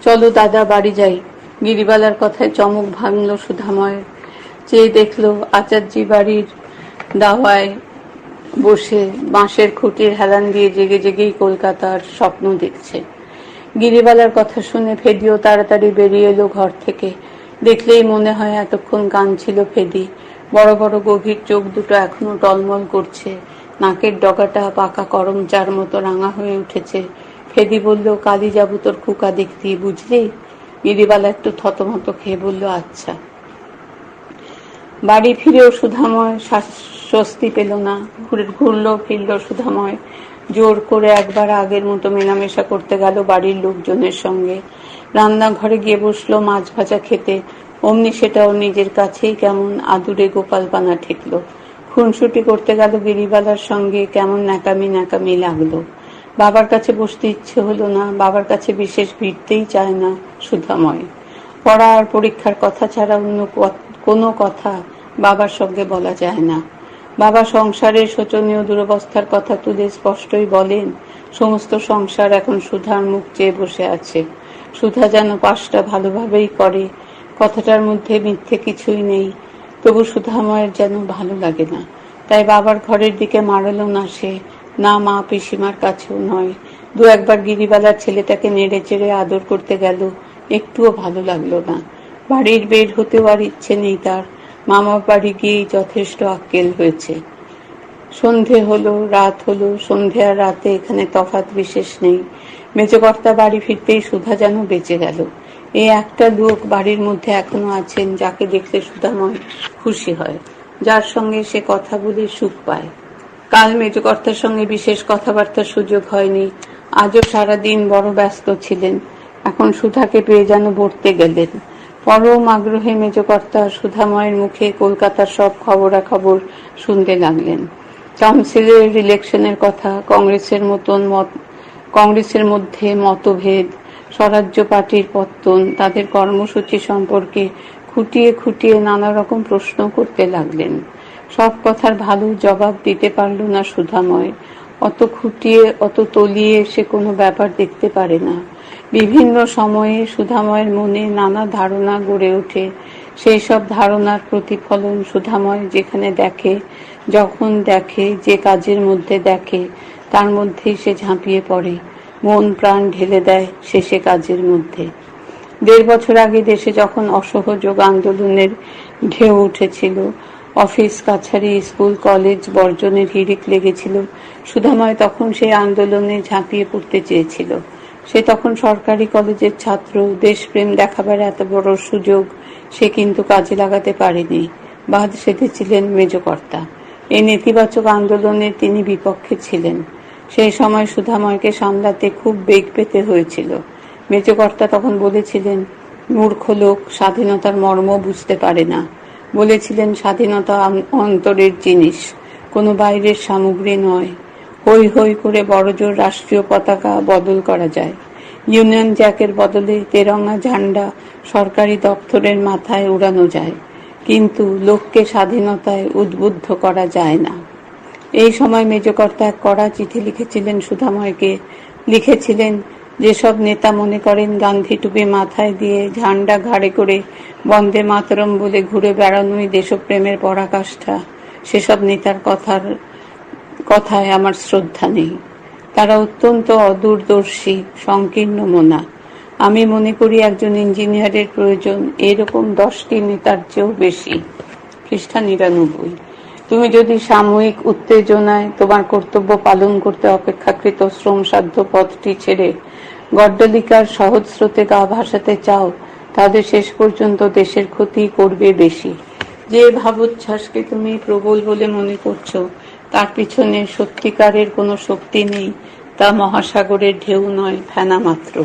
চলো দাদা বাড়ি যাই। গিরিবালার কথায় চমক ভাঙল সুধাময়ের। চেয়ে দেখলো আচার্যি বাড়ির দাওয়ায় বসে বাঁশের খুঁটির হেলান দিয়ে জেগে জেগেই কলকাতার স্বপ্ন দেখছে। গিরিবালার কথা শুনে ফেদিও তাড়াতাড়ি বেরিয়ে এলো ঘর থেকে। দেখলেই মনে হয় এতক্ষণ কাঁদছিল ফেদি। বড় বড় গভীর চোখ দুটো এখনো টলমল করছে, নাকের ডগাটা পাকা করমচার মতো রাঙা হয়ে উঠেছে। ফেদি বলল, কালি যাবো তোর কুকা দেখতে, বুঝলি? গিরিবালা একটু থতমত খেয়ে বলল, আচ্ছা। বাড়ি ফিরেও সুধাময় স্বস্তি পেল না। ঘুরলো ফিরল সুধাময়। জোর করে একবার আগের মতো মেলামেশা করতে গেল বাড়ির লোকজনের সঙ্গে। রান্নাঘরে গিয়ে বসলো মাছ ভাজা খেতে। অমনি সেটাও নিজের কাছেই কেমন আদুরে গোপালপানা ঠেকল। খুনসুটি করতে গেল গিরিবালার সঙ্গে, কেমন ন্যাকামি ন্যাকামি লাগলো। বাবার কাছে বসতে ইচ্ছে হলো না, বাবার কাছে বিশেষ ভিড়তেই চায় না সুধাময়। পড়া আর পরীক্ষার কথা ছাড়া অন্য কোনো কথা বাবার সঙ্গে বলা যায় না। বাবা সংসারের শোচনীয় দুরবস্থার কথা তুলে স্পষ্টই বলেন। সমস্ত সংসার এখন সুধার মুখ চেয়ে বসে আছে। সুধা যেন পাশটা ভালোভাবেই করে, কথাটার মধ্যে মিথ্যে কিছুই নেই। তবু সুধাময়ের যেন ভালো লাগে না। তাই বাবার ঘরের দিকে মারলো না সে, না মা পিসিমার কাছেও নয়। দু একবার গিরিবালার ছেলেটাকে নেড়ে চেড়ে আদর করতে গেল, একটুও ভালো লাগলো না। বাড়ির বের হতেও আর ইচ্ছে নেই তার। মামার বাড়ি গিয়েই যথেষ্ট আক্কেল হয়েছে। সন্ধে হলো, রাত হলো। সন্ধে আর রাতে এখানে তফাৎ বিশেষ নেই। মেজকর্তা বাড়ি ফিরতেই সুধা যেন বেঁচে গেল। এই একটা লোক বাড়ির মধ্যে এখনো আছেন, যাকে দেখলে সুধাময় খুশি হয়, যার সঙ্গে সে কথা বলে সুখ পায়। কাল মেজকর্তার সঙ্গে বিশেষ কথাবার্তার সুযোগ হয়নি। আজও সারাদিন বড় ব্যস্ত ছিলেন। এখন সুধাকে পেয়ে যেন বর্তে গেলেন। পরম আগ্রহে মেজকর্তা সুধাময়ের মুখে কলকাতার সব খবরাখবর শুনতে লাগলেন। কাউন্সিলের ইলেকশনের কথা, কংগ্রেসের মধ্যে মতভেদ, স্বরাজ্য পার্টির পত্তন, তাদের কর্মসূচি সম্পর্কে খুঁটিয়ে খুঁটিয়ে নানা রকম প্রশ্ন করতে লাগলেন। সব কথার ভালো জবাব দিতে পারল না সুধাময়। অত খুঁটিয়ে অত তলিয়ে সে কোনো ব্যাপার দেখতে পারে না। বিভিন্ন সময়ে সুধাময়ের মনে নানা ধারণা গড়ে ওঠে। সেই সব ধারণার প্রতিফলন সুধাময় যেখানে দেখে, যখন দেখে, যে কাজের মধ্যে দেখে, তার মধ্যেই সে ঝাঁপিয়ে পড়ে, মন প্রাণ ঢেলে দেয় শেষে কাজের মধ্যে। 1.5 বছর আগে দেশে যখন অসহযোগ আন্দোলনের ঢেউ উঠেছিল, অফিস কাছারি স্কুল কলেজ বর্জনের হিড়িক লেগেছিল, সুধাময় তখন সেই আন্দোলনে ঝাঁপিয়ে পড়তে চেয়েছিল। সে তখন সরকারি কলেজের ছাত্র। দেশপ্রেম দেখাবার এত বড় সুযোগ সে কিন্তু কাজে লাগাতে পারেনি। বাদ সেধেছিলেন মেজকর্তা। এই নেতিবাচক আন্দোলনে তিনি বিপক্ষে ছিলেন। সেই সময় সুধাময়কে সামলাতে খুব বেগ পেতে হয়েছিল। মেজকর্তা তখন বলেছিলেন, মূর্খ লোক স্বাধীনতার মর্ম বুঝতে পারে না। বলেছিলেন, স্বাধীনতা অন্তরের জিনিস, কোনো বাইরের সামগ্রী নয়। হই হই করে বড়জোর রাষ্ট্রীয় পতাকা বদল করা যায়। ইউনিয়ন জ্যাকের বদলে তেরঙ্গা ঝান্ডা সরকারি দপ্তরের মাথায় উড়ানো যায়, কিন্তু লোককে স্বাধীনতায় উদ্বুদ্ধ করা যায় না। এই সময় মেজকর্তা এক কড়া চিঠি লিখেছিলেন সুধাময়কে। লিখেছিলেন, যেসব নেতা মনে করেন গান্ধী টুপি মাথায় দিয়ে ঝান্ডা ঘাড়ে করে বন্দে মাতরম বলে ঘুরে বেড়ানোই দেশপ্রেমের পরাকাষ্ঠা, সেসব নেতার কথায় আমার শ্রদ্ধা নেই। তারা অত্যন্ত অদূরদর্শী, সংকীর্ণ মনা। আমি মনে করি একজন ইঞ্জিনিয়ারের প্রয়োজন এরকম 10টি নেতার চেয়েও বেশি। পৃষ্ঠা 99। তুমি যদি সাময়িক উত্তেজনায় তোমার কর্তব্য পালন করতে অপেক্ষাকৃত শ্রমসাধ্য পথটি ছেড়ে গড্ডলিকার সহজ স্রোতে গা ভাসাতে চাও, তাহলে শেষ পর্যন্ত দেশের ক্ষতি করবে বেশি। যে ভাবোচ্ছ্বাসকে তুমি প্রবল বলে মনে করছো, তার পিছনে সত্যিকারের কোনো শক্তি নেই। তা মহাসাগরের ঢেউ নয়, ফেনা মাত্র।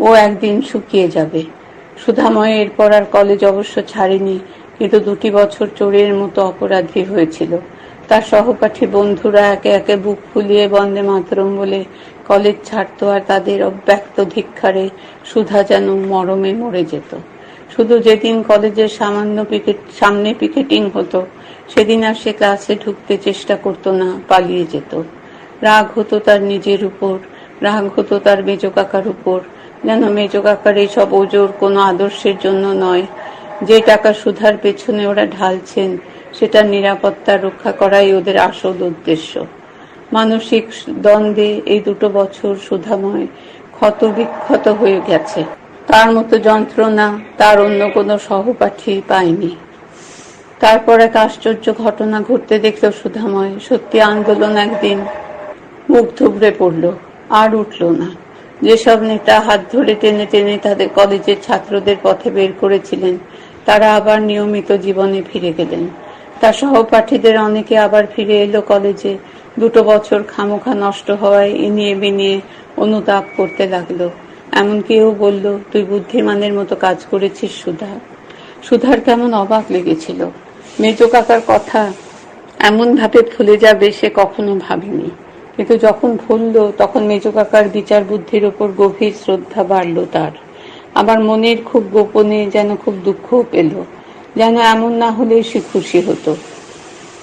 ও একদিন শুকিয়ে যাবে। সুধাময় এরপর আর কলেজ অবশ্য ছাড়েনি, কিন্তু 2 বছর চোরের মতো অপরাধী হয়েছিল। তার সহপাঠী বন্ধুরা একে একে বুক ফুলিয়ে বন্দে মাতরম বলে কলেজ ছাড়তো, আর তাদের অব্যক্ত ধিক্কারে সুধা যেন মরমে মরে যেত। শুধু যেদিন কলেজের সামনে পিকেটিং হতো সেদিন আর সে ক্লাসে ঢুকতে চেষ্টা করতো না, পালিয়ে যেত। রাগ হতো তার নিজের উপর, রাগ হতো তার মেজ কাকার উপর, যেন মেজ কাকার এইসব ওজোর কোনো আদর্শের জন্য নয়। যে টাকা সুধার পেছনে ওরা ঢালছেন সেটা নিরাপত্তা রক্ষা করাই ওদের আসল উদ্দেশ্য। মানসিক দ্বন্দ্বে এই 2 বছর সুধাময় ক্ষত বিক্ষত হয়ে গেছে। তার মতো যন্ত্রণা তার অন্য কোনো সহপাঠী পায়নি। তারপর এক আশ্চর্য ঘটনা ঘটতে দেখল সুধাময়। সত্যি আন্দোলন একদিন মুখ থুবড়ে পড়ল, আর উঠল না। যেসব নেতা হাত ধরে টেনে টেনে তাদের কলেজের ছাত্রদের পথে বের করেছিলেন তারা আবার নিয়মিত জীবনে ফিরে গেলেন। তার সহপাঠীদের অনেকে আবার ফিরে এলো কলেজে। 2 বছর খামোখা নষ্ট হওয়ায় ইনিয়ে বিনিয়ে অনুতাপ করতে লাগলো। এমন কেউ বলল, তুই বুদ্ধিমানের মতো কাজ করেছিস সুধা। সুধার কেমন অবাক লেগেছিল। মেজ কাকার কথা এমন ভাবে ফলে যাবে সে কখনো ভাবেনি। কিন্তু যখন ভুলল তখন মেজ কাকার বিচার বুদ্ধির ওপর গভীর শ্রদ্ধা বাড়ল তার। আবার মনের খুব গোপনে যেন খুব দুঃখও পেল, যেন এমন না হলে সে খুশি হতো।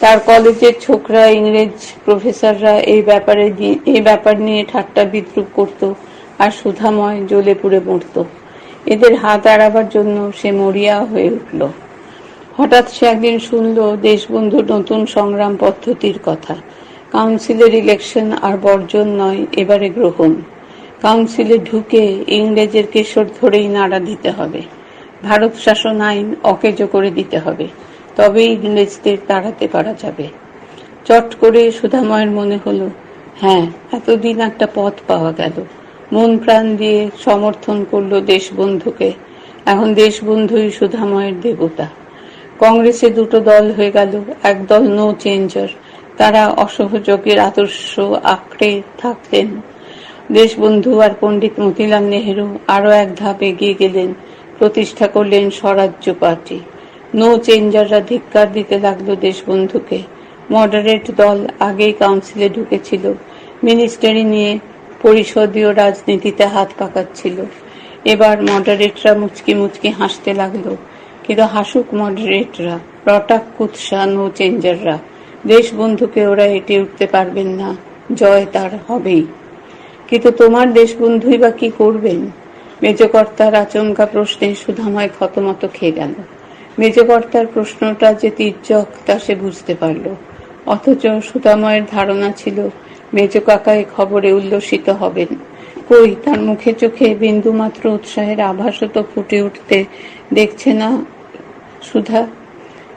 তার কলেজের ছোকরা ইংরেজ প্রফেসররা এই ব্যাপার নিয়ে ঠাট্টা বিদ্রুপ করত, আর সুধাময় জ্বলে পুড়ে মরত। এদের হাত এড়াবার জন্য সে মরিয়া হয়ে উঠল। হঠাৎ সে একদিন শুনল দেশবন্ধুর নতুন সংগ্রাম পদ্ধতির কথা। কাউন্সিলের ইলেকশন আর বর্জন নয়, এবারে গ্রহণ। কাউন্সিলে ঢুকে ইংরেজের কেশর ধরেই নাড়া দিতে হবে। ভারত শাসন আইন অকেজো করে দিতে হবে, তবেই ইংরেজদের তাড়াতে পারা যাবে। চট করে সুধাময়ের মনে হলো, হ্যাঁ, এতদিন একটা পথ পাওয়া গেল। মন প্রাণ দিয়ে সমর্থন করলো দেশবন্ধুকে। এখন দেশবন্ধুই সুধাময়ের দেবতা। কংগ্রেসে 2 দল হয়ে গেল। এক দল নো চেঞ্জার, তারা অসহযোগের আদর্শ আঁকড়ে থাকতেন। দেশবন্ধু আর পণ্ডিত মতিলাল নেহেরু আরো এক ধাপ এগিয়ে গেলেন, প্রতিষ্ঠা করলেন স্বরাজ্য পার্টি। নো চেঞ্জাররা ধিক্কার দিতে লাগলো দেশবন্ধুকে। মডারেট দল আগেই কাউন্সিলে ঢুকেছিল, মিনিস্টারি নিয়ে পরিষদীয় রাজনীতিতে হাত পাকাচ্ছিল। এবার মডারেটরা মুচকি মুচকি হাসতে লাগলো। কিন্তু হাসুক মডারেটরা, রটাক কুৎসা নো চেঞ্জাররা, দেশবন্ধুকে ওরা এঁটে উঠতে পারবেন না, জয় তার হবেই। কিন্তু তোমার দেশবন্ধুই বা কি করবেন? মেজকর্তার আচমকা প্রশ্নে সুধাময় থতমত খেয়ে গেল। মেজকর্তার প্রশ্নটা যে তির্যক তা সে বুঝতে পারল। অথচ সুধাময়ের ধারণা ছিল মেজ কাকা এ খবরে উল্লসিত হবেন। কই, তার মুখে চোখে বিন্দুমাত্র উৎসাহের আভাসও তো ফুটে উঠতে দেখছে না সুধা।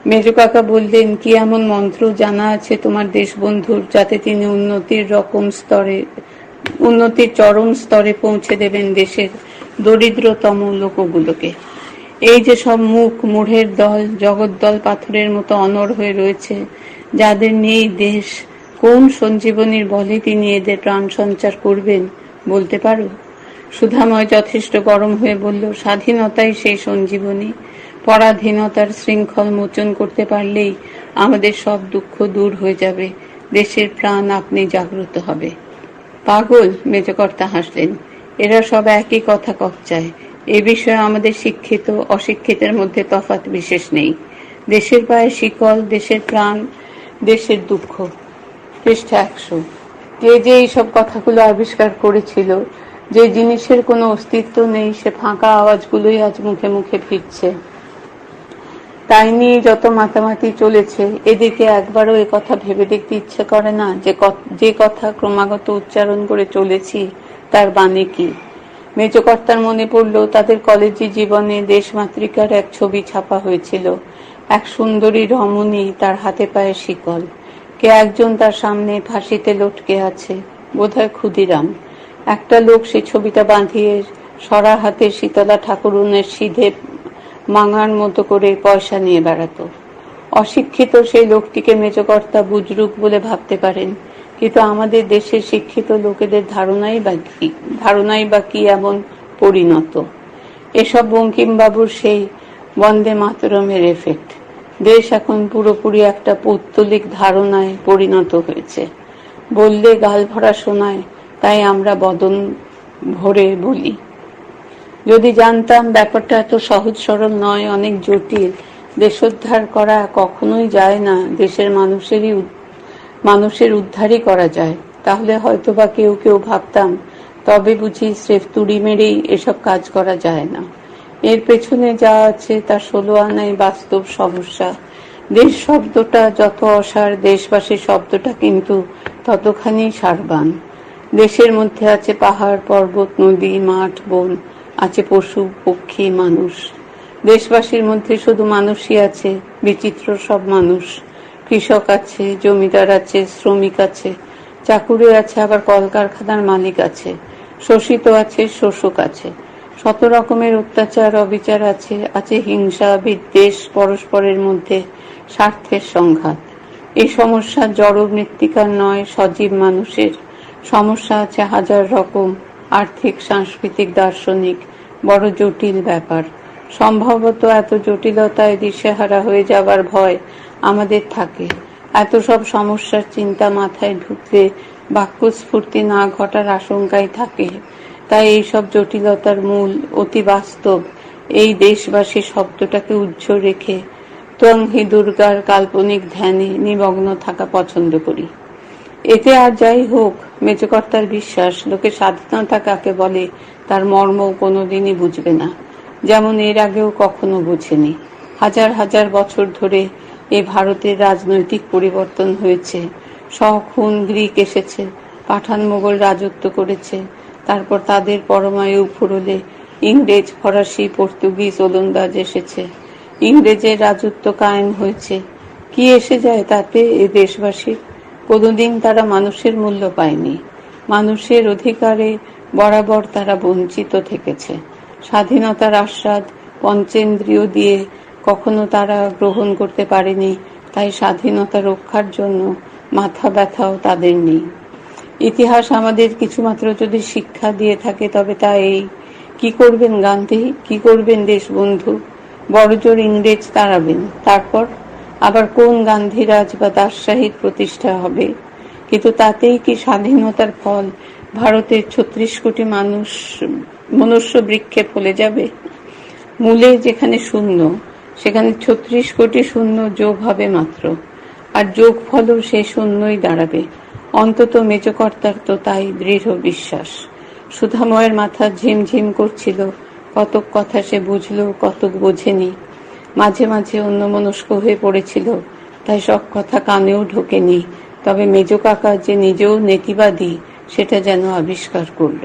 মেজ কাকা বললেন, কি এমন মন্ত্র জানা আছে তোমার দেশবন্ধুর যাতে তিনি উন্নতির চরম স্তরে পৌঁছে দেবেন দেশের দরিদ্রতম লোকগুলোকে? এই যে সব মুখ মূঢ়ের দল, জগদ্দল পাথরের মতো অনড় হয়ে রয়েছে, যাদের নেই দেশ, কোন সঞ্জীবনীর বলে তিনি এদের প্রাণ সঞ্চার করবেন বলতে পারো? সুধাময় যথেষ্ট গরম হয়ে বলল, স্বাধীনতাই সেই সঞ্জীবনী। পরাধীনতার শৃঙ্খল মোচন করতে পারলেই আমাদের সব দুঃখ দূর হয়ে যাবে, দেশের প্রাণ আপনি জাগ্রত হবে। পাগল? মেজকর্তা হাসলেন। এরা সব একই কথা কচ্চায়। এ বিষয়ে আমাদের শিক্ষিত অশিক্ষিতের মধ্যে তফাৎ বিশেষ নেই। দেশের পায়ে শিকল, দেশের প্রাণ, দেশের দুঃখ। পৃষ্ঠা 100। যে এইসব কথাগুলো আবিষ্কার করেছিল, যে জিনিসের কোনো অস্তিত্ব নেই, সে ফাঁকা আওয়াজগুলোই আজ মুখে মুখে ফিরছে। তাই নিয়ে যত মাতামাতি চলেছে, এদিকে একবারও এ কথা ভেবে দেখতে ইচ্ছে করে না যে কথা ক্রমাগত উচ্চারণ করে চলেছি তার বাণী কি? মেজকর্তার মনে পড়ল তাদের কলেজে জীবনে দেশমাতৃকার এক ছবি ছাপা হয়েছিল। এক সুন্দরী রমণী, তার হাতে পায়ে শিকল। কে একজন তার সামনে ফাঁসিতে লটকে আছে, বোধহয় ক্ষুদিরাম। একটা লোক সেই ছবিটা বাঁধিয়ে সরা হাতে শীতলা ঠাকুরুনের সিধে মাঙার মতো করে পয়সা নিয়ে বেড়াতো। অশিক্ষিত সেই লোকটিকে মেজকর্তা বুজরুক বলে ভাবতে পারেন, কিন্তু আমাদের দেশের শিক্ষিত লোকেদের ধারণাই বা কি এমন পরিণত? এসব বঙ্কিমবাবুর সেই বন্দে মাতরমের এফেক্ট। দেশ এখন পুরোপুরি একটা পৌত্তলিক ধারণায় পরিণত হয়েছে। বললে গাল ভরা শোনায়, তাই আমরা বদন ভরে বলি। যদি জানতাম ব্যাপারটা এত সহজ সরল নয়, অনেক জটিল, দেশোদ্ধার করা কখনোই যায় না, দেশের মানুষের উদ্ধারই করা যায়, তাহলে হয়তোবা কেউ কেউ ভাবতাম তবে বুঝি স্রেফ তুড়ি মেরেই এসব কাজ করা যায় না। এর পেছনে যা আছে তা 16 আনাই বাস্তব সমস্যা। দেশ শব্দটা যত অসার, দেশবাসী শব্দটা কিন্তু ততখানি সারবান। দেশের মধ্যে আছে পাহাড় পর্বত নদী মাঠ বন, আছে পশু পক্ষী মানুষ। দেশবাসীর মধ্যে শুধু মানুষই আছে, বিচিত্র সব মানুষ। কৃষক আছে, জমিদার আছে, শ্রমিক আছে, চাকুরে আছে, আবার কলকারখানার মালিক আছে, শোষিত আছে, শোষক আছে। শত রকমের অত্যাচার অবিচার আছে, আছে হিংসা বিদ্বেষ, পরস্পরের মধ্যে স্বার্থের সংঘাত। এই সমস্যা জড় মৃত্তিকার নয়, সজীব মানুষের। সমস্যা আছে হাজার রকম, আর্থিক সাংস্কৃতিক দার্শনিক, বড় জটিল ব্যাপার। সম্ভবত এত জটিলতায় দিশেহারা হয়ে যাবার ভয় আমাদের থাকে। এত সব সমস্যার চিন্তা মাথায় ঢুকলে বাক্যস্ফূর্তি না ঘটার আশঙ্কাই থাকে। তাই এইসব জটিলতার মূল অতি বাস্তব এই দেশবাসী শব্দটাকে উজ্জ্ব রেখে ত্বং হি দুর্গার কাল্পনিক ধ্যানে নিমগ্ন থাকা পছন্দ করি। এতে আর যাই হোক, মেজকর্তার বিশ্বাস লোকে স্বাধীনতা কাকে বলে তার মর্ম কোনোদিনই বুঝবে না, যেমন এর আগেও কখনো বুঝেনি। হাজার হাজার বছর ধরে এ ভারতের রাজনৈতিক পরিবর্তন হয়েছে। শক-হুন গ্রিক এসেছে, পাঠান মোগল রাজত্ব করেছে, তারপর তাদের পরমায়ু ফুরলে ইংরেজ ফরাসি পর্তুগিজ ওলন্দাজ এসেছে, ইংরেজের রাজত্ব কায়েম হয়েছে। কি এসে যায় তাতে এ দেশবাসীর? কোনোদিন তারা মানুষের মূল্য পায়নি, মানুষের অধিকারে বরাবর তারা বঞ্চিত থেকেছে। স্বাধীনতার আস্বাদ পঞ্চেন্দ্রিয় দিয়ে কখনো তারা গ্রহণ করতে পারেনি, তাই স্বাধীনতা রক্ষার জন্য মাথা ব্যথাও তাদের নেই। ইতিহাস আমাদের কিছুমাত্র যদি শিক্ষা দিয়ে থাকে তবে তা এই, কি করবেন গান্ধী, কি করবেন দেশবন্ধু? বড়জোর ইংরেজ তাড়াবেন, তারপর আবার কোন গান্ধীরাজ বা দাসশাহীর প্রতিষ্ঠা হবে? কিন্তু তাতেই কি স্বাধীনতার ফল ভারতের 36 কোটি মানুষ মনুষ্য বৃক্ষে ফলে যাবে? মূলে যেখানে শূন্য, সেখানে 36 কোটি শূন্য যোগ হবে মাত্র, আর যোগ ফলও সে শূন্যই দাঁড়াবে। অন্তত মেজকর্তার তো তাই দৃঢ় বিশ্বাস। সুধাময়ের মাথা ঝিমঝিম করছিল, কতক কথা সে বুঝল, কতক বোঝেনি। মাঝে মাঝে অন্যমনস্ক হয়ে পড়েছিল, তাই সব কথা কানেও ঢোকেনি। তবে মেজ কাকা যে নিজেও নেতিবাদী সেটা যেন আবিষ্কার করল।